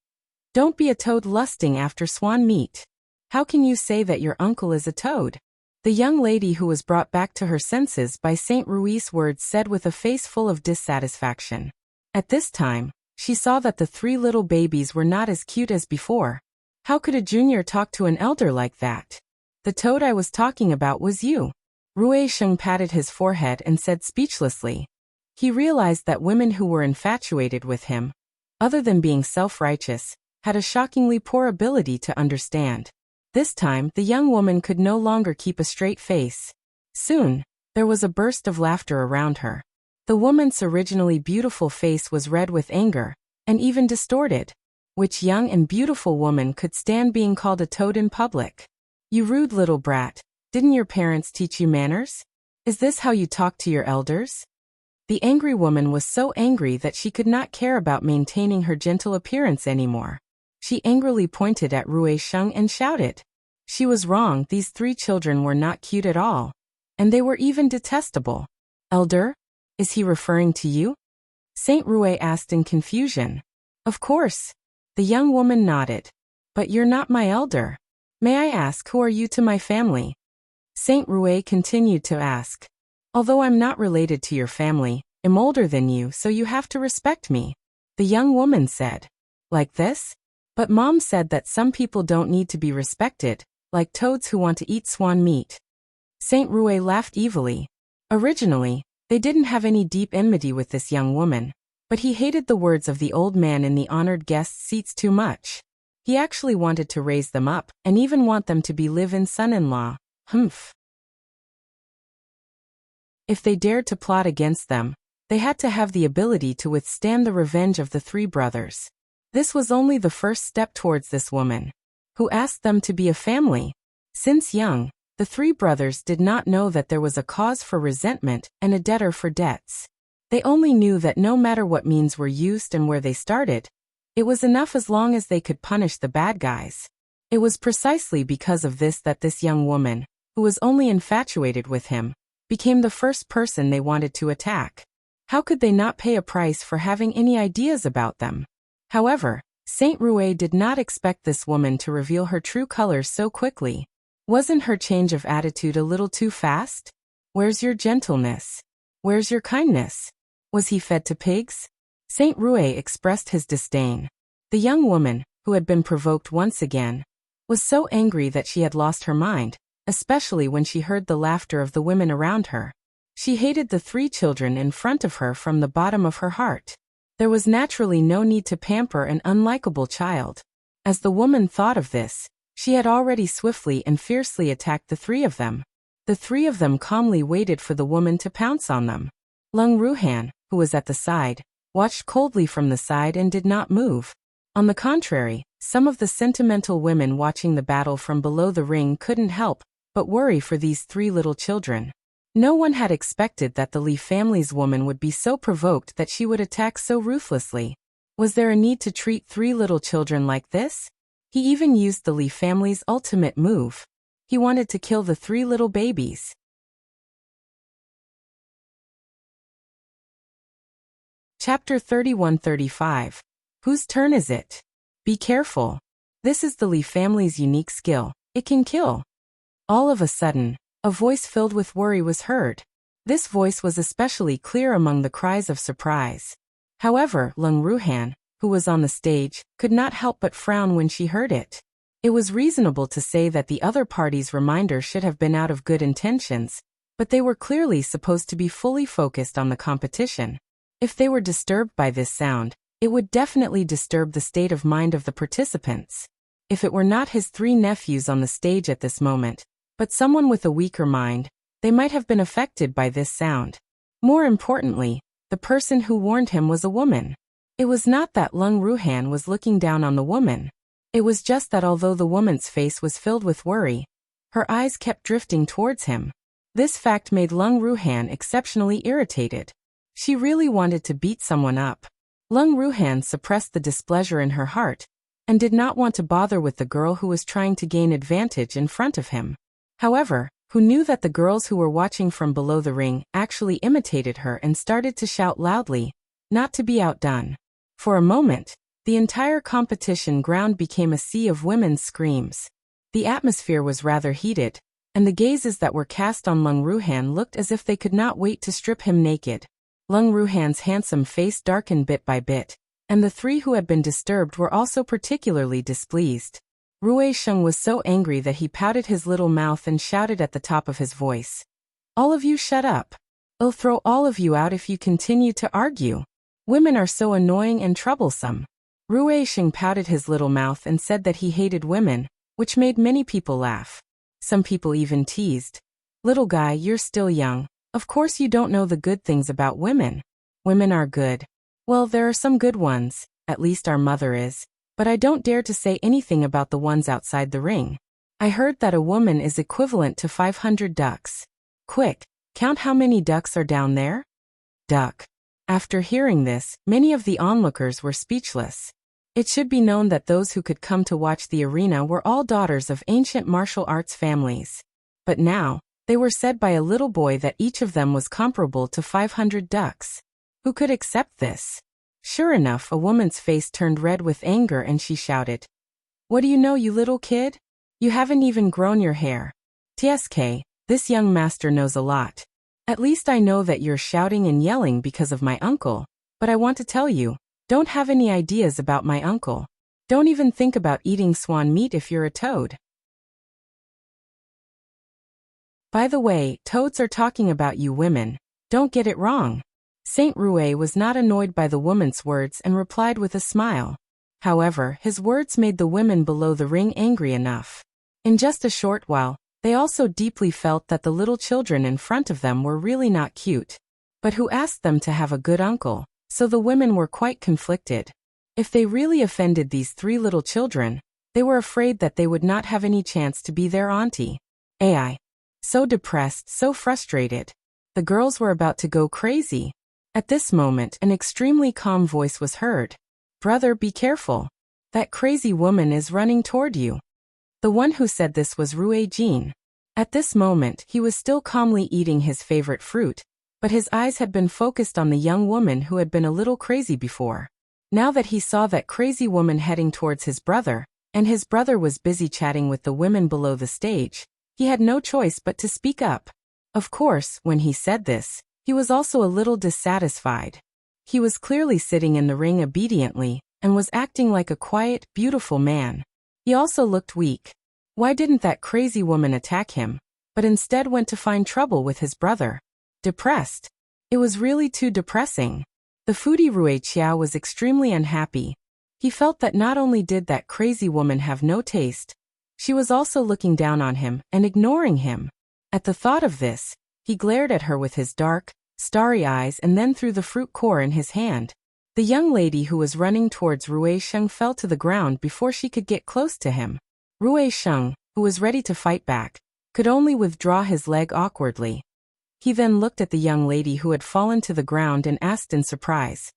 Don't be a toad lusting after swan meat. How can you say that your uncle is a toad? The young lady, who was brought back to her senses by Saint Rui's words, said with a face full of dissatisfaction. At this time, she saw that the 3 little babies were not as cute as before. How could a junior talk to an elder like that? The toad I was talking about was you. Rue Sheng patted his forehead and said speechlessly. He realized that women who were infatuated with him, other than being self-righteous, had a shockingly poor ability to understand. This time, the young woman could no longer keep a straight face. Soon, there was a burst of laughter around her. The woman's originally beautiful face was red with anger, and even distorted. Which young and beautiful woman could stand being called a toad in public? You rude little brat, didn't your parents teach you manners? Is this how you talk to your elders? The angry woman was so angry that she could not care about maintaining her gentle appearance anymore. She angrily pointed at Rue Sheng and shouted. She was wrong, these 3 children were not cute at all. And they were even detestable. Elder? Is he referring to you? Saint Rue asked in confusion. Of course. The young woman nodded. But you're not my elder. May I ask, who are you to my family? Saint Rue continued to ask. Although I'm not related to your family, I'm older than you, so you have to respect me. The young woman said. Like this? But Mom said that some people don't need to be respected, like toads who want to eat swan meat. Saint Rue laughed evilly. Originally, they didn't have any deep enmity with this young woman, but he hated the words of the old man in the honored guest seats too much. He actually wanted to raise them up, and even want them to be live-in son-in-law. Humph. If they dared to plot against them, they had to have the ability to withstand the revenge of the 3 brothers. This was only the first step towards this woman, who asked them to be a family. Since young, the 3 brothers did not know that there was a cause for resentment and a debtor for debts. They only knew that no matter what means were used and where they started, it was enough as long as they could punish the bad guys. It was precisely because of this that this young woman, who was only infatuated with him, became the first person they wanted to attack. How could they not pay a price for having any ideas about them? However, Saint Rue did not expect this woman to reveal her true colors so quickly. Wasn't her change of attitude a little too fast? Where's your gentleness? Where's your kindness? Was he fed to pigs? Saint Rue expressed his disdain. The young woman, who had been provoked once again, was so angry that she had lost her mind, especially when she heard the laughter of the women around her. She hated the 3 children in front of her from the bottom of her heart. There was naturally no need to pamper an unlikable child. As the woman thought of this, she had already swiftly and fiercely attacked the 3 of them. The 3 of them calmly waited for the woman to pounce on them. Lung Ruhan, who was at the side, watched coldly from the side and did not move. On the contrary, some of the sentimental women watching the battle from below the ring couldn't help but worry for these 3 little children. No one had expected that the Li family's woman would be so provoked that she would attack so ruthlessly. Was there a need to treat 3 little children like this? He even used the Li family's ultimate move. He wanted to kill the 3 little babies. Chapter 31-35. Whose turn is it? Be careful. This is the Li family's unique skill. It can kill. All of a sudden, a voice filled with worry was heard. This voice was especially clear among the cries of surprise. However, Leng Ruhan, who was on the stage, could not help but frown when she heard it. It was reasonable to say that the other party's reminder should have been out of good intentions, but they were clearly supposed to be fully focused on the competition. If they were disturbed by this sound, it would definitely disturb the state of mind of the participants. If it were not his three nephews on the stage at this moment, but someone with a weaker mind, they might have been affected by this sound. More importantly, the person who warned him was a woman. It was not that Leng Ruhan was looking down on the woman. It was just that although the woman's face was filled with worry, her eyes kept drifting towards him. This fact made Leng Ruhan exceptionally irritated. She really wanted to beat someone up. Leng Ruhan suppressed the displeasure in her heart and did not want to bother with the girl who was trying to gain advantage in front of him. However, who knew that the girls who were watching from below the ring actually imitated her and started to shout loudly, not to be outdone. For a moment, the entire competition ground became a sea of women's screams. The atmosphere was rather heated, and the gazes that were cast on Leng Ruhan looked as if they could not wait to strip him naked. Leng Ruhan's handsome face darkened bit by bit, and the three who had been disturbed were also particularly displeased. Rui Sheng was so angry that he pouted his little mouth and shouted at the top of his voice. "All of you shut up. I'll throw all of you out if you continue to argue. Women are so annoying and troublesome." Rui Sheng pouted his little mouth and said that he hated women, which made many people laugh. Some people even teased. "Little guy, you're still young. Of course you don't know the good things about women. Women are good. Well, there are some good ones, at least our mother is, but I don't dare to say anything about the ones outside the ring. I heard that a woman is equivalent to 500 ducks. Quick, count how many ducks are down there." Duck. After hearing this, many of the onlookers were speechless. It should be known that those who could come to watch the arena were all daughters of ancient martial arts families. But now, they were said by a little boy that each of them was comparable to 500 ducks. Who could accept this? Sure enough, a woman's face turned red with anger and she shouted, "What do you know, you little kid? You haven't even grown your hair. TSK, this young master knows a lot. At least I know that you're shouting and yelling because of my uncle, but I want to tell you, don't have any ideas about my uncle. Don't even think about eating swan meat if you're a toad. By the way, toads are talking about you women. Don't get it wrong." Saint Rui was not annoyed by the woman's words and replied with a smile. However, his words made the women below the ring angry enough. In just a short while, they also deeply felt that the little children in front of them were really not cute. But who asked them to have a good uncle? So the women were quite conflicted. If they really offended these three little children, they were afraid that they would not have any chance to be their auntie. AI. So depressed, so frustrated. The girls were about to go crazy. At this moment, an extremely calm voice was heard. "Brother, be careful. That crazy woman is running toward you." The one who said this was Rui Jin. At this moment, he was still calmly eating his favorite fruit, but his eyes had been focused on the young woman who had been a little crazy before. Now that he saw that crazy woman heading towards his brother, and his brother was busy chatting with the women below the stage, he had no choice but to speak up. Of course, when he said this, he was also a little dissatisfied. He was clearly sitting in the ring obediently, and was acting like a quiet, beautiful man. He also looked weak. Why didn't that crazy woman attack him, but instead went to find trouble with his brother? Depressed. It was really too depressing. The foodie Rui Qiao was extremely unhappy. He felt that not only did that crazy woman have no taste, she was also looking down on him and ignoring him. At the thought of this, he glared at her with his dark, starry eyes and then threw the fruit core in his hand. The young lady who was running towards Rui Sheng fell to the ground before she could get close to him. Rui Sheng, who was ready to fight back, could only withdraw his leg awkwardly. He then looked at the young lady who had fallen to the ground and asked in surprise,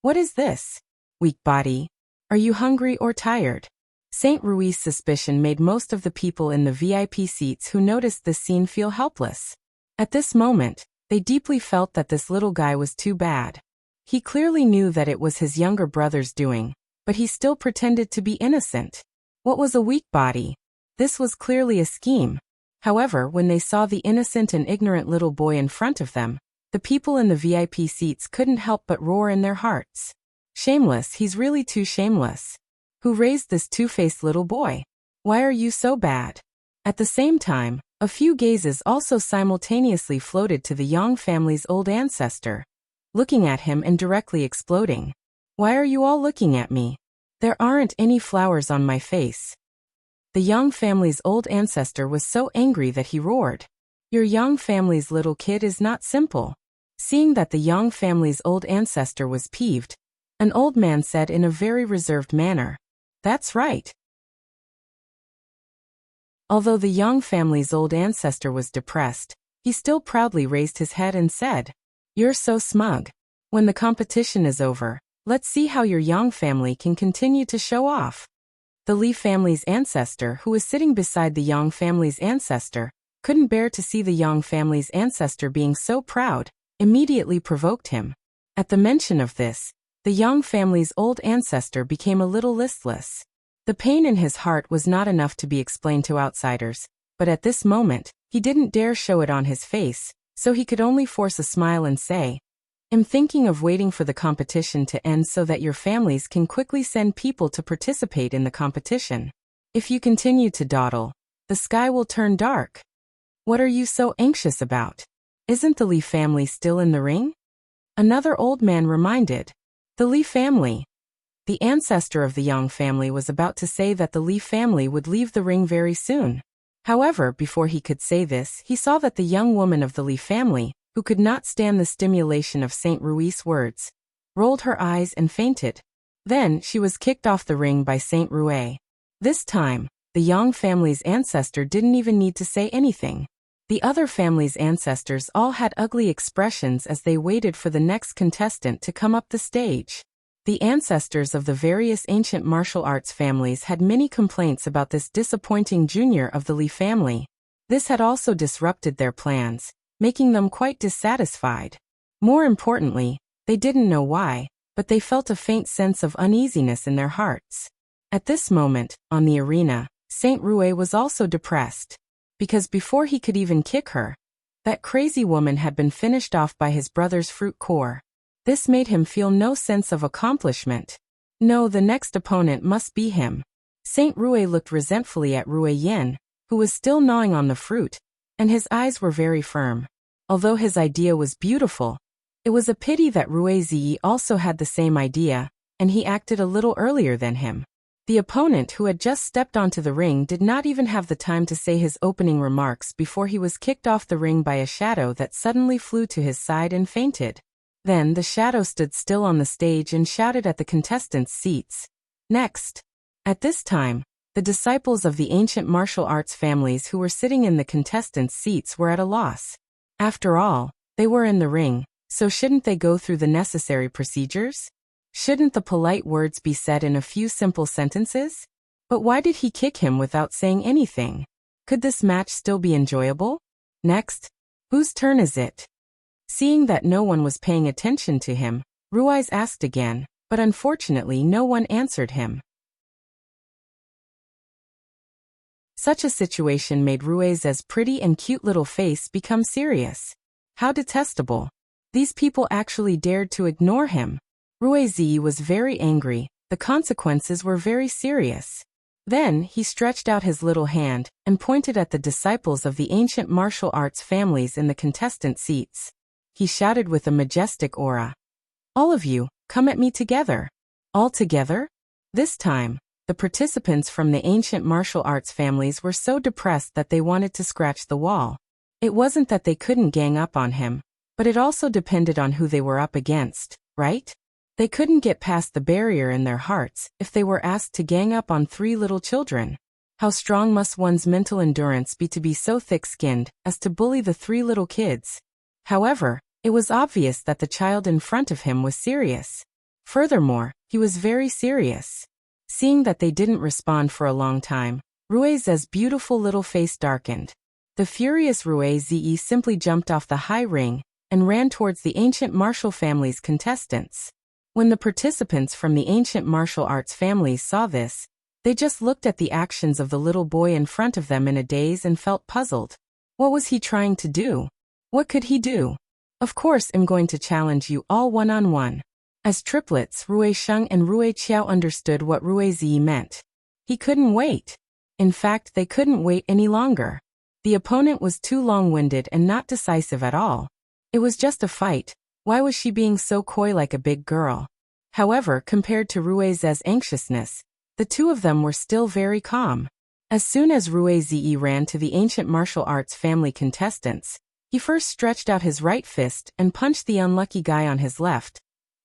"What is this? Weak body. Are you hungry or tired?" Saint Rui's suspicion made most of the people in the VIP seats who noticed this scene feel helpless. At this moment, they deeply felt that this little guy was too bad. He clearly knew that it was his younger brother's doing, but he still pretended to be innocent. What was a weak body? This was clearly a scheme. However, when they saw the innocent and ignorant little boy in front of them, the people in the VIP seats couldn't help but roar in their hearts. Shameless, he's really too shameless. Who raised this two-faced little boy? Why are you so bad? At the same time, a few gazes also simultaneously floated to the Yang family's old ancestor, looking at him and directly exploding. Why are you all looking at me? There aren't any flowers on my face. The Yang family's old ancestor was so angry that he roared. Your Yang family's little kid is not simple. Seeing that the Yang family's old ancestor was peeved, an old man said in a very reserved manner, "That's right." Although the Yang family's old ancestor was depressed, he still proudly raised his head and said, "You're so smug. When the competition is over, let's see how your Yang family can continue to show off." The Li family's ancestor, who was sitting beside the Yang family's ancestor, couldn't bear to see the Yang family's ancestor being so proud, immediately provoked him. At the mention of this, the Yang family's old ancestor became a little listless. The pain in his heart was not enough to be explained to outsiders, but at this moment, he didn't dare show it on his face, so he could only force a smile and say, "I'm thinking of waiting for the competition to end so that your families can quickly send people to participate in the competition. If you continue to dawdle, the sky will turn dark. What are you so anxious about? Isn't the Li family still in the ring?" Another old man reminded. The Li family. The ancestor of the Yang family was about to say that the Li family would leave the ring very soon. However, before he could say this, he saw that the young woman of the Li family, who could not stand the stimulation of Saint Rui's words, rolled her eyes and fainted. Then, she was kicked off the ring by Saint Rui. This time, the Yang family's ancestor didn't even need to say anything. The other family's ancestors all had ugly expressions as they waited for the next contestant to come up the stage. The ancestors of the various ancient martial arts families had many complaints about this disappointing junior of the Li family. This had also disrupted their plans, making them quite dissatisfied. More importantly, they didn't know why, but they felt a faint sense of uneasiness in their hearts. At this moment, on the arena, Saint Rui was also depressed. Because before he could even kick her, that crazy woman had been finished off by his brother's fruit core. This made him feel no sense of accomplishment. No, the next opponent must be him. Saint Rui looked resentfully at Rui Yin, who was still gnawing on the fruit, and his eyes were very firm. Although his idea was beautiful, it was a pity that Rui Zi also had the same idea, and he acted a little earlier than him. The opponent who had just stepped onto the ring did not even have the time to say his opening remarks before he was kicked off the ring by a shadow that suddenly flew to his side and fainted. Then the shadow stood still on the stage and shouted at the contestants' seats, "Next!" At this time, the disciples of the ancient martial arts families who were sitting in the contestants' seats were at a loss. After all, they were in the ring, so shouldn't they go through the necessary procedures? Shouldn't the polite words be said in a few simple sentences? But why did he kick him without saying anything? Could this match still be enjoyable? Next, whose turn is it? Seeing that no one was paying attention to him, Ruiz asked again, but unfortunately no one answered him. Such a situation made Ruiz's pretty and cute little face become serious. How detestable. These people actually dared to ignore him. Ruiz was very angry, the consequences were very serious. Then, he stretched out his little hand and pointed at the disciples of the ancient martial arts families in the contestant seats. He shouted with a majestic aura, "All of you, come at me together." All together? This time, the participants from the ancient martial arts families were so depressed that they wanted to scratch the wall. It wasn't that they couldn't gang up on him, but it also depended on who they were up against, right? They couldn't get past the barrier in their hearts if they were asked to gang up on 3 little children. How strong must one's mental endurance be to be so thick-skinned as to bully the 3 little kids? However, it was obvious that the child in front of him was serious. Furthermore, he was very serious. Seeing that they didn't respond for a long time, Ruiz's beautiful little face darkened. The furious Ruiz simply jumped off the high ring and ran towards the ancient martial family's contestants. When the participants from the ancient martial arts families saw this, they just looked at the actions of the little boy in front of them in a daze and felt puzzled. What was he trying to do? What could he do? Of course, I'm going to challenge you all one-on-one. As triplets, Rui Sheng and Rui Qiao understood what Rui Zi meant. He couldn't wait. In fact, they couldn't wait any longer. The opponent was too long-winded and not decisive at all. It was just a fight. Why was she being so coy like a big girl? However, compared to Rui Zi's anxiousness, the two of them were still very calm. As soon as Rui Zi ran to the ancient martial arts family contestants, he first stretched out his right fist and punched the unlucky guy on his left,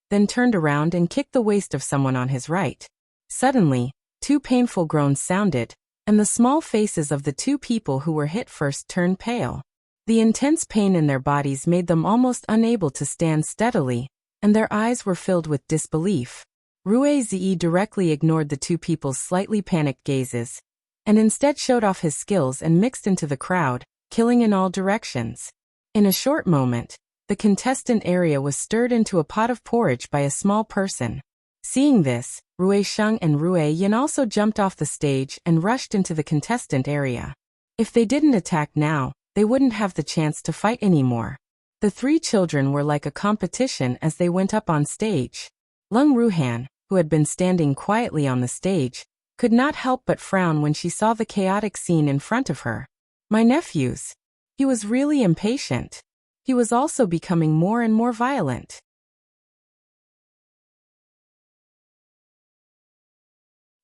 then turned around and kicked the waist of someone on his right. Suddenly, two painful groans sounded, and the small faces of the two people who were hit first turned pale. The intense pain in their bodies made them almost unable to stand steadily, and their eyes were filled with disbelief. Rui Zi directly ignored the two people's slightly panicked gazes, and instead showed off his skills and mixed into the crowd, killing in all directions. In a short moment, the contestant area was stirred into a pot of porridge by a small person. Seeing this, Rui Sheng and Rui Yin also jumped off the stage and rushed into the contestant area. If they didn't attack now, they wouldn't have the chance to fight anymore. The three children were like a competition as they went up on stage. Lung Ruhan, who had been standing quietly on the stage, could not help but frown when she saw the chaotic scene in front of her. My nephews. He was really impatient. He was also becoming more and more violent.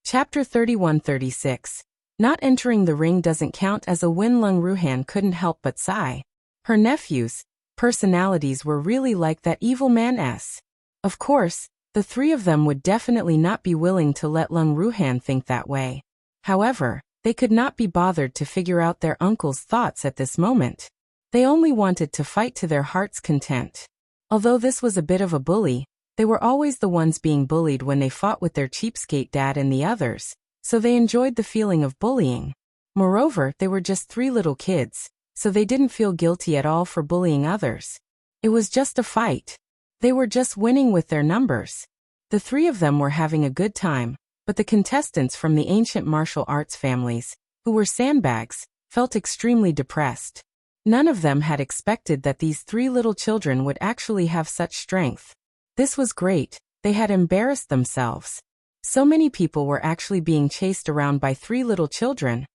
Chapter 31-36. Not entering the ring doesn't count as a win. Lung Ruhan couldn't help but sigh. Her nephews' personalities were really like that evil man's. Of course, the three of them would definitely not be willing to let Lung Ruhan think that way. However, they could not be bothered to figure out their uncle's thoughts at this moment. They only wanted to fight to their heart's content. Although this was a bit of a bully, they were always the ones being bullied when they fought with their cheapskate dad and the others, so they enjoyed the feeling of bullying. Moreover, they were just three little kids, so they didn't feel guilty at all for bullying others. It was just a fight. They were just winning with their numbers. The three of them were having a good time, but the contestants from the ancient martial arts families, who were sandbags, felt extremely depressed. None of them had expected that these three little children would actually have such strength. This was great. They had embarrassed themselves. So many people were actually being chased around by three little children.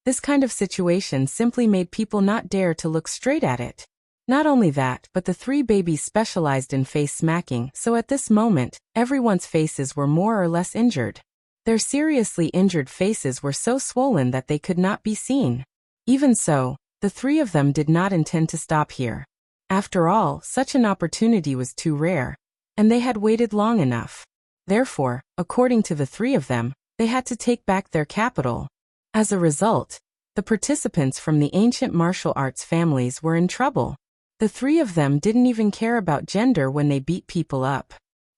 This kind of situation simply made people not dare to look straight at it. Not only that, but the three babies specialized in face smacking, so at this moment, everyone's faces were more or less injured. Their seriously injured faces were so swollen that they could not be seen. Even so, the three of them did not intend to stop here. After all, such an opportunity was too rare, and they had waited long enough. Therefore, according to the three of them, they had to take back their capital. As a result, the participants from the ancient martial arts families were in trouble. The three of them didn't even care about gender when they beat people up.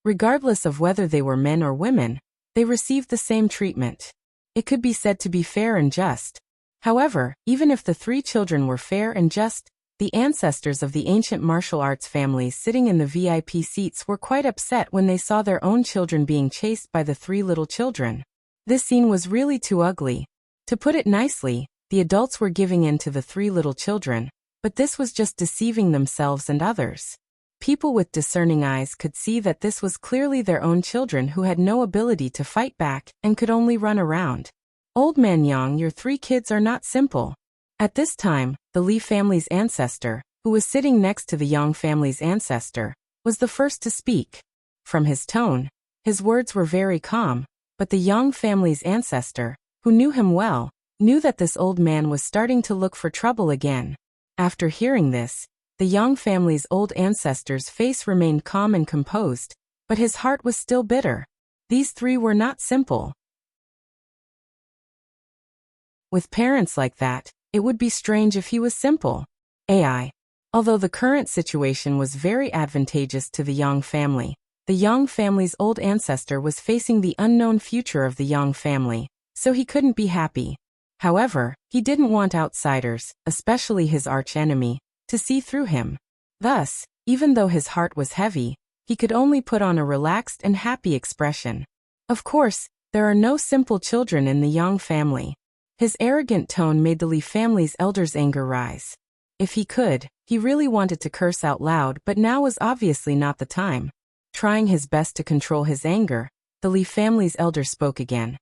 Regardless of whether they were men or women, they received the same treatment. It could be said to be fair and just. However, even if the three children were fair and just, the ancestors of the ancient martial arts families sitting in the VIP seats were quite upset when they saw their own children being chased by the three little children. This scene was really too ugly. To put it nicely, the adults were giving in to the three little children, but this was just deceiving themselves and others. People with discerning eyes could see that this was clearly their own children who had no ability to fight back and could only run around. Old man Yang, your three kids are not simple. At this time, the Li family's ancestor, who was sitting next to the Yang family's ancestor, was the first to speak. From his tone, his words were very calm, but the Yang family's ancestor, who knew him well, knew that this old man was starting to look for trouble again. After hearing this, the Yang family's old ancestor's face remained calm and composed, but his heart was still bitter. These three were not simple. With parents like that, it would be strange if he was simple. AI. Although the current situation was very advantageous to the Yang family, the Yang family's old ancestor was facing the unknown future of the Yang family, so he couldn't be happy. However, he didn't want outsiders, especially his arch-enemy, to see through him. Thus, even though his heart was heavy, he could only put on a relaxed and happy expression. Of course, there are no simple children in the Yang family. His arrogant tone made the Li family's elders' anger rise. If he could, he really wanted to curse out loud, but now was obviously not the time. Trying his best to control his anger, the Li family's elder spoke again.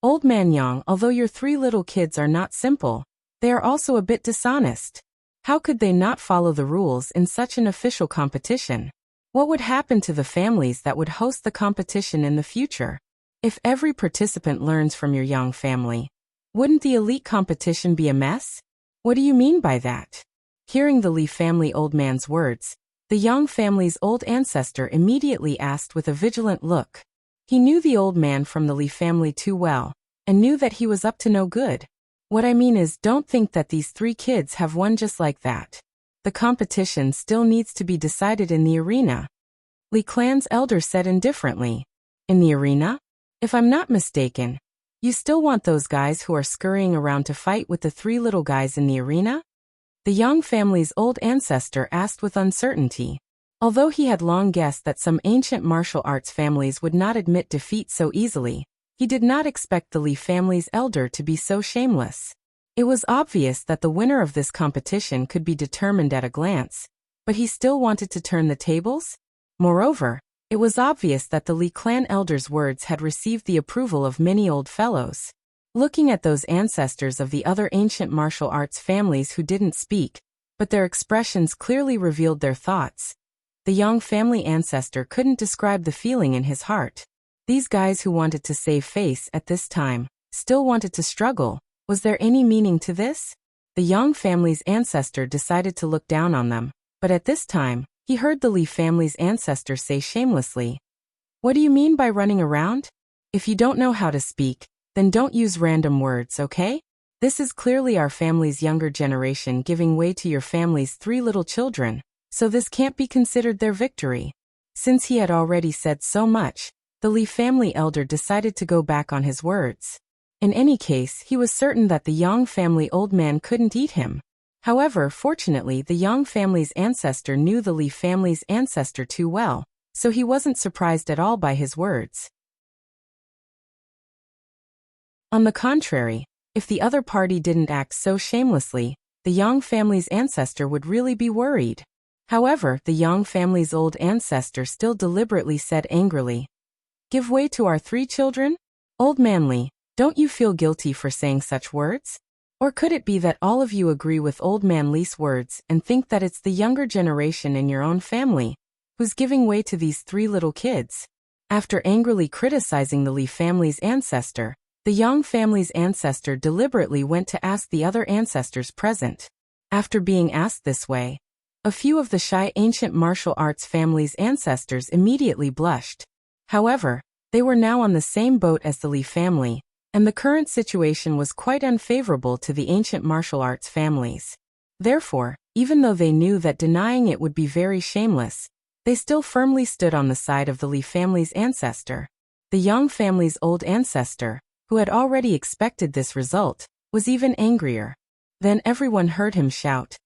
Old man Yang, although your 3 little kids are not simple, they are also a bit dishonest. How could they not follow the rules in such an official competition? What would happen to the families that would host the competition in the future? If every participant learns from your Yang family, wouldn't the elite competition be a mess? What do you mean by that? Hearing the Li family old man's words, the Yang family's old ancestor immediately asked with a vigilant look. He knew the old man from the Li family too well, and knew that he was up to no good. What I mean is, don't think that these 3 kids have won just like that. The competition still needs to be decided in the arena. Li clan's elder said indifferently. In the arena? If I'm not mistaken, you still want those guys who are scurrying around to fight with the 3 little guys in the arena? The Yang family's old ancestor asked with uncertainty. Although he had long guessed that some ancient martial arts families would not admit defeat so easily, he did not expect the Li family's elder to be so shameless. It was obvious that the winner of this competition could be determined at a glance, but he still wanted to turn the tables? Moreover, it was obvious that the Li clan elder's words had received the approval of many old fellows. Looking at those ancestors of the other ancient martial arts families who didn't speak, but their expressions clearly revealed their thoughts, the Yang family ancestor couldn't describe the feeling in his heart. These guys who wanted to save face at this time still wanted to struggle. Was there any meaning to this? The Yang family's ancestor decided to look down on them, but at this time, he heard the Li family's ancestor say shamelessly, "What do you mean by running around? If you don't know how to speak, then don't use random words, okay? This is clearly our family's younger generation giving way to your family's 3 little children, so this can't be considered their victory." Since he had already said so much, the Li family elder decided to go back on his words. In any case, he was certain that the Yang family old man couldn't eat him. However, fortunately, the Yang family's ancestor knew the Li family's ancestor too well, so he wasn't surprised at all by his words. On the contrary, if the other party didn't act so shamelessly, the Yang family's ancestor would really be worried. However, the Yang family's old ancestor still deliberately said angrily, "Give way to our 3 children? Old man Li, don't you feel guilty for saying such words? Or could it be that all of you agree with old man Li's words and think that it's the younger generation in your own family who's giving way to these 3 little kids?" After angrily criticizing the Li family's ancestor, the Yang family's ancestor deliberately went to ask the other ancestors present. After being asked this way, a few of the shy ancient martial arts family's ancestors immediately blushed. However, they were now on the same boat as the Li family, and the current situation was quite unfavorable to the ancient martial arts families. Therefore, even though they knew that denying it would be very shameless, they still firmly stood on the side of the Li family's ancestor. The Yang family's old ancestor, who had already expected this result, was even angrier. Then everyone heard him shout,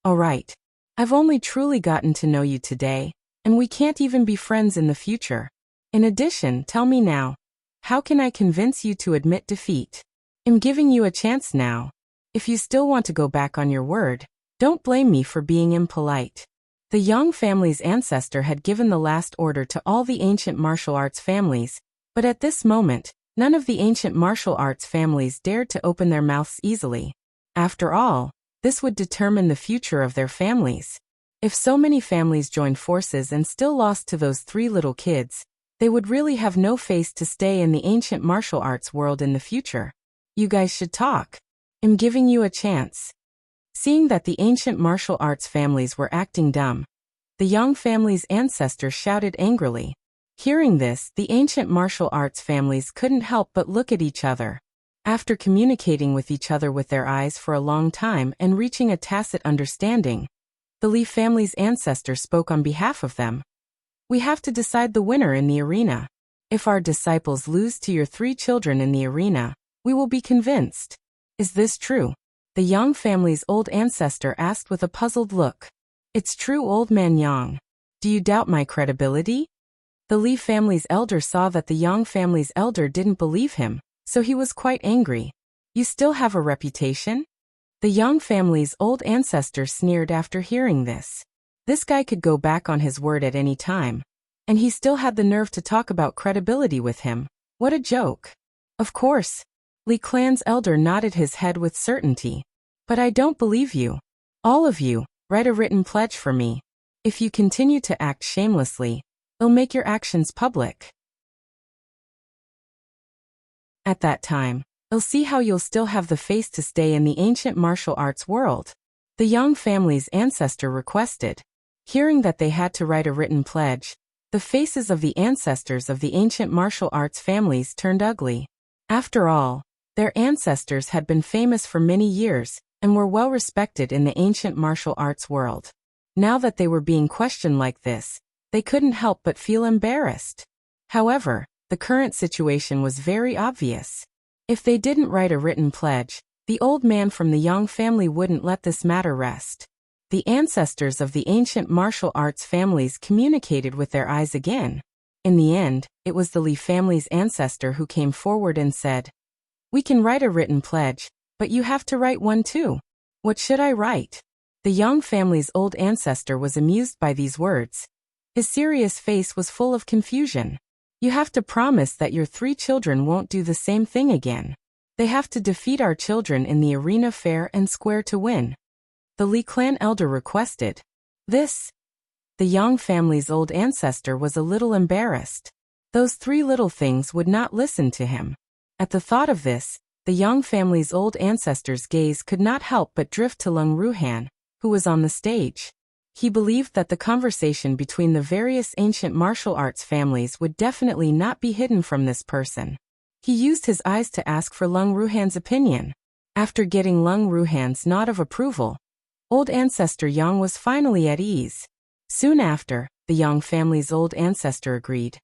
"All right, I've only truly gotten to know you today, and we can't even be friends in the future. In addition, tell me now, how can I convince you to admit defeat? I'm giving you a chance now. If you still want to go back on your word, don't blame me for being impolite." The Yang family's ancestor had given the last order to all the ancient martial arts families, but at this moment, none of the ancient martial arts families dared to open their mouths easily. After all, this would determine the future of their families. If so many families joined forces and still lost to those 3 little kids, they would really have no face to stay in the ancient martial arts world in the future. You guys should talk. I'm giving you a chance. Seeing that the ancient martial arts families were acting dumb, the Yang family's ancestor shouted angrily. Hearing this, the ancient martial arts families couldn't help but look at each other. After communicating with each other with their eyes for a long time and reaching a tacit understanding, the Li family's ancestor spoke on behalf of them. "We have to decide the winner in the arena. If our disciples lose to your 3 children in the arena, we will be convinced. Is this true?" The Yang family's old ancestor asked with a puzzled look. "It's true, old man Yang. Do you doubt my credibility? The Li family's elder saw that the Yang family's elder didn't believe him, so he was quite angry. You still have a reputation? The Yang family's old ancestor sneered after hearing this. This guy could go back on his word at any time. And he still had the nerve to talk about credibility with him. What a joke. Of course. Li clan's elder nodded his head with certainty. But I don't believe you. All of you, write a written pledge for me. If you continue to act shamelessly, I'll make your actions public. At that time, I'll see how you'll still have the face to stay in the ancient martial arts world. The Yang family's ancestor requested. Hearing that they had to write a written pledge, the faces of the ancestors of the ancient martial arts families turned ugly. After all, their ancestors had been famous for many years and were well respected in the ancient martial arts world. Now that they were being questioned like this, they couldn't help but feel embarrassed. However, the current situation was very obvious. If they didn't write a written pledge, the old man from the Yang family wouldn't let this matter rest. The ancestors of the ancient martial arts families communicated with their eyes again. In the end, it was the Li family's ancestor who came forward and said, "We can write a written pledge, but you have to write one too. What should I write?" The Yang family's old ancestor was amused by these words. His serious face was full of confusion. You have to promise that your 3 children won't do the same thing again. They have to defeat our children in the arena fair and square to win. The Li clan elder requested. This. The Yang family's old ancestor was a little embarrassed. Those 3 little things would not listen to him. At the thought of this, the Yang family's old ancestor's gaze could not help but drift to Leng Ruhan, who was on the stage. He believed that the conversation between the various ancient martial arts families would definitely not be hidden from this person. He used his eyes to ask for Leng Ruhan's opinion. After getting Leng Ruhan's nod of approval, old ancestor Yang was finally at ease. Soon after, the Yang family's old ancestor agreed.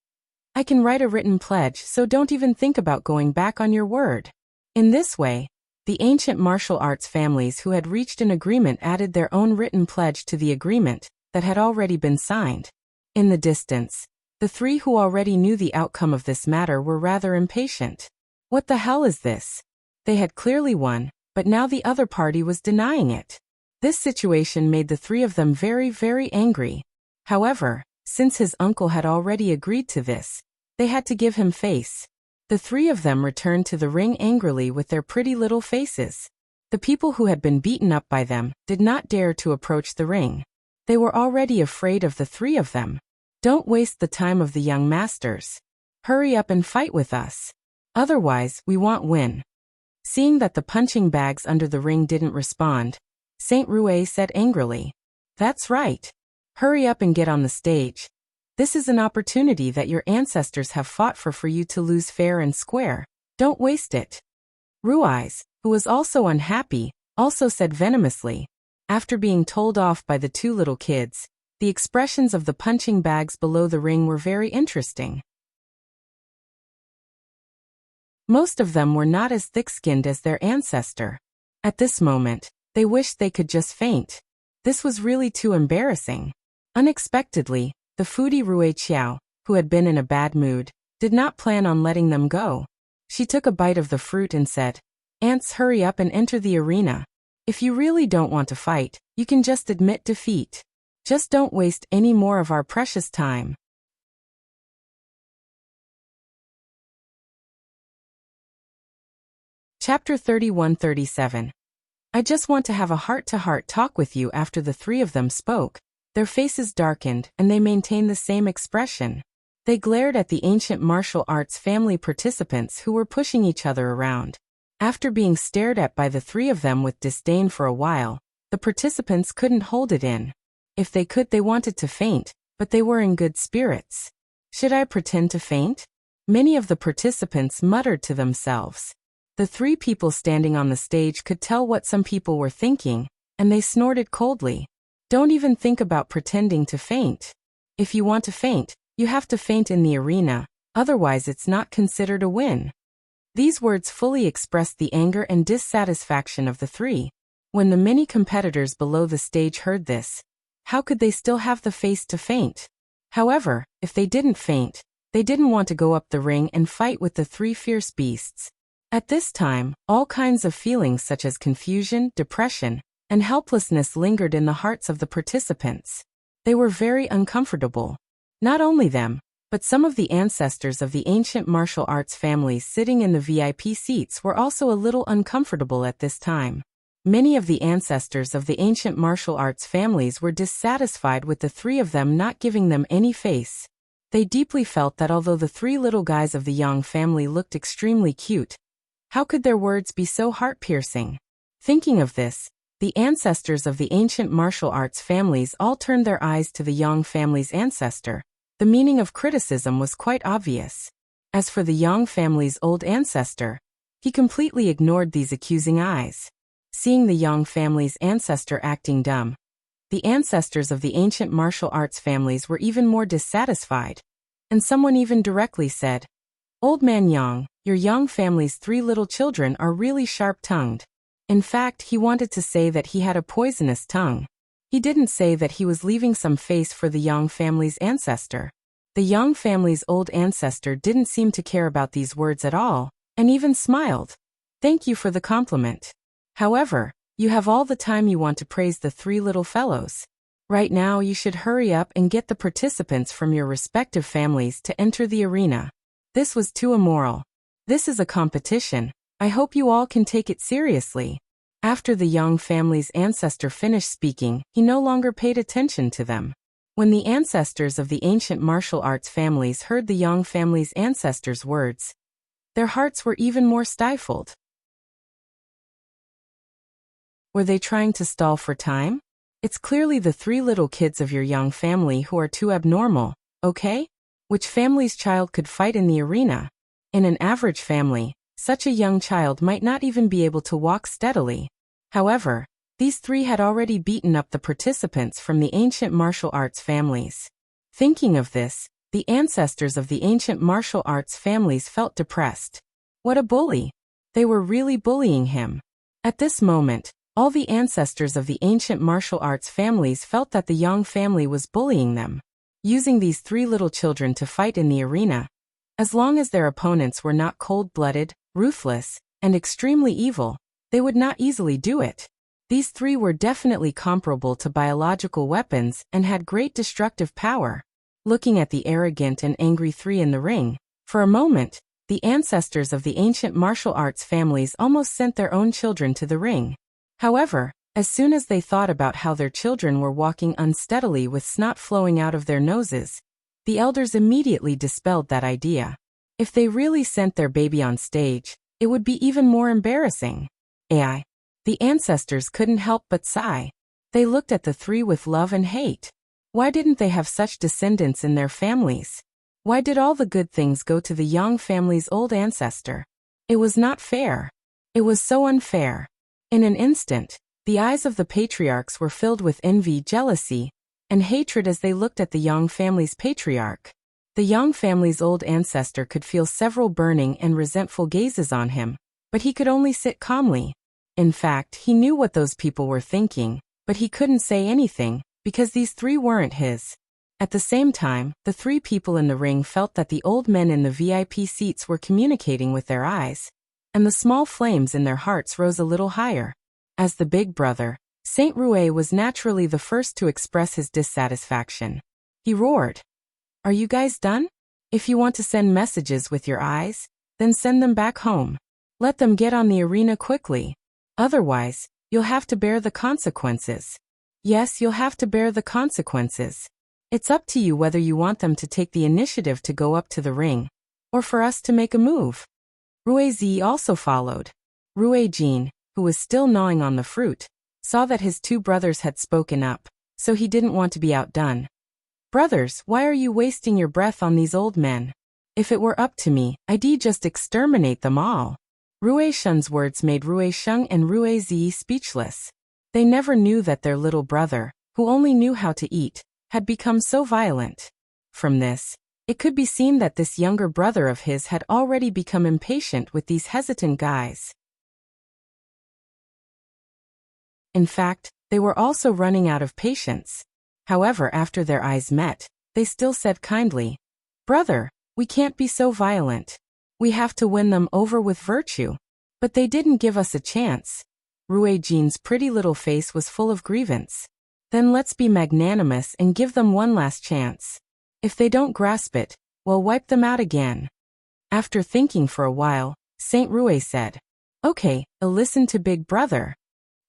I can write a written pledge, so don't even think about going back on your word. In this way, the ancient martial arts families who had reached an agreement added their own written pledge to the agreement that had already been signed. In the distance, the 3 who already knew the outcome of this matter were rather impatient. What the hell is this? They had clearly won, but now the other party was denying it. This situation made the 3 of them very, very angry. However, since his uncle had already agreed to this, they had to give him face. The 3 of them returned to the ring angrily with their pretty little faces. The people who had been beaten up by them did not dare to approach the ring. They were already afraid of the 3 of them. Don't waste the time of the young masters. Hurry up and fight with us. Otherwise, we won't win. Seeing that the punching bags under the ring didn't respond, Saint Rouet said angrily. That's right. Hurry up and get on the stage. This is an opportunity that your ancestors have fought for you to lose fair and square. Don't waste it. Ruiz, who was also unhappy, also said venomously. After being told off by the 2 little kids, the expressions of the punching bags below the ring were very interesting. Most of them were not as thick-skinned as their ancestor. At this moment, they wished they could just faint. This was really too embarrassing. Unexpectedly, the foodie Rui Qiao, who had been in a bad mood, did not plan on letting them go. She took a bite of the fruit and said, "Ants, hurry up and enter the arena. If you really don't want to fight, you can just admit defeat. Just don't waste any more of our precious time." Chapter 31-37. I just want to have a heart-to-heart talk with you. After the 3 of them spoke, their faces darkened and they maintained the same expression. They glared at the ancient martial arts family participants who were pushing each other around. After being stared at by the 3 of them with disdain for a while, the participants couldn't hold it in. If they could, they wanted to faint, but they were in good spirits. Should I pretend to faint? Many of the participants muttered to themselves. The 3 people standing on the stage could tell what some people were thinking, and they snorted coldly. Don't even think about pretending to faint. If you want to faint, you have to faint in the arena, otherwise it's not considered a win. These words fully expressed the anger and dissatisfaction of the 3. When the many competitors below the stage heard this, How could they still have the face to faint? However, if they didn't faint, they didn't want to go up the ring and fight with the three fierce beasts. At this time, all kinds of feelings such as confusion, depression, and helplessness lingered in the hearts of the participants. They were very uncomfortable. Not only them, but some of the ancestors of the ancient martial arts families sitting in the VIP seats were also a little uncomfortable at this time. Many of the ancestors of the ancient martial arts families were dissatisfied with the three of them not giving them any face. They deeply felt that although the three little guys of the Yang family looked extremely cute, how could their words be so heart-piercing? Thinking of this, the ancestors of the ancient martial arts families all turned their eyes to the Yang family's ancestor. The meaning of criticism was quite obvious. As for the Yang family's old ancestor, he completely ignored these accusing eyes. Seeing the Yang family's ancestor acting dumb, the ancestors of the ancient martial arts families were even more dissatisfied, and someone even directly said, "Old man Yang, your Yang family's three little children are really sharp-tongued." In fact, he wanted to say that he had a poisonous tongue. He didn't say that he was leaving some face for the Yang family's ancestor. The Yang family's old ancestor didn't seem to care about these words at all, and even smiled. "Thank you for the compliment. However, you have all the time you want to praise the three little fellows. Right now you should hurry up and get the participants from your respective families to enter the arena. This was too immoral. This is a competition. I hope you all can take it seriously." After the Yang family's ancestor finished speaking, he no longer paid attention to them. When the ancestors of the ancient martial arts families heard the Yang family's ancestors' words, their hearts were even more stifled. Were they trying to stall for time? It's clearly the three little kids of your Yang family who are too abnormal, okay? Which family's child could fight in the arena? In an average family, such a young child might not even be able to walk steadily. However, these three had already beaten up the participants from the ancient martial arts families. Thinking of this, the ancestors of the ancient martial arts families felt depressed. What a bully! They were really bullying him. At this moment, all the ancestors of the ancient martial arts families felt that the Yang family was bullying them, using these three little children to fight in the arena. As long as their opponents were not cold-blooded, ruthless, and extremely evil, they would not easily do it. These three were definitely comparable to biological weapons and had great destructive power. Looking at the arrogant and angry three in the ring, for a moment, the ancestors of the ancient martial arts families almost sent their own children to the ring. However, as soon as they thought about how their children were walking unsteadily with snot flowing out of their noses, the elders immediately dispelled that idea. If they really sent their baby on stage, it would be even more embarrassing. The ancestors couldn't help but sigh. They looked at the three with love and hate. Why didn't they have such descendants in their families? Why did all the good things go to the Yang family's old ancestor? It was not fair. It was so unfair. In an instant, the eyes of the patriarchs were filled with envy, jealousy, and hatred as they looked at the Yang family's patriarch. The Yang family's old ancestor could feel several burning and resentful gazes on him, but he could only sit calmly. In fact, he knew what those people were thinking, but he couldn't say anything, because these three weren't his. At the same time, the three people in the ring felt that the old men in the VIP seats were communicating with their eyes, and the small flames in their hearts rose a little higher. As the big brother, Saint Rouet was naturally the first to express his dissatisfaction. He roared, "Are you guys done? If you want to send messages with your eyes, then send them back home. Let them get on the arena quickly. Otherwise, you'll have to bear the consequences. Yes, you'll have to bear the consequences. It's up to you whether you want them to take the initiative to go up to the ring, or for us to make a move." Rouet also followed. Rouet Jean, who was still gnawing on the fruit, saw that his two brothers had spoken up, so he didn't want to be outdone. "Brothers, why are you wasting your breath on these old men? If it were up to me, I'd just exterminate them all." Rouet Shun's words made Rouet Shung and Rouet Zi speechless. They never knew that their little brother, who only knew how to eat, had become so violent. From this, it could be seen that this younger brother of his had already become impatient with these hesitant guys. In fact, they were also running out of patience. However, after their eyes met, they still said kindly, "Brother, we can't be so violent. We have to win them over with virtue." But they didn't give us a chance. Rui Jin's pretty little face was full of grievance. "Then let's be magnanimous and give them one last chance. If they don't grasp it, we'll wipe them out again." After thinking for a while, Saint Rui said, "Okay, I'll listen to Big Brother."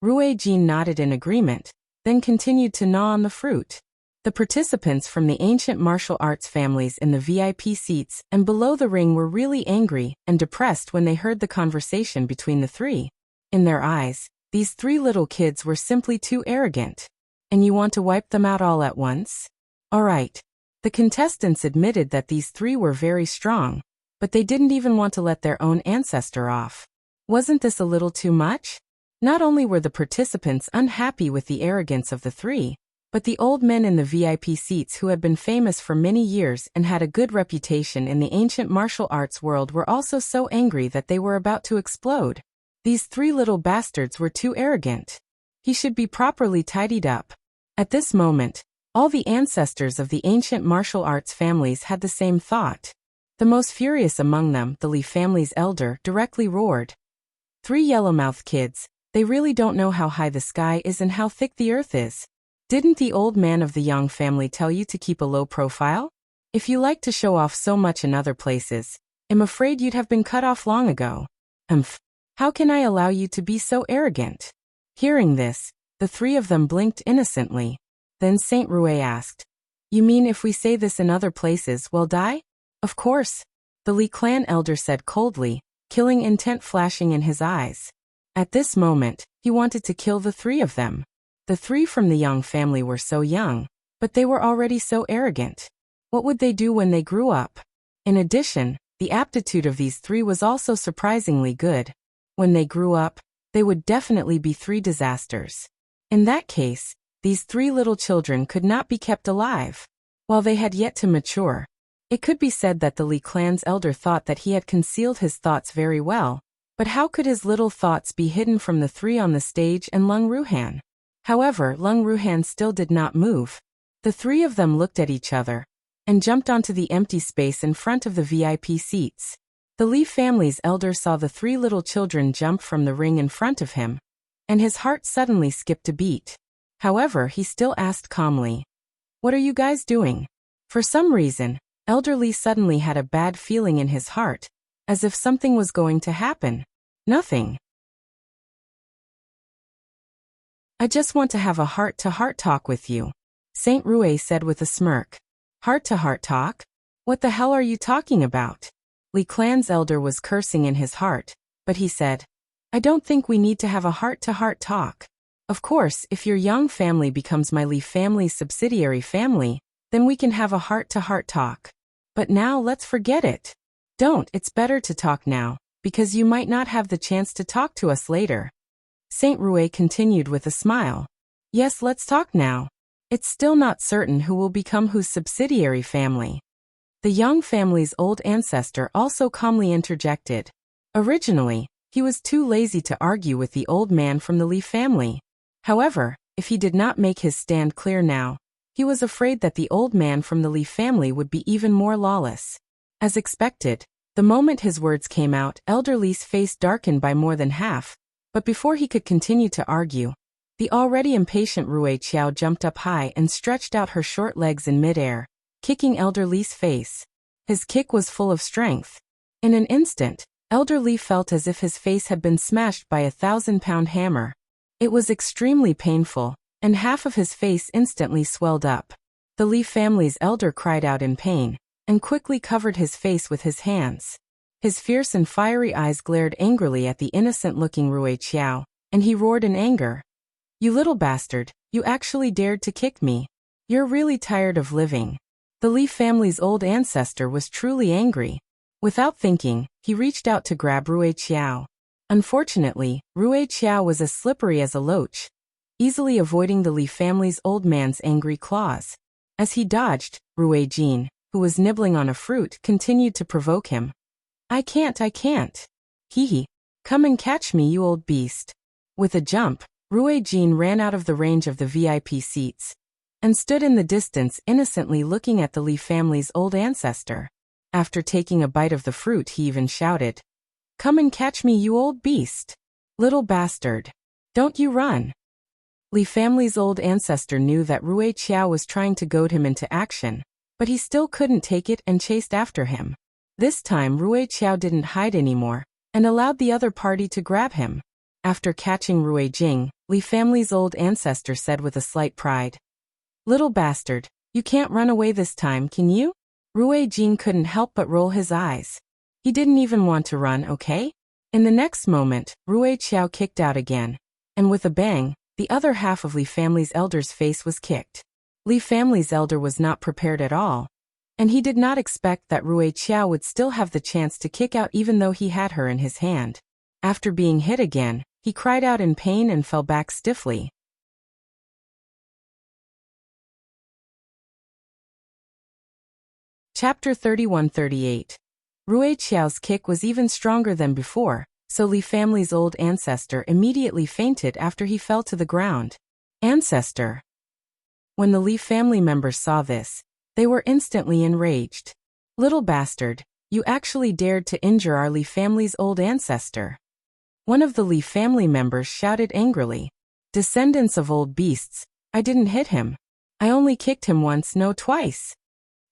Rui Jin nodded in agreement, then continued to gnaw on the fruit. The participants from the ancient martial arts families in the VIP seats and below the ring were really angry and depressed when they heard the conversation between the three. In their eyes, these three little kids were simply too arrogant. "And you want to wipe them out all at once? All right." The contestants admitted that these three were very strong, but they didn't even want to let their own ancestor off. Wasn't this a little too much? Not only were the participants unhappy with the arrogance of the three, but the old men in the VIP seats who had been famous for many years and had a good reputation in the ancient martial arts world were also so angry that they were about to explode. These three little bastards were too arrogant. He should be properly tidied up. At this moment, all the ancestors of the ancient martial arts families had the same thought. The most furious among them, the Li family's elder, directly roared, "Three yellowmouth kids, they really don't know how high the sky is and how thick the earth is. Didn't the old man of the Yang family tell you to keep a low profile? If you like to show off so much in other places, I'm afraid you'd have been cut off long ago. How can I allow you to be so arrogant?" Hearing this, the three of them blinked innocently. Then Saint Rui asked, "You mean if we say this in other places, we'll die?" "Of course," the Li clan elder said coldly, killing intent flashing in his eyes. At this moment, he wanted to kill the three of them. The three from the Yang family were so young, but they were already so arrogant. What would they do when they grew up? In addition, the aptitude of these three was also surprisingly good. When they grew up, they would definitely be three disasters. In that case, these three little children could not be kept alive. While they had yet to mature, it could be said that the Li clan's elder thought that he had concealed his thoughts very well, but how could his little thoughts be hidden from the three on the stage and Lung Ruhan? However, Lung Ruhan still did not move. The three of them looked at each other and jumped onto the empty space in front of the VIP seats. The Li family's elder saw the three little children jump from the ring in front of him, and his heart suddenly skipped a beat. However, he still asked calmly, "What are you guys doing?" For some reason, Elder Li suddenly had a bad feeling in his heart, as if something was going to happen. "Nothing. I just want to have a heart-to-heart talk with you," Saint Rui said with a smirk. "Heart-to-heart talk? What the hell are you talking about?" Li clan's elder was cursing in his heart, but he said, "I don't think we need to have a heart-to-heart talk. Of course, if your Yang family becomes my Li family's subsidiary family, then we can have a heart-to-heart talk. But now let's forget it. It's better to talk now, because you might not have the chance to talk to us later." Saint Rui continued with a smile. "Yes, let's talk now. It's still not certain who will become whose subsidiary family." The Yang family's old ancestor also calmly interjected. Originally, he was too lazy to argue with the old man from the Li family. However, if he did not make his stand clear now, he was afraid that the old man from the Li family would be even more lawless. As expected, the moment his words came out, Elder Li's face darkened by more than half, but before he could continue to argue, the already impatient Rui Qiao jumped up high and stretched out her short legs in midair, kicking Elder Li's face. His kick was full of strength. In an instant, Elder Li felt as if his face had been smashed by a 1,000-pound hammer. It was extremely painful, and half of his face instantly swelled up. The Li family's elder cried out in pain, and quickly covered his face with his hands. His fierce and fiery eyes glared angrily at the innocent-looking Rui Qiao, and he roared in anger. "You little bastard, you actually dared to kick me. You're really tired of living." The Li family's old ancestor was truly angry. Without thinking, he reached out to grab Rui Qiao. Unfortunately, Rui Qiao was as slippery as a loach, easily avoiding the Li family's old man's angry claws. As he dodged, Rui Jin, who was nibbling on a fruit, continued to provoke him. I can't. Hee. Come and catch me, you old beast." With a jump, Rui Jin ran out of the range of the VIP seats. and stood in the distance innocently looking at the Li family's old ancestor. After taking a bite of the fruit, he even shouted, "Come and catch me, you old beast! Little bastard! Don't you run!" Li family's old ancestor knew that Rui Qiao was trying to goad him into action, but he still couldn't take it and chased after him. This time Rui Qiao didn't hide anymore, and allowed the other party to grab him. After catching Rui Jing, Li family's old ancestor said with a slight pride, "Little bastard, you can't run away this time, can you?" Rui Jing couldn't help but roll his eyes. He didn't even want to run, okay? In the next moment, Rui Qiao kicked out again, and with a bang, the other half of Li family's elder's face was kicked. Li family's elder was not prepared at all, and he did not expect that Rui Qiao would still have the chance to kick out even though he had her in his hand. After being hit again, he cried out in pain and fell back stiffly. Chapter 31-38. Rui Qiao's kick was even stronger than before, so Li family's old ancestor immediately fainted after he fell to the ground. Ancestor! When the Li family members saw this, they were instantly enraged. "Little bastard, you actually dared to injure our Li family's old ancestor." One of the Li family members shouted angrily, "Descendants of old beasts, I didn't hit him. I only kicked him once, no twice,"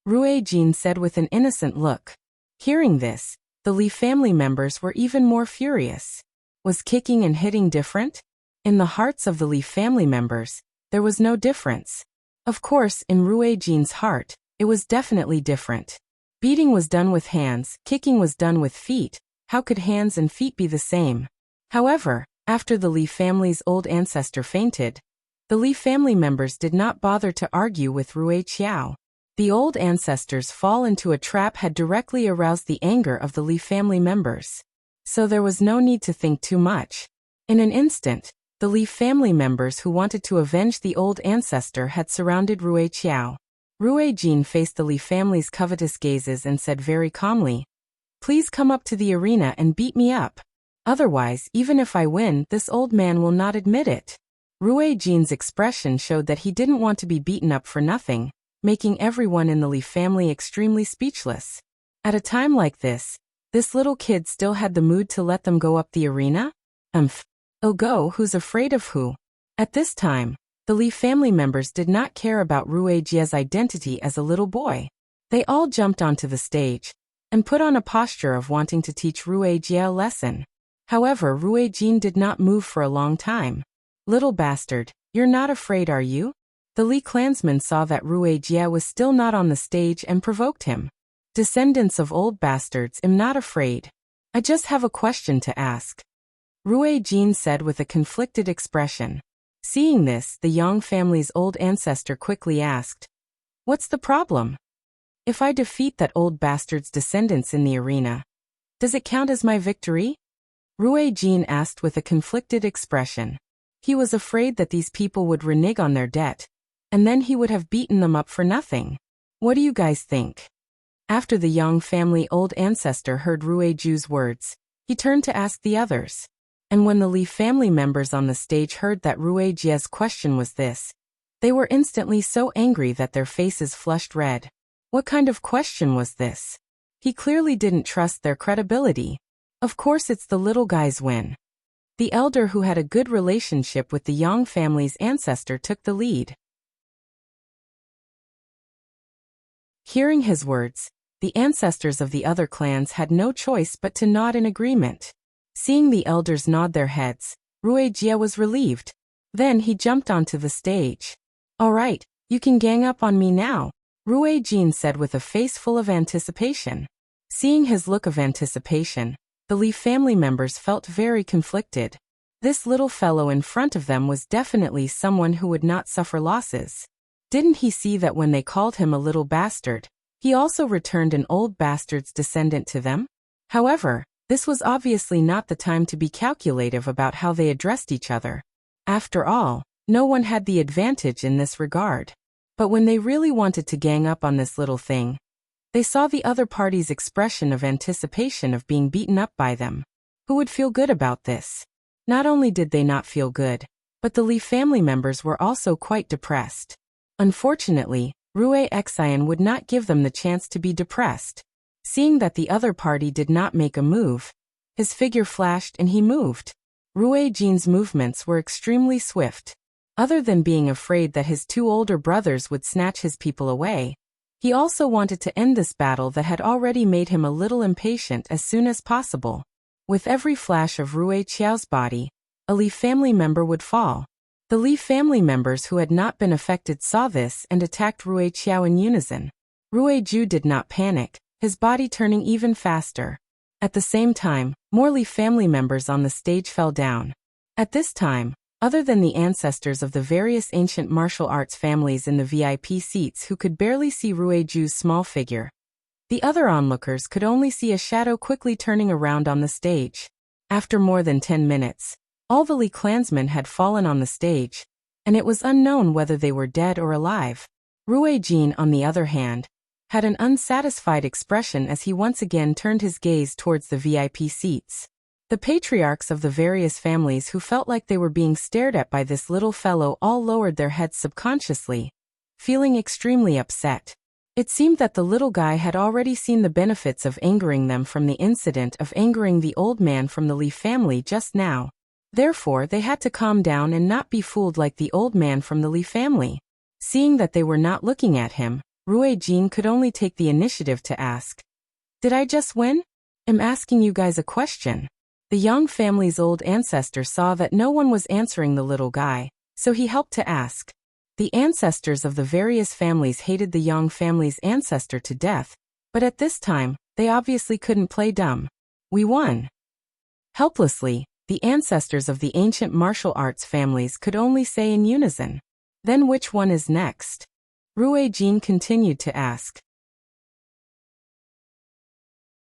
Rui Jin said with an innocent look. Hearing this, the Li family members were even more furious. Was kicking and hitting different? In the hearts of the Li family members, there was no difference. Of course, in Rui Jin's heart, it was definitely different. Beating was done with hands, kicking was done with feet. How could hands and feet be the same? However, after the Li family's old ancestor fainted, the Li family members did not bother to argue with Rui Qiao. The old ancestor's fall into a trap had directly aroused the anger of the Li family members. So there was no need to think too much. In an instant, the Li family members who wanted to avenge the old ancestor had surrounded Rui Qiao. Rui Jin faced the Li family's covetous gazes and said very calmly, "Please come up to the arena and beat me up. Otherwise, even if I win, this old man will not admit it." Rui Jin's expression showed that he didn't want to be beaten up for nothing, making everyone in the Li family extremely speechless. At a time like this little kid still had the mood to let them go up the arena? Oh go, who's afraid of who? At this time, the Li family members did not care about Rui Jia's identity as a little boy. They all jumped onto the stage and put on a posture of wanting to teach Rui Jia a lesson. However, Rui Jin did not move for a long time. "Little bastard, you're not afraid, are you?" The Li clansman saw that Rui Jia was still not on the stage and provoked him. "Descendants of old bastards, am not afraid. I just have a question to ask," Rui Jin said with a conflicted expression. Seeing this, the Yang family's old ancestor quickly asked, "What's the problem? If I defeat that old bastard's descendants in the arena, does it count as my victory?" Rui Jin asked with a conflicted expression. He was afraid that these people would renege on their debt, and then he would have beaten them up for nothing. What do you guys think? After the Yang family old ancestor heard Rui Ju's words, he turned to ask the others. And when the Li family members on the stage heard that Rui Jia's question was this, they were instantly so angry that their faces flushed red. What kind of question was this? He clearly didn't trust their credibility. Of course it's the little guy's win. The elder who had a good relationship with the Yang family's ancestor took the lead. Hearing his words, the ancestors of the other clans had no choice but to nod in agreement. Seeing the elders nod their heads, Rui Jia was relieved. Then he jumped onto the stage. "All right, you can gang up on me now," Rui Jin said with a face full of anticipation. Seeing his look of anticipation, the Li family members felt very conflicted. This little fellow in front of them was definitely someone who would not suffer losses. Didn't he see that when they called him a little bastard, he also returned an old bastard's descendant to them? However, this was obviously not the time to be calculative about how they addressed each other. After all, no one had the advantage in this regard. But when they really wanted to gang up on this little thing, they saw the other party's expression of anticipation of being beaten up by them. Who would feel good about this? Not only did they not feel good, but the Li family members were also quite depressed. Unfortunately, Rui Xian would not give them the chance to be depressed. Seeing that the other party did not make a move, his figure flashed and he moved. Rui Jin's movements were extremely swift. Other than being afraid that his two older brothers would snatch his people away, he also wanted to end this battle that had already made him a little impatient as soon as possible. With every flash of Rui Qiao's body, a Li family member would fall. The Li family members who had not been affected saw this and attacked Rui Qiao in unison. Rui Ju did not panic, his body turning even faster. At the same time, more Li family members on the stage fell down. At this time, other than the ancestors of the various ancient martial arts families in the VIP seats who could barely see Rui Ju's small figure, the other onlookers could only see a shadow quickly turning around on the stage. After more than 10 minutes, all the Li clansmen had fallen on the stage, and it was unknown whether they were dead or alive. Rui Jin, on the other hand, had an unsatisfied expression as he once again turned his gaze towards the VIP seats. The patriarchs of the various families who felt like they were being stared at by this little fellow all lowered their heads subconsciously, feeling extremely upset. It seemed that the little guy had already seen the benefits of angering them from the incident of angering the old man from the Li family just now. Therefore, they had to calm down and not be fooled like the old man from the Li family. Seeing that they were not looking at him, Rui Jin could only take the initiative to ask, "Did I just win? I'm asking you guys a question." The Yang family's old ancestor saw that no one was answering the little guy, so he helped to ask. The ancestors of the various families hated the Yang family's ancestor to death, but at this time, they obviously couldn't play dumb. "We won." Helplessly, the ancestors of the ancient martial arts families could only say in unison. "Then which one is next?" Rui Jin continued to ask.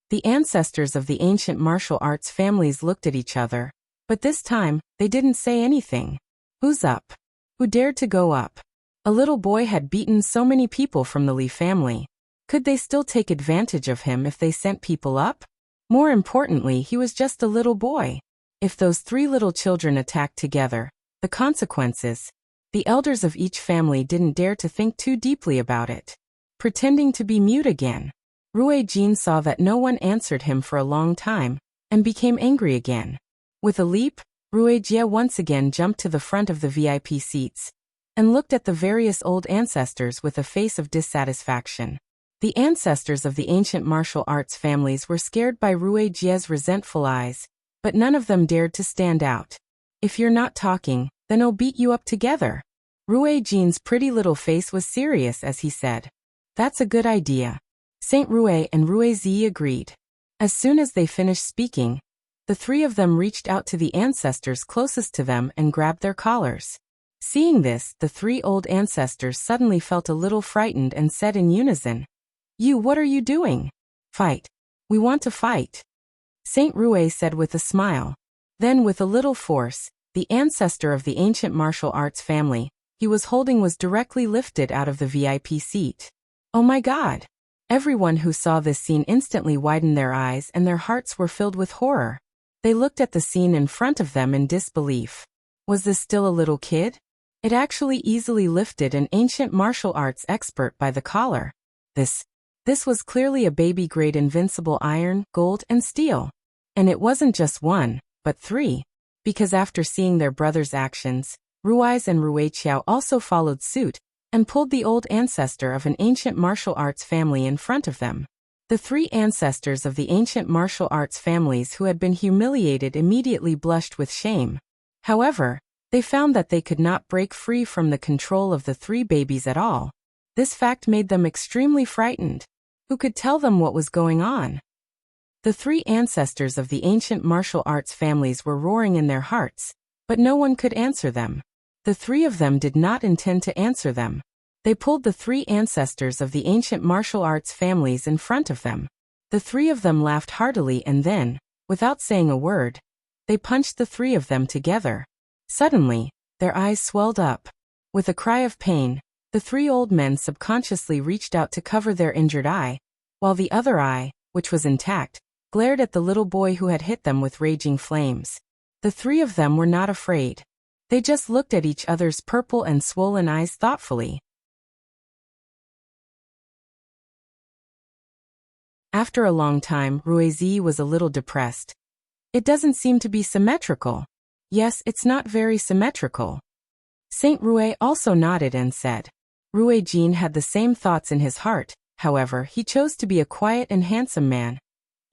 The ancestors of the ancient martial arts families looked at each other, but this time, they didn't say anything. "Who's up? Who dared to go up?" A little boy had beaten so many people from the Li family. Could they still take advantage of him if they sent people up? More importantly, he was just a little boy. If those three little children attacked together, the consequences. The elders of each family didn't dare to think too deeply about it. Pretending to be mute again, Rui Jin saw that no one answered him for a long time, and became angry again. With a leap, Rui Jia once again jumped to the front of the VIP seats, and looked at the various old ancestors with a face of dissatisfaction. The ancestors of the ancient martial arts families were scared by Rui Jia's resentful eyes, but none of them dared to stand out. "If you're not talking, then I'll beat you up together." Rui Jin's pretty little face was serious as he said, "That's a good idea." Saint Rui and Rui Zi agreed. As soon as they finished speaking, the three of them reached out to the ancestors closest to them and grabbed their collars. Seeing this, the three old ancestors suddenly felt a little frightened and said in unison, What are you doing?" "Fight. We want to fight," Saint Rui said with a smile. Then with a little force, the ancestor of the ancient martial arts family he was holding was directly lifted out of the VIP seat. Oh my God! Everyone who saw this scene instantly widened their eyes and their hearts were filled with horror. They looked at the scene in front of them in disbelief. Was this still a little kid? It actually easily lifted an ancient martial arts expert by the collar. This was clearly a baby-grade invincible iron, gold, and steel. And it wasn't just one, but three. Because after seeing their brother's actions, Rui's and Rui Qiao also followed suit, and pulled the old ancestor of an ancient martial arts family in front of them. The three ancestors of the ancient martial arts families who had been humiliated immediately blushed with shame. However, they found that they could not break free from the control of the three babies at all. This fact made them extremely frightened. Who could tell them what was going on? The three ancestors of the ancient martial arts families were roaring in their hearts, but no one could answer them. The three of them did not intend to answer them. They pulled the three ancestors of the ancient martial arts families in front of them. The three of them laughed heartily and then, without saying a word, they punched the three of them together. Suddenly, their eyes swelled up. With a cry of pain, the three old men subconsciously reached out to cover their injured eye, while the other eye, which was intact, glared at the little boy who had hit them with raging flames. The three of them were not afraid. They just looked at each other's purple and swollen eyes thoughtfully. After a long time, Ruizi was a little depressed. It doesn't seem to be symmetrical. Yes, it's not very symmetrical. Saint Rui also nodded and said. Rui Jin had the same thoughts in his heart, however, he chose to be a quiet and handsome man,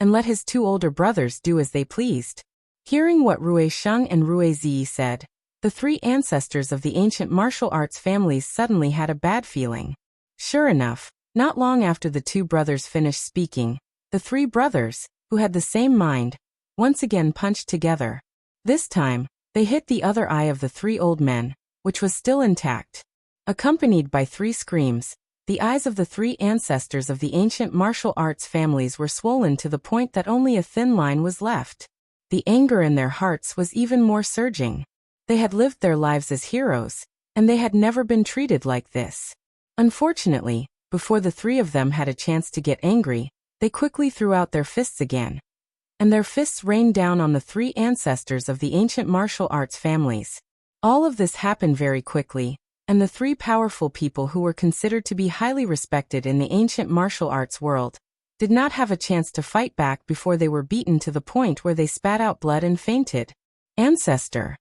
and let his two older brothers do as they pleased. Hearing what Rui Sheng and Rui Zi said, the three ancestors of the ancient martial arts families suddenly had a bad feeling. Sure enough, not long after the two brothers finished speaking, the three brothers, who had the same mind, once again punched together. This time, they hit the other eye of the three old men, which was still intact. Accompanied by three screams, the eyes of the three ancestors of the ancient martial arts families were swollen to the point that only a thin line was left. The anger in their hearts was even more surging. They had lived their lives as heroes, and they had never been treated like this. Unfortunately, before the three of them had a chance to get angry, they quickly threw out their fists again. And their fists rained down on the three ancestors of the ancient martial arts families. All of this happened very quickly, and the three powerful people who were considered to be highly respected in the ancient martial arts world did not have a chance to fight back before they were beaten to the point where they spat out blood and fainted. Ancestor.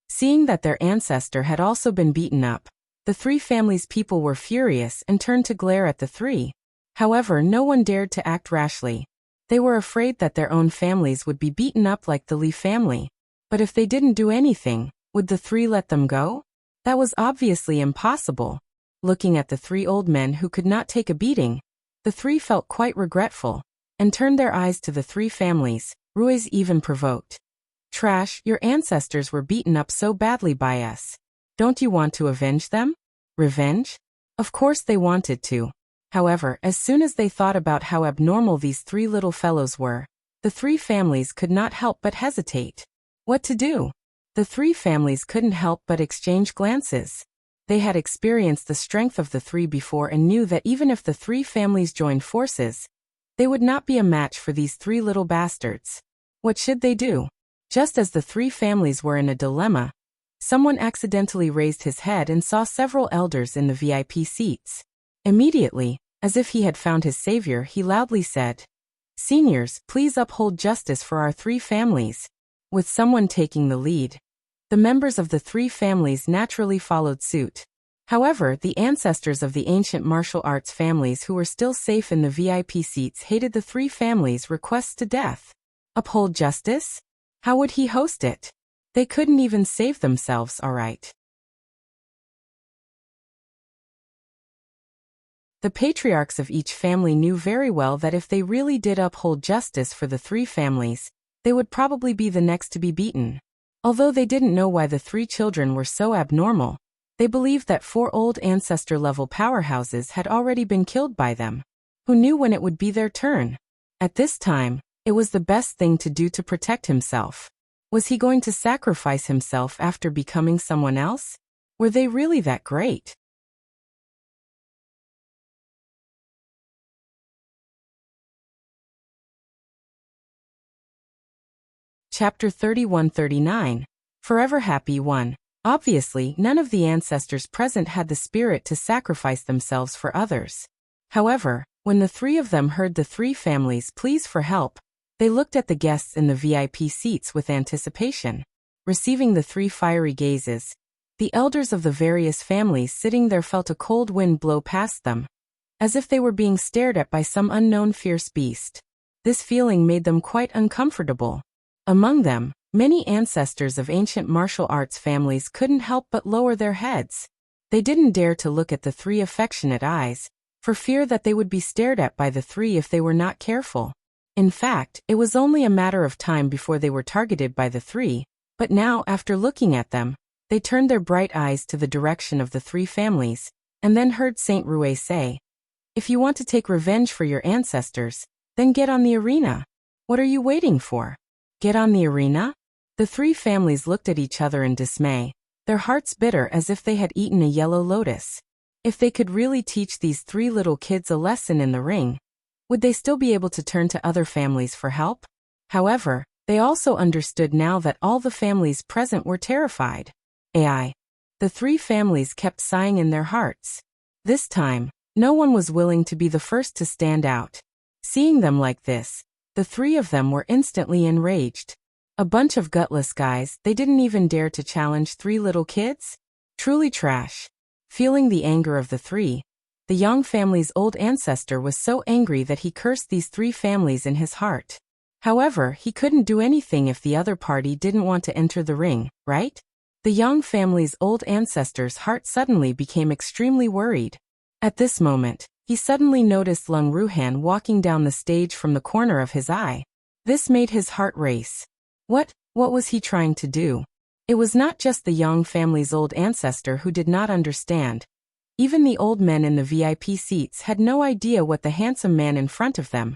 Seeing that their ancestor had also been beaten up, the three families' people were furious and turned to glare at the three. However, no one dared to act rashly. They were afraid that their own families would be beaten up like the Li family. But if they didn't do anything, would the three let them go? That was obviously impossible. Looking at the three old men who could not take a beating, the three felt quite regretful, and turned their eyes to the three families. Ruiz even provoked. Trash, your ancestors were beaten up so badly by us. Don't you want to avenge them? Revenge? Of course they wanted to. However, as soon as they thought about how abnormal these three little fellows were, the three families could not help but hesitate. What to do? The three families couldn't help but exchange glances. They had experienced the strength of the three before and knew that even if the three families joined forces, they would not be a match for these three little bastards. What should they do? Just as the three families were in a dilemma, someone accidentally raised his head and saw several elders in the VIP seats. Immediately, as if he had found his savior, he loudly said, "Seniors, please uphold justice for our three families." With someone taking the lead, the members of the three families naturally followed suit. However, the ancestors of the ancient martial arts families who were still safe in the VIP seats hated the three families' requests to death. Uphold justice? How would he host it? They couldn't even save themselves, alright. The patriarchs of each family knew very well that if they really did uphold justice for the three families, they would probably be the next to be beaten. Although they didn't know why the three children were so abnormal, they believed that four old ancestor-level powerhouses had already been killed by them. Who knew when it would be their turn? At this time, it was the best thing to do to protect himself. Was he going to sacrifice himself after becoming someone else? Were they really that great? Chapter 31-39. Forever Happy 1. Obviously, none of the ancestors present had the spirit to sacrifice themselves for others. However, when the three of them heard the three families' pleas for help, they looked at the guests in the VIP seats with anticipation. Receiving the three fiery gazes, the elders of the various families sitting there felt a cold wind blow past them, as if they were being stared at by some unknown fierce beast. This feeling made them quite uncomfortable. Among them, many ancestors of ancient martial arts families couldn't help but lower their heads. They didn't dare to look at the three affectionate eyes, for fear that they would be stared at by the three if they were not careful. In fact, it was only a matter of time before they were targeted by the three, but now, after looking at them, they turned their bright eyes to the direction of the three families, and then heard Saint Rui say, "If you want to take revenge for your ancestors, then get on the arena. What are you waiting for? Get on the arena?" The three families looked at each other in dismay, their hearts bitter as if they had eaten a yellow lotus. If they could really teach these three little kids a lesson in the ring, would they still be able to turn to other families for help? However, they also understood now that all the families present were terrified. AI. The three families kept sighing in their hearts. This time, no one was willing to be the first to stand out. Seeing them like this, the three of them were instantly enraged. A bunch of gutless guys, they didn't even dare to challenge three little kids? Truly trash. Feeling the anger of the three, the Yang family's old ancestor was so angry that he cursed these three families in his heart. However, he couldn't do anything if the other party didn't want to enter the ring, right? The Yang family's old ancestor's heart suddenly became extremely worried. At this moment, he suddenly noticed Lung Ruhan walking down the stage from the corner of his eye. This made his heart race. What was he trying to do? It was not just the Yang family's old ancestor who did not understand. Even the old men in the VIP seats had no idea what the handsome man in front of them,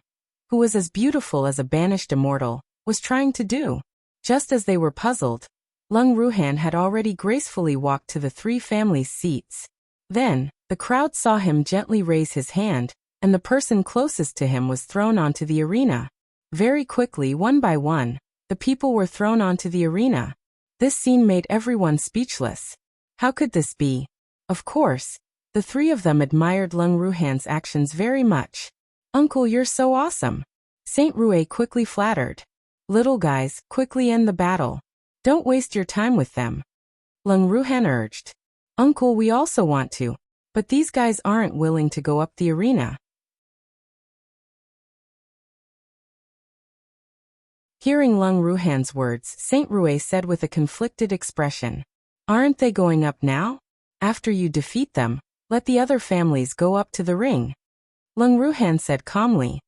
who was as beautiful as a banished immortal, was trying to do. Just as they were puzzled, Lung Ruhan had already gracefully walked to the three families' seats. Then, the crowd saw him gently raise his hand, and the person closest to him was thrown onto the arena. Very quickly, one by one, the people were thrown onto the arena. This scene made everyone speechless. How could this be? Of course, the three of them admired Lung Ruhan's actions very much. "Uncle, you're so awesome," Saint Rue quickly flattered. "Little guys, quickly end the battle. Don't waste your time with them," Lung Ruhan urged. "Uncle, we also want to, but these guys aren't willing to go up the arena." Hearing Lung Ruhan's words, Saint Rue said with a conflicted expression, "Aren't they going up now? After you defeat them, let the other families go up to the ring." Lung Ruhan said calmly.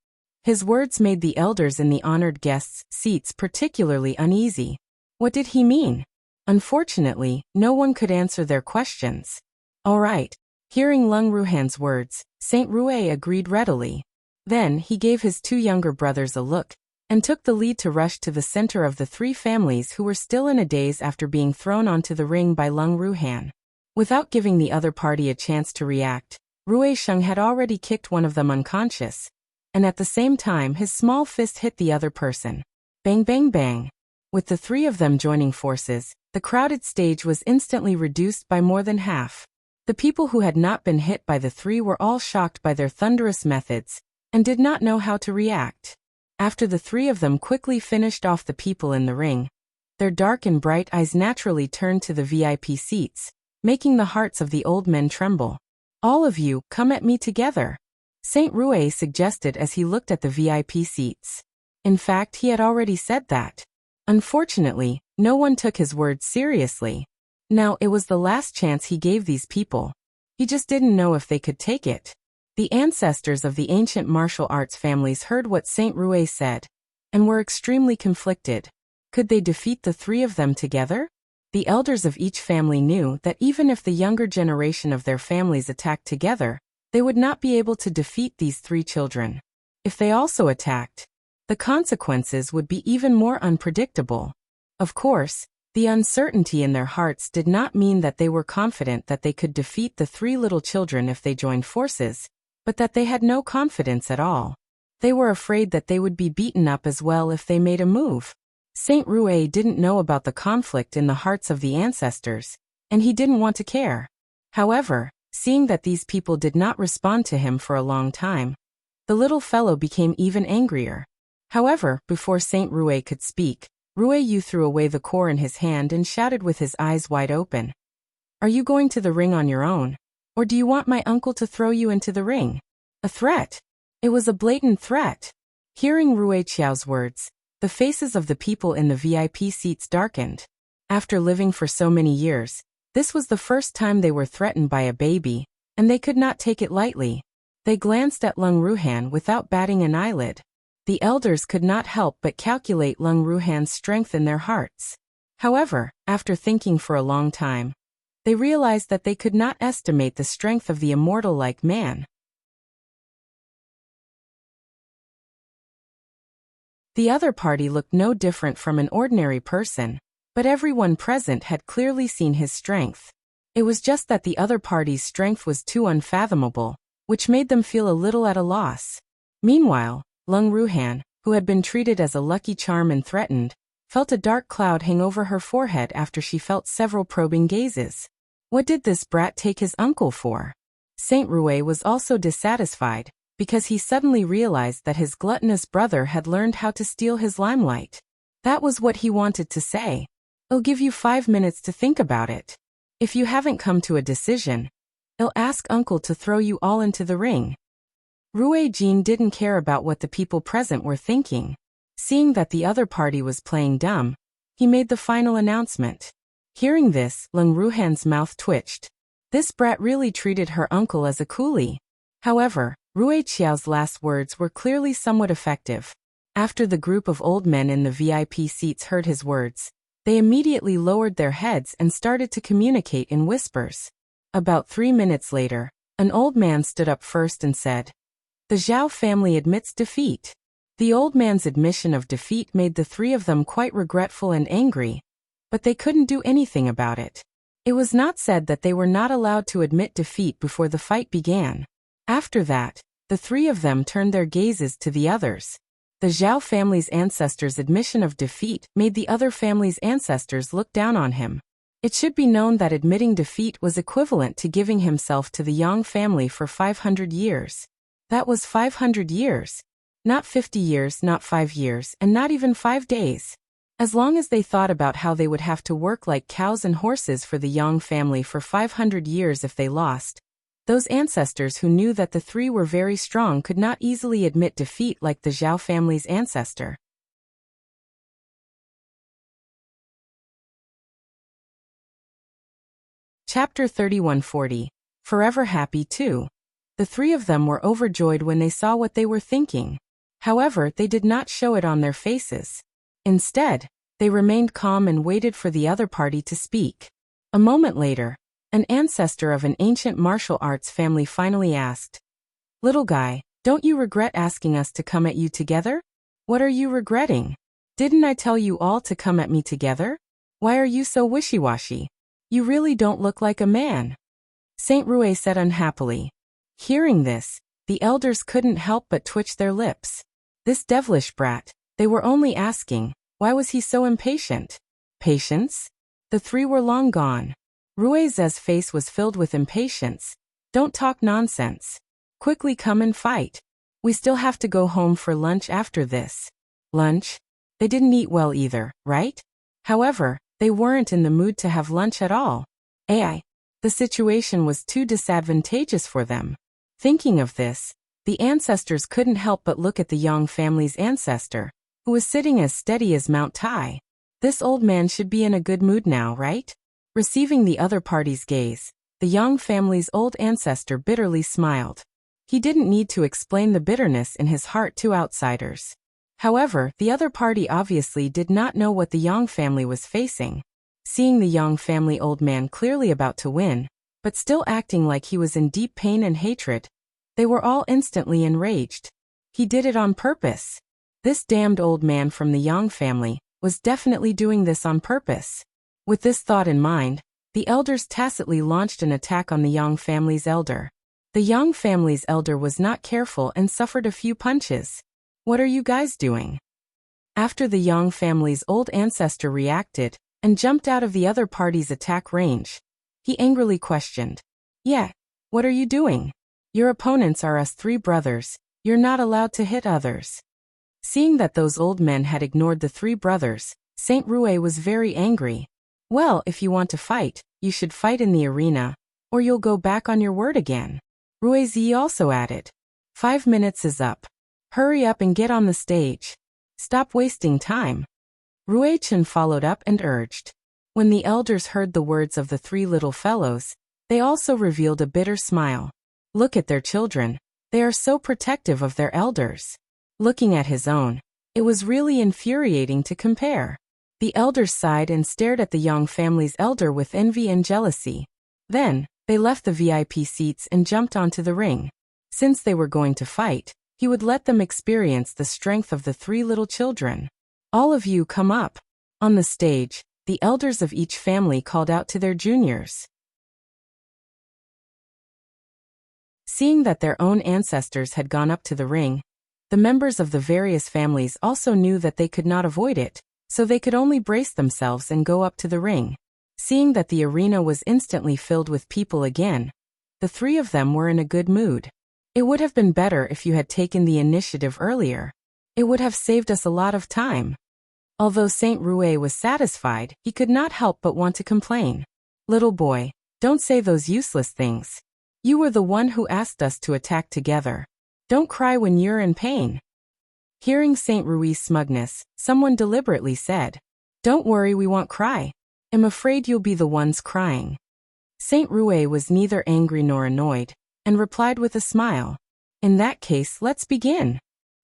His words made the elders in the honored guests' seats particularly uneasy. What did he mean? Unfortunately, no one could answer their questions. All right. Hearing Lung Ruhan's words, Saint Rue agreed readily. Then he gave his two younger brothers a look, and took the lead to rush to the center of the three families who were still in a daze after being thrown onto the ring by Lung Ruhan. Without giving the other party a chance to react, Rue Sheng had already kicked one of them unconscious, and at the same time his small fist hit the other person. Bang bang bang. With the three of them joining forces, the crowded stage was instantly reduced by more than half. The people who had not been hit by the three were all shocked by their thunderous methods, and did not know how to react. After the three of them quickly finished off the people in the ring, their dark and bright eyes naturally turned to the VIP seats, making the hearts of the old men tremble. "All of you, come at me together," Saint Rue suggested as he looked at the VIP seats. In fact, he had already said that. Unfortunately, no one took his words seriously. Now it was the last chance he gave these people. He just didn't know if they could take it. The ancestors of the ancient martial arts families heard what Saint Rue said, and were extremely conflicted. Could they defeat the three of them together? The elders of each family knew that even if the younger generation of their families attacked together, they would not be able to defeat these three children. If they also attacked, the consequences would be even more unpredictable. Of course, the uncertainty in their hearts did not mean that they were confident that they could defeat the three little children if they joined forces, but that they had no confidence at all. They were afraid that they would be beaten up as well if they made a move. Saint Rue didn't know about the conflict in the hearts of the ancestors, and he didn't want to care. However, seeing that these people did not respond to him for a long time, the little fellow became even angrier. However, before Saint Rue could speak, Rue threw away the core in his hand and shouted with his eyes wide open. "Are you going to the ring on your own? Or do you want my uncle to throw you into the ring?" A threat. It was a blatant threat. Hearing Rue Qiao's words, the faces of the people in the VIP seats darkened. After living for so many years, this was the first time they were threatened by a baby, and they could not take it lightly. They glanced at Lung Ruhan without batting an eyelid. The elders could not help but calculate Lung Ruhan's strength in their hearts. However, after thinking for a long time, they realized that they could not estimate the strength of the immortal-like man. The other party looked no different from an ordinary person, but everyone present had clearly seen his strength. It was just that the other party's strength was too unfathomable, which made them feel a little at a loss. Meanwhile, Lung Ruhan, who had been treated as a lucky charm and threatened, felt a dark cloud hang over her forehead after she felt several probing gazes. What did this brat take his uncle for? Saint Rue was also dissatisfied. because he suddenly realized that his gluttonous brother had learned how to steal his limelight. That was what he wanted to say. "I'll give you 5 minutes to think about it. If you haven't come to a decision, I'll ask Uncle to throw you all into the ring." Rui Jin didn't care about what the people present were thinking. Seeing that the other party was playing dumb, he made the final announcement. Hearing this, Leng Ruhan's mouth twitched. This brat really treated her uncle as a coolie. However, Rui Qiao's last words were clearly somewhat effective. After the group of old men in the VIP seats heard his words, they immediately lowered their heads and started to communicate in whispers. About 3 minutes later, an old man stood up first and said, "The Zhao family admits defeat." The old man's admission of defeat made the three of them quite regretful and angry, but they couldn't do anything about it. It was not said that they were not allowed to admit defeat before the fight began. After that, the three of them turned their gazes to the others. The Zhao family's ancestors' admission of defeat made the other family's ancestors look down on him. It should be known that admitting defeat was equivalent to giving himself to the Yang family for 500 years. That was 500 years. Not 50 years, not 5 years, and not even 5 days. As long as they thought about how they would have to work like cows and horses for the Yang family for 500 years if they lost, those ancestors who knew that the three were very strong could not easily admit defeat like the Zhao family's ancestor. Chapter 3140. Forever Happy Too. The three of them were overjoyed when they saw what they were thinking. However, they did not show it on their faces. Instead, they remained calm and waited for the other party to speak. A moment later, an ancestor of an ancient martial arts family finally asked, "Little guy, don't you regret asking us to come at you together? What are you regretting? Didn't I tell you all to come at me together? Why are you so wishy-washy? You really don't look like a man." Saint Rui said unhappily. Hearing this, the elders couldn't help but twitch their lips. This devilish brat, they were only asking, why was he so impatient? Patience? The three were long gone. Rui's face was filled with impatience. "Don't talk nonsense. Quickly come and fight. We still have to go home for lunch after this." Lunch? They didn't eat well either, right? However, they weren't in the mood to have lunch at all. The situation was too disadvantageous for them. Thinking of this, the ancestors couldn't help but look at the Yang family's ancestor, who was sitting as steady as Mount Tai. This old man should be in a good mood now, right? Receiving the other party's gaze, the Yang family's old ancestor bitterly smiled. He didn't need to explain the bitterness in his heart to outsiders. However, the other party obviously did not know what the Yang family was facing. Seeing the Yang family old man clearly about to win, but still acting like he was in deep pain and hatred, they were all instantly enraged. He did it on purpose. This damned old man from the Yang family was definitely doing this on purpose. With this thought in mind, the elders tacitly launched an attack on the Yang family's elder. The Yang family's elder was not careful and suffered a few punches. "What are you guys doing?" After the Yang family's old ancestor reacted and jumped out of the other party's attack range, he angrily questioned, "Yeah, what are you doing? Your opponents are us three brothers. You're not allowed to hit others." Seeing that those old men had ignored the three brothers, Saint Rui was very angry. "Well, if you want to fight, you should fight in the arena, or you'll go back on your word again." Ruizi also added, 5 minutes is up. Hurry up and get on the stage. Stop wasting time." Rui Chen followed up and urged. When the elders heard the words of the three little fellows, they also revealed a bitter smile. Look at their children. They are so protective of their elders. Looking at his own, it was really infuriating to compare. The elders sighed and stared at the Yang family's elder with envy and jealousy. Then, they left the VIP seats and jumped onto the ring. Since they were going to fight, he would let them experience the strength of the three little children. "All of you come up." On the stage, the elders of each family called out to their juniors. Seeing that their own ancestors had gone up to the ring, the members of the various families also knew that they could not avoid it, so they could only brace themselves and go up to the ring. Seeing that the arena was instantly filled with people again, the three of them were in a good mood. It would have been better if you had taken the initiative earlier. It would have saved us a lot of time. Although Saint Rouet was satisfied, he could not help but want to complain. Little boy, don't say those useless things. You were the one who asked us to attack together. Don't cry when you're in pain. Hearing Saint Rouet's smugness, someone deliberately said, Don't worry, we won't cry. I'm afraid you'll be the ones crying. Saint Rouet was neither angry nor annoyed, and replied with a smile. In that case, let's begin.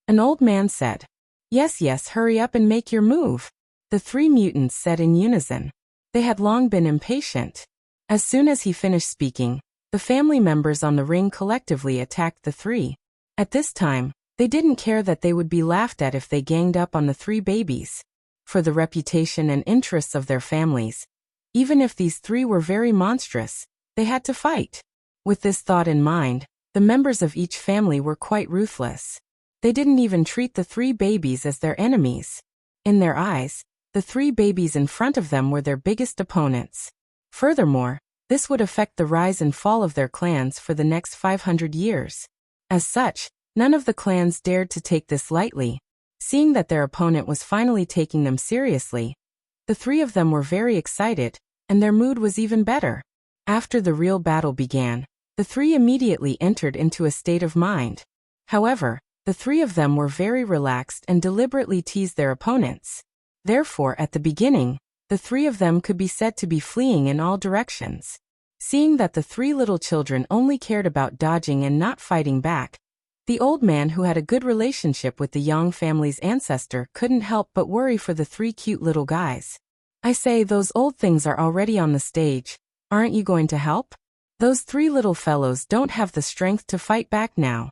An old man said, Yes, hurry up and make your move. The three mutants said in unison. They had long been impatient. As soon as he finished speaking, the family members on the ring collectively attacked the three. At this time, they didn't care that they would be laughed at if they ganged up on the three babies. For the reputation and interests of their families, even if these three were very monstrous, they had to fight. With this thought in mind, the members of each family were quite ruthless. They didn't even treat the three babies as their enemies. In their eyes, the three babies in front of them were their biggest opponents. Furthermore, this would affect the rise and fall of their clans for the next 500 years. As such, none of the clans dared to take this lightly. Seeing that their opponent was finally taking them seriously, the three of them were very excited, and their mood was even better. After the real battle began, the three immediately entered into a state of mind. However, the three of them were very relaxed and deliberately teased their opponents. Therefore, at the beginning, the three of them could be said to be fleeing in all directions. Seeing that the three little children only cared about dodging and not fighting back, the old man who had a good relationship with the Yang family's ancestor couldn't help but worry for the three cute little guys. I say, those old things are already on the stage. Aren't you going to help? Those three little fellows don't have the strength to fight back now.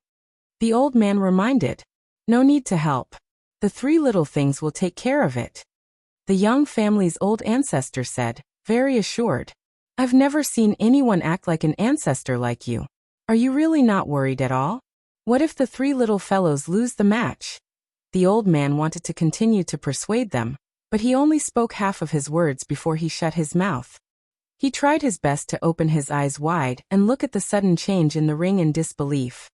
The old man reminded. No need to help. The three little things will take care of it. The Yang family's old ancestor said, very assured. I've never seen anyone act like an ancestor like you. Are you really not worried at all? What if the three little fellows lose the match? The old man wanted to continue to persuade them, but he only spoke half of his words before he shut his mouth. He tried his best to open his eyes wide and look at the sudden change in the ring in disbelief.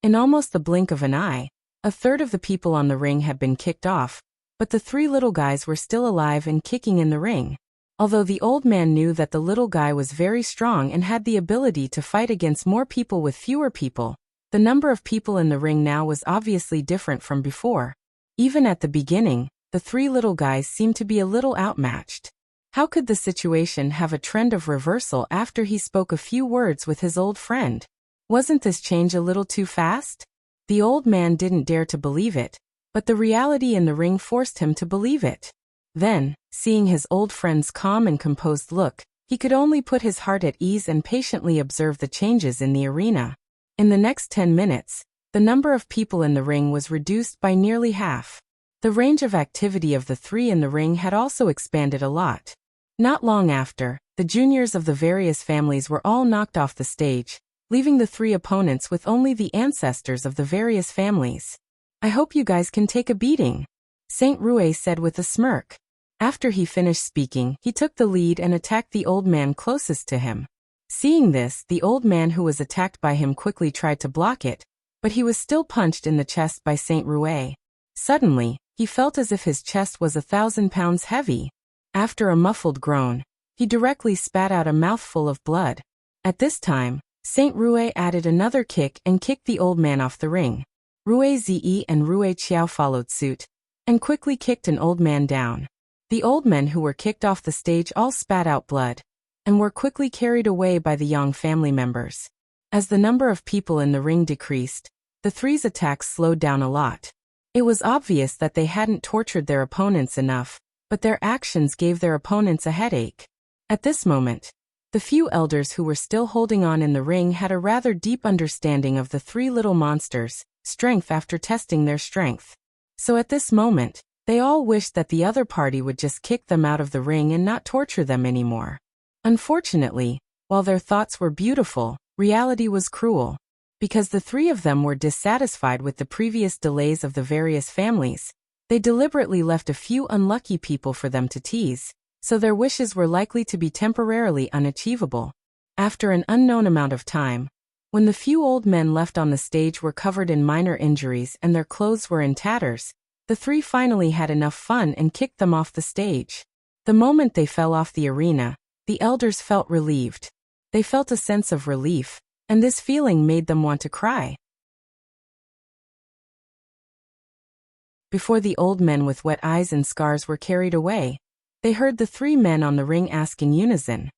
In almost the blink of an eye, a third of the people on the ring had been kicked off, but the three little guys were still alive and kicking in the ring. Although the old man knew that the little guy was very strong and had the ability to fight against more people with fewer people, the number of people in the ring now was obviously different from before. Even at the beginning, the three little guys seemed to be a little outmatched. How could the situation have a trend of reversal after he spoke a few words with his old friend? Wasn't this change a little too fast? The old man didn't dare to believe it, but the reality in the ring forced him to believe it. Then, seeing his old friend's calm and composed look, he could only put his heart at ease and patiently observe the changes in the arena. In the next 10 minutes, the number of people in the ring was reduced by nearly half. The range of activity of the three in the ring had also expanded a lot. Not long after, the juniors of the various families were all knocked off the stage, leaving the three opponents with only the ancestors of the various families. I hope you guys can take a beating, Saint Rouet said with a smirk. After he finished speaking, he took the lead and attacked the old man closest to him. Seeing this, the old man who was attacked by him quickly tried to block it, but he was still punched in the chest by Saint Rouet. Suddenly, he felt as if his chest was 1,000 pounds heavy. After a muffled groan, he directly spat out a mouthful of blood. At this time, Saint Rouet added another kick and kicked the old man off the ring. Rouet Zi and Rouet Qiao followed suit, and quickly kicked an old man down. The old men who were kicked off the stage all spat out blood, and were quickly carried away by the Yang family members. As the number of people in the ring decreased, the three's attacks slowed down a lot. It was obvious that they hadn't tortured their opponents enough, but their actions gave their opponents a headache. At this moment, the few elders who were still holding on in the ring had a rather deep understanding of the three little monsters' strength after testing their strength. So at this moment, they all wished that the other party would just kick them out of the ring and not torture them anymore. Unfortunately, while their thoughts were beautiful, reality was cruel. Because the three of them were dissatisfied with the previous delays of the various families, they deliberately left a few unlucky people for them to tease, so their wishes were likely to be temporarily unachievable. After an unknown amount of time, when the few old men left on the stage were covered in minor injuries and their clothes were in tatters, the three finally had enough fun and kicked them off the stage. The moment they fell off the arena, the elders felt relieved. They felt a sense of relief, and this feeling made them want to cry. Before the old men with wet eyes and scars were carried away, they heard the three men on the ring ask in unison,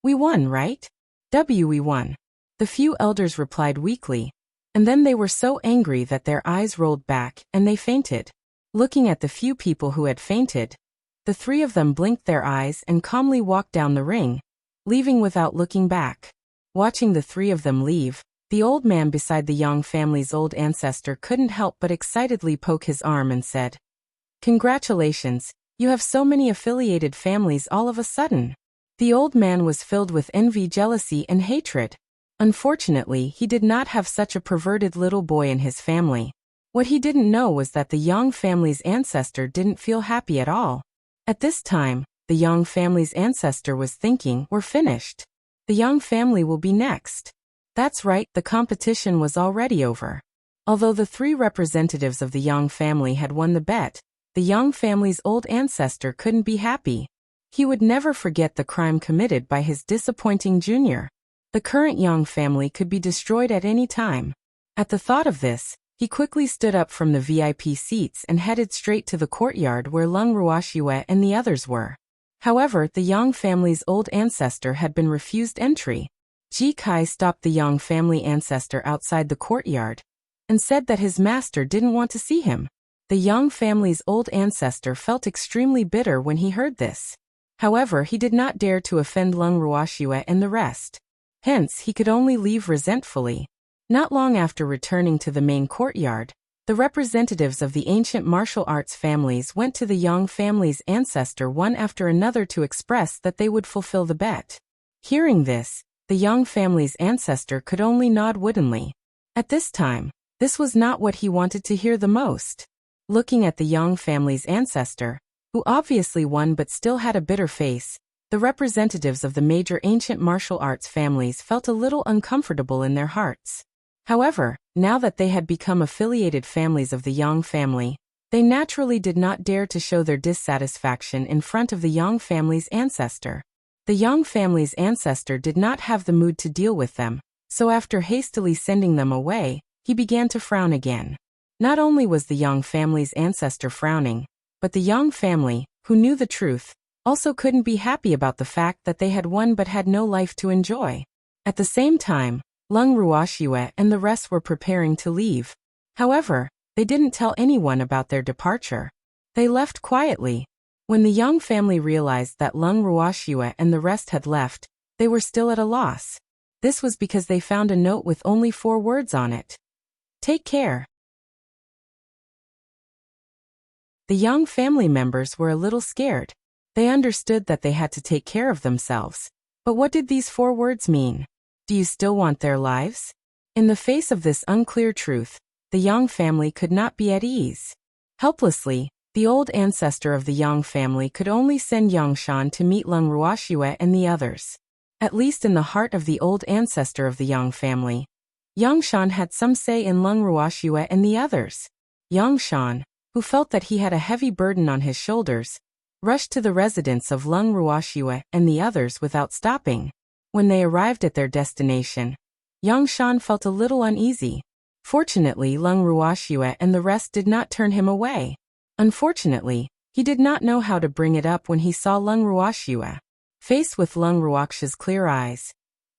"We won, right? We won." The few elders replied weakly, and then they were so angry that their eyes rolled back and they fainted. Looking at the few people who had fainted, the three of them blinked their eyes and calmly walked down the ring, leaving without looking back. Watching the three of them leave, the old man beside the Yang family's old ancestor couldn't help but excitedly poke his arm and said, "Congratulations, you have so many affiliated families all of a sudden." The old man was filled with envy, jealousy, and hatred. Unfortunately, he did not have such a perverted little boy in his family. What he didn't know was that the Yang family's ancestor didn't feel happy at all. At this time, the Yang family's ancestor was thinking, "We're finished. The Yang family will be next." That's right, the competition was already over. Although the three representatives of the Yang family had won the bet, the Yang family's old ancestor couldn't be happy. He would never forget the crime committed by his disappointing junior. The current Yang family could be destroyed at any time. At the thought of this, he quickly stood up from the VIP seats and headed straight to the courtyard where Lung Ruoxue and the others were. However, the Yang family's old ancestor had been refused entry. Ji Kai stopped the Yang family ancestor outside the courtyard and said that his master didn't want to see him. The Yang family's old ancestor felt extremely bitter when he heard this. However, he did not dare to offend Lung Ruoxue and the rest. Hence, he could only leave resentfully. Not long after returning to the main courtyard, the representatives of the ancient martial arts families went to the Yang family's ancestor one after another to express that they would fulfill the bet. Hearing this, the Yang family's ancestor could only nod woodenly. At this time, this was not what he wanted to hear the most. Looking at the Yang family's ancestor, who obviously won but still had a bitter face, the representatives of the major ancient martial arts families felt a little uncomfortable in their hearts. However, now that they had become affiliated families of the Yang family, they naturally did not dare to show their dissatisfaction in front of the Yang family's ancestor. The Yang family's ancestor did not have the mood to deal with them, so after hastily sending them away, he began to frown again. Not only was the Yang family's ancestor frowning, but the Yang family, who knew the truth, also couldn't be happy about the fact that they had won but had no life to enjoy. At the same time, Lung Ruoxue and the rest were preparing to leave. However, they didn't tell anyone about their departure. They left quietly. When the Yang family realized that Lung Ruoxue and the rest had left, they were still at a loss. This was because they found a note with only 4 words on it. "Take care." The Yang family members were a little scared. They understood that they had to take care of themselves. But what did these 4 words mean? Do you still want their lives? In the face of this unclear truth, the Yang family could not be at ease. Helplessly, the old ancestor of the Yang family could only send Yangshan to meet Lung Ruoxue and the others. At least in the heart of the old ancestor of the Yang family, Yangshan had some say in Lung Ruoxue and the others. Yangshan, who felt that he had a heavy burden on his shoulders, rushed to the residence of Lung Ruoxue and the others without stopping. When they arrived at their destination, Yangshan felt a little uneasy. Fortunately, Lung Ruoxue and the rest did not turn him away. Unfortunately, he did not know how to bring it up when he saw Lung Ruoxue. Faced with Lung Ruoxue's clear eyes,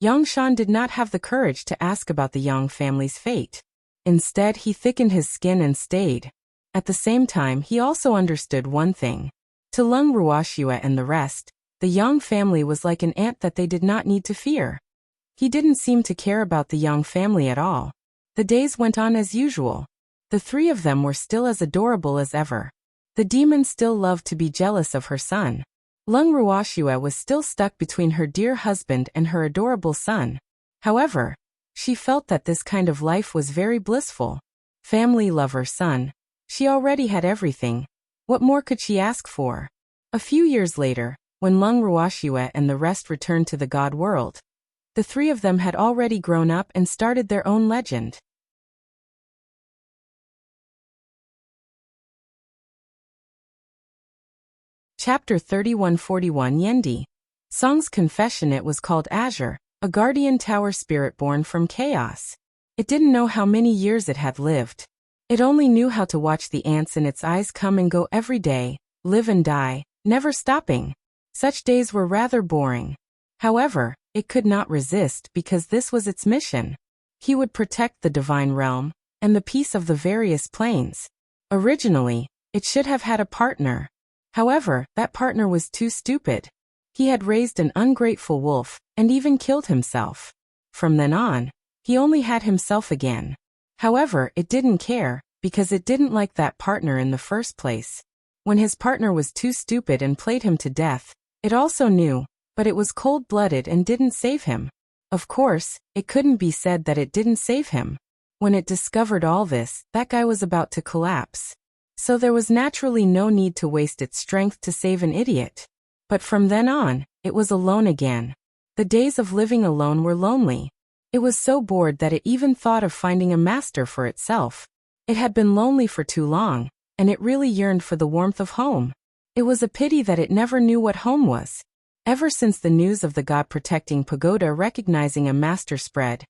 Yangshan did not have the courage to ask about the Yang family's fate. Instead, he thickened his skin and stayed. At the same time, he also understood one thing. To Lung Ruoxue and the rest, the Yang family was like an ant that they did not need to fear. He didn't seem to care about the Yang family at all. The days went on as usual. The 3 of them were still as adorable as ever. The demon still loved to be jealous of her son. Lung Ruoxue was still stuck between her dear husband and her adorable son. However, she felt that this kind of life was very blissful. Family, lover, son. She already had everything. What more could she ask for? A few years later, when Lung Ruoxue and the rest returned to the God world, The three of them had already grown up and started their own legend. Chapter 3141 Yendi. Song's confession. It was called Azure, a guardian tower spirit born from chaos. It didn't know how many years it had lived. It only knew how to watch the ants in its eyes come and go every day, live and die, never stopping. Such days were rather boring. However, it could not resist because this was its mission. He would protect the divine realm and the peace of the various planes. Originally, it should have had a partner. However, that partner was too stupid. He had raised an ungrateful wolf and even killed himself. From then on, he only had himself again. However, it didn't care because it didn't like that partner in the first place. When his partner was too stupid and played him to death, it also knew, but it was cold-blooded and didn't save him. Of course, it couldn't be said that it didn't save him. When it discovered all this, that guy was about to collapse. So there was naturally no need to waste its strength to save an idiot. But from then on, it was alone again. The days of living alone were lonely. It was so bored that it even thought of finding a master for itself. It had been lonely for too long, and it really yearned for the warmth of home. It was a pity that it never knew what home was. Ever since the news of the God-protecting pagoda recognizing a master spread,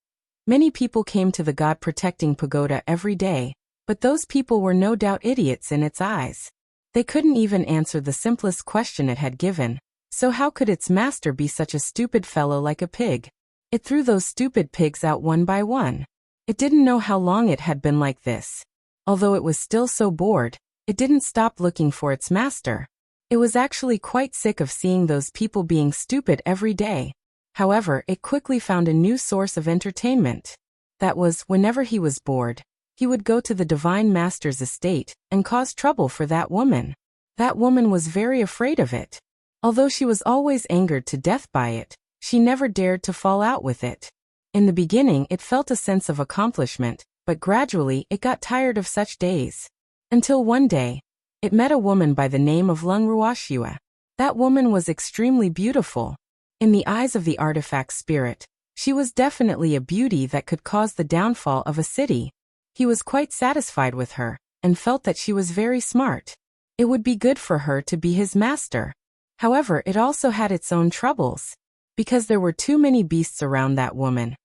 many people came to the God-protecting pagoda every day. But those people were no doubt idiots in its eyes. They couldn't even answer the simplest question it had given, so how could its master be such a stupid fellow like a pig? It threw those stupid pigs out one by one. It didn't know how long it had been like this. Although it was still so bored, it didn't stop looking for its master. It was actually quite sick of seeing those people being stupid every day. However, it quickly found a new source of entertainment. That was, whenever he was bored, he would go to the Divine Master's estate and cause trouble for that woman. That woman was very afraid of it. Although she was always angered to death by it, she never dared to fall out with it. In the beginning it felt a sense of accomplishment, but gradually it got tired of such days. Until one day, it met a woman by the name of Wuxia. That woman was extremely beautiful. In the eyes of the artifact spirit, she was definitely a beauty that could cause the downfall of a city. He was quite satisfied with her, and felt that she was very smart. It would be good for her to be his master. However, it also had its own troubles. Because there were too many beasts around that woman,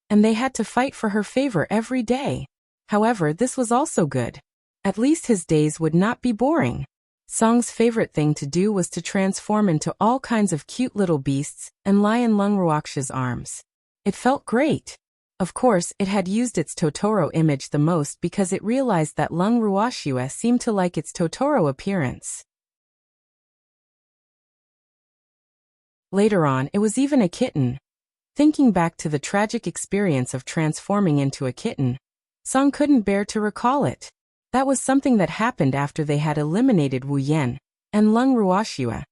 and they had to fight for her favor every day. However, this was also good. At least his days would not be boring. Song's favorite thing to do was to transform into all kinds of cute little beasts and lie in Wuxia's arms. It felt great. Of course, it had used its Totoro image the most because it realized that Wuxia seemed to like its Totoro appearance. Later on, it was even a kitten. Thinking back to the tragic experience of transforming into a kitten, Song couldn't bear to recall it. That was something that happened after they had eliminated Wu Yan, and Wuxia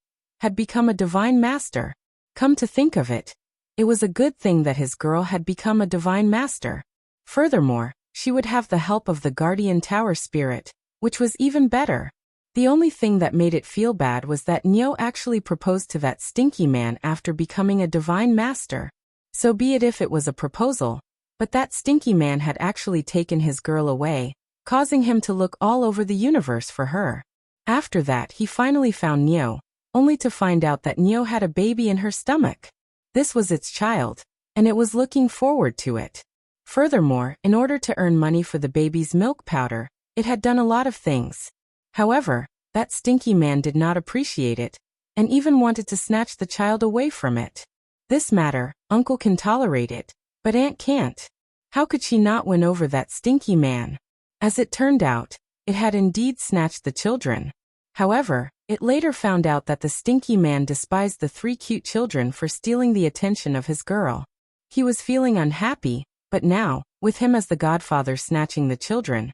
had become a divine master. Come to think of it, it was a good thing that his girl had become a divine master. Furthermore, she would have the help of the guardian tower spirit, which was even better. The only thing that made it feel bad was that Nyo actually proposed to that stinky man after becoming a divine master. So be it if it was a proposal, but that stinky man had actually taken his girl away, causing him to look all over the universe for her. After that he finally found Nyo, only to find out that Nyo had a baby in her stomach. This was its child, and it was looking forward to it. Furthermore, in order to earn money for the baby's milk powder, it had done a lot of things. However, that stinky man did not appreciate it, and even wanted to snatch the child away from it. This matter, Uncle can tolerate it, but Aunt can't. How could she not win over that stinky man? As it turned out, it had indeed snatched the children. However, it later found out that the stinky man despised the three cute children for stealing the attention of his girl. He was feeling unhappy, but now, with him as the godfather snatching the children,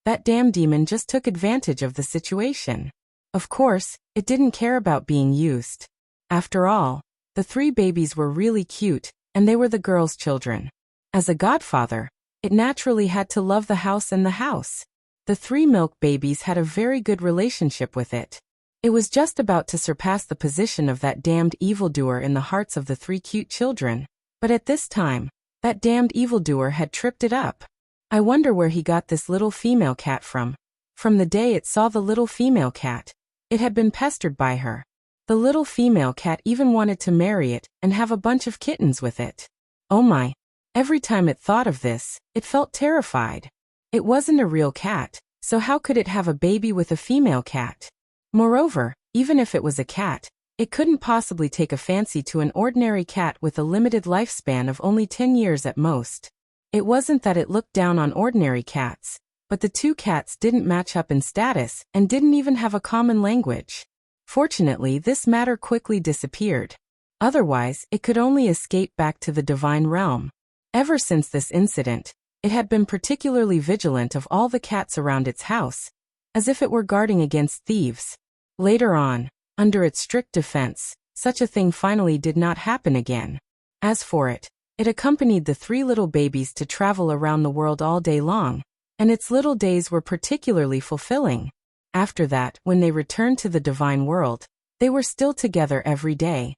that damn demon just took advantage of the situation. Of course, it didn't care about being used. After all, the three babies were really cute, and they were the girl's children. As a godfather, it naturally had to love the house and the house. The three milk babies had a very good relationship with it. It was just about to surpass the position of that damned evildoer in the hearts of the three cute children. But at this time, that damned evildoer had tripped it up. I wonder where he got this little female cat from. From the day it saw the little female cat, it had been pestered by her. The little female cat even wanted to marry it and have a bunch of kittens with it. Oh my. Every time it thought of this, it felt terrified. It wasn't a real cat, so how could it have a baby with a female cat? Moreover, even if it was a cat, it couldn't possibly take a fancy to an ordinary cat with a limited lifespan of only 10 years at most. It wasn't that it looked down on ordinary cats, but the two cats didn't match up in status and didn't even have a common language. Fortunately, this matter quickly disappeared. Otherwise, it could only escape back to the divine realm. Ever since this incident, it had been particularly vigilant of all the cats around its house, as if it were guarding against thieves. Later on, under its strict defense, such a thing finally did not happen again. As for it, it accompanied the 3 little babies to travel around the world all day long, and its little days were particularly fulfilling. After that, when they returned to the divine world, they were still together every day.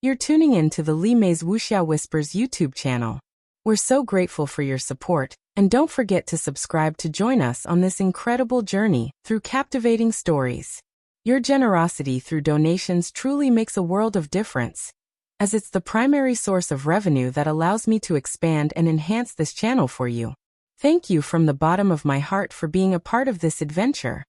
You're tuning in to the Li Mei's Wuxia Whispers YouTube channel. We're so grateful for your support, and don't forget to subscribe to join us on this incredible journey through captivating stories. Your generosity through donations truly makes a world of difference, as it's the primary source of revenue that allows me to expand and enhance this channel for you. Thank you from the bottom of my heart for being a part of this adventure.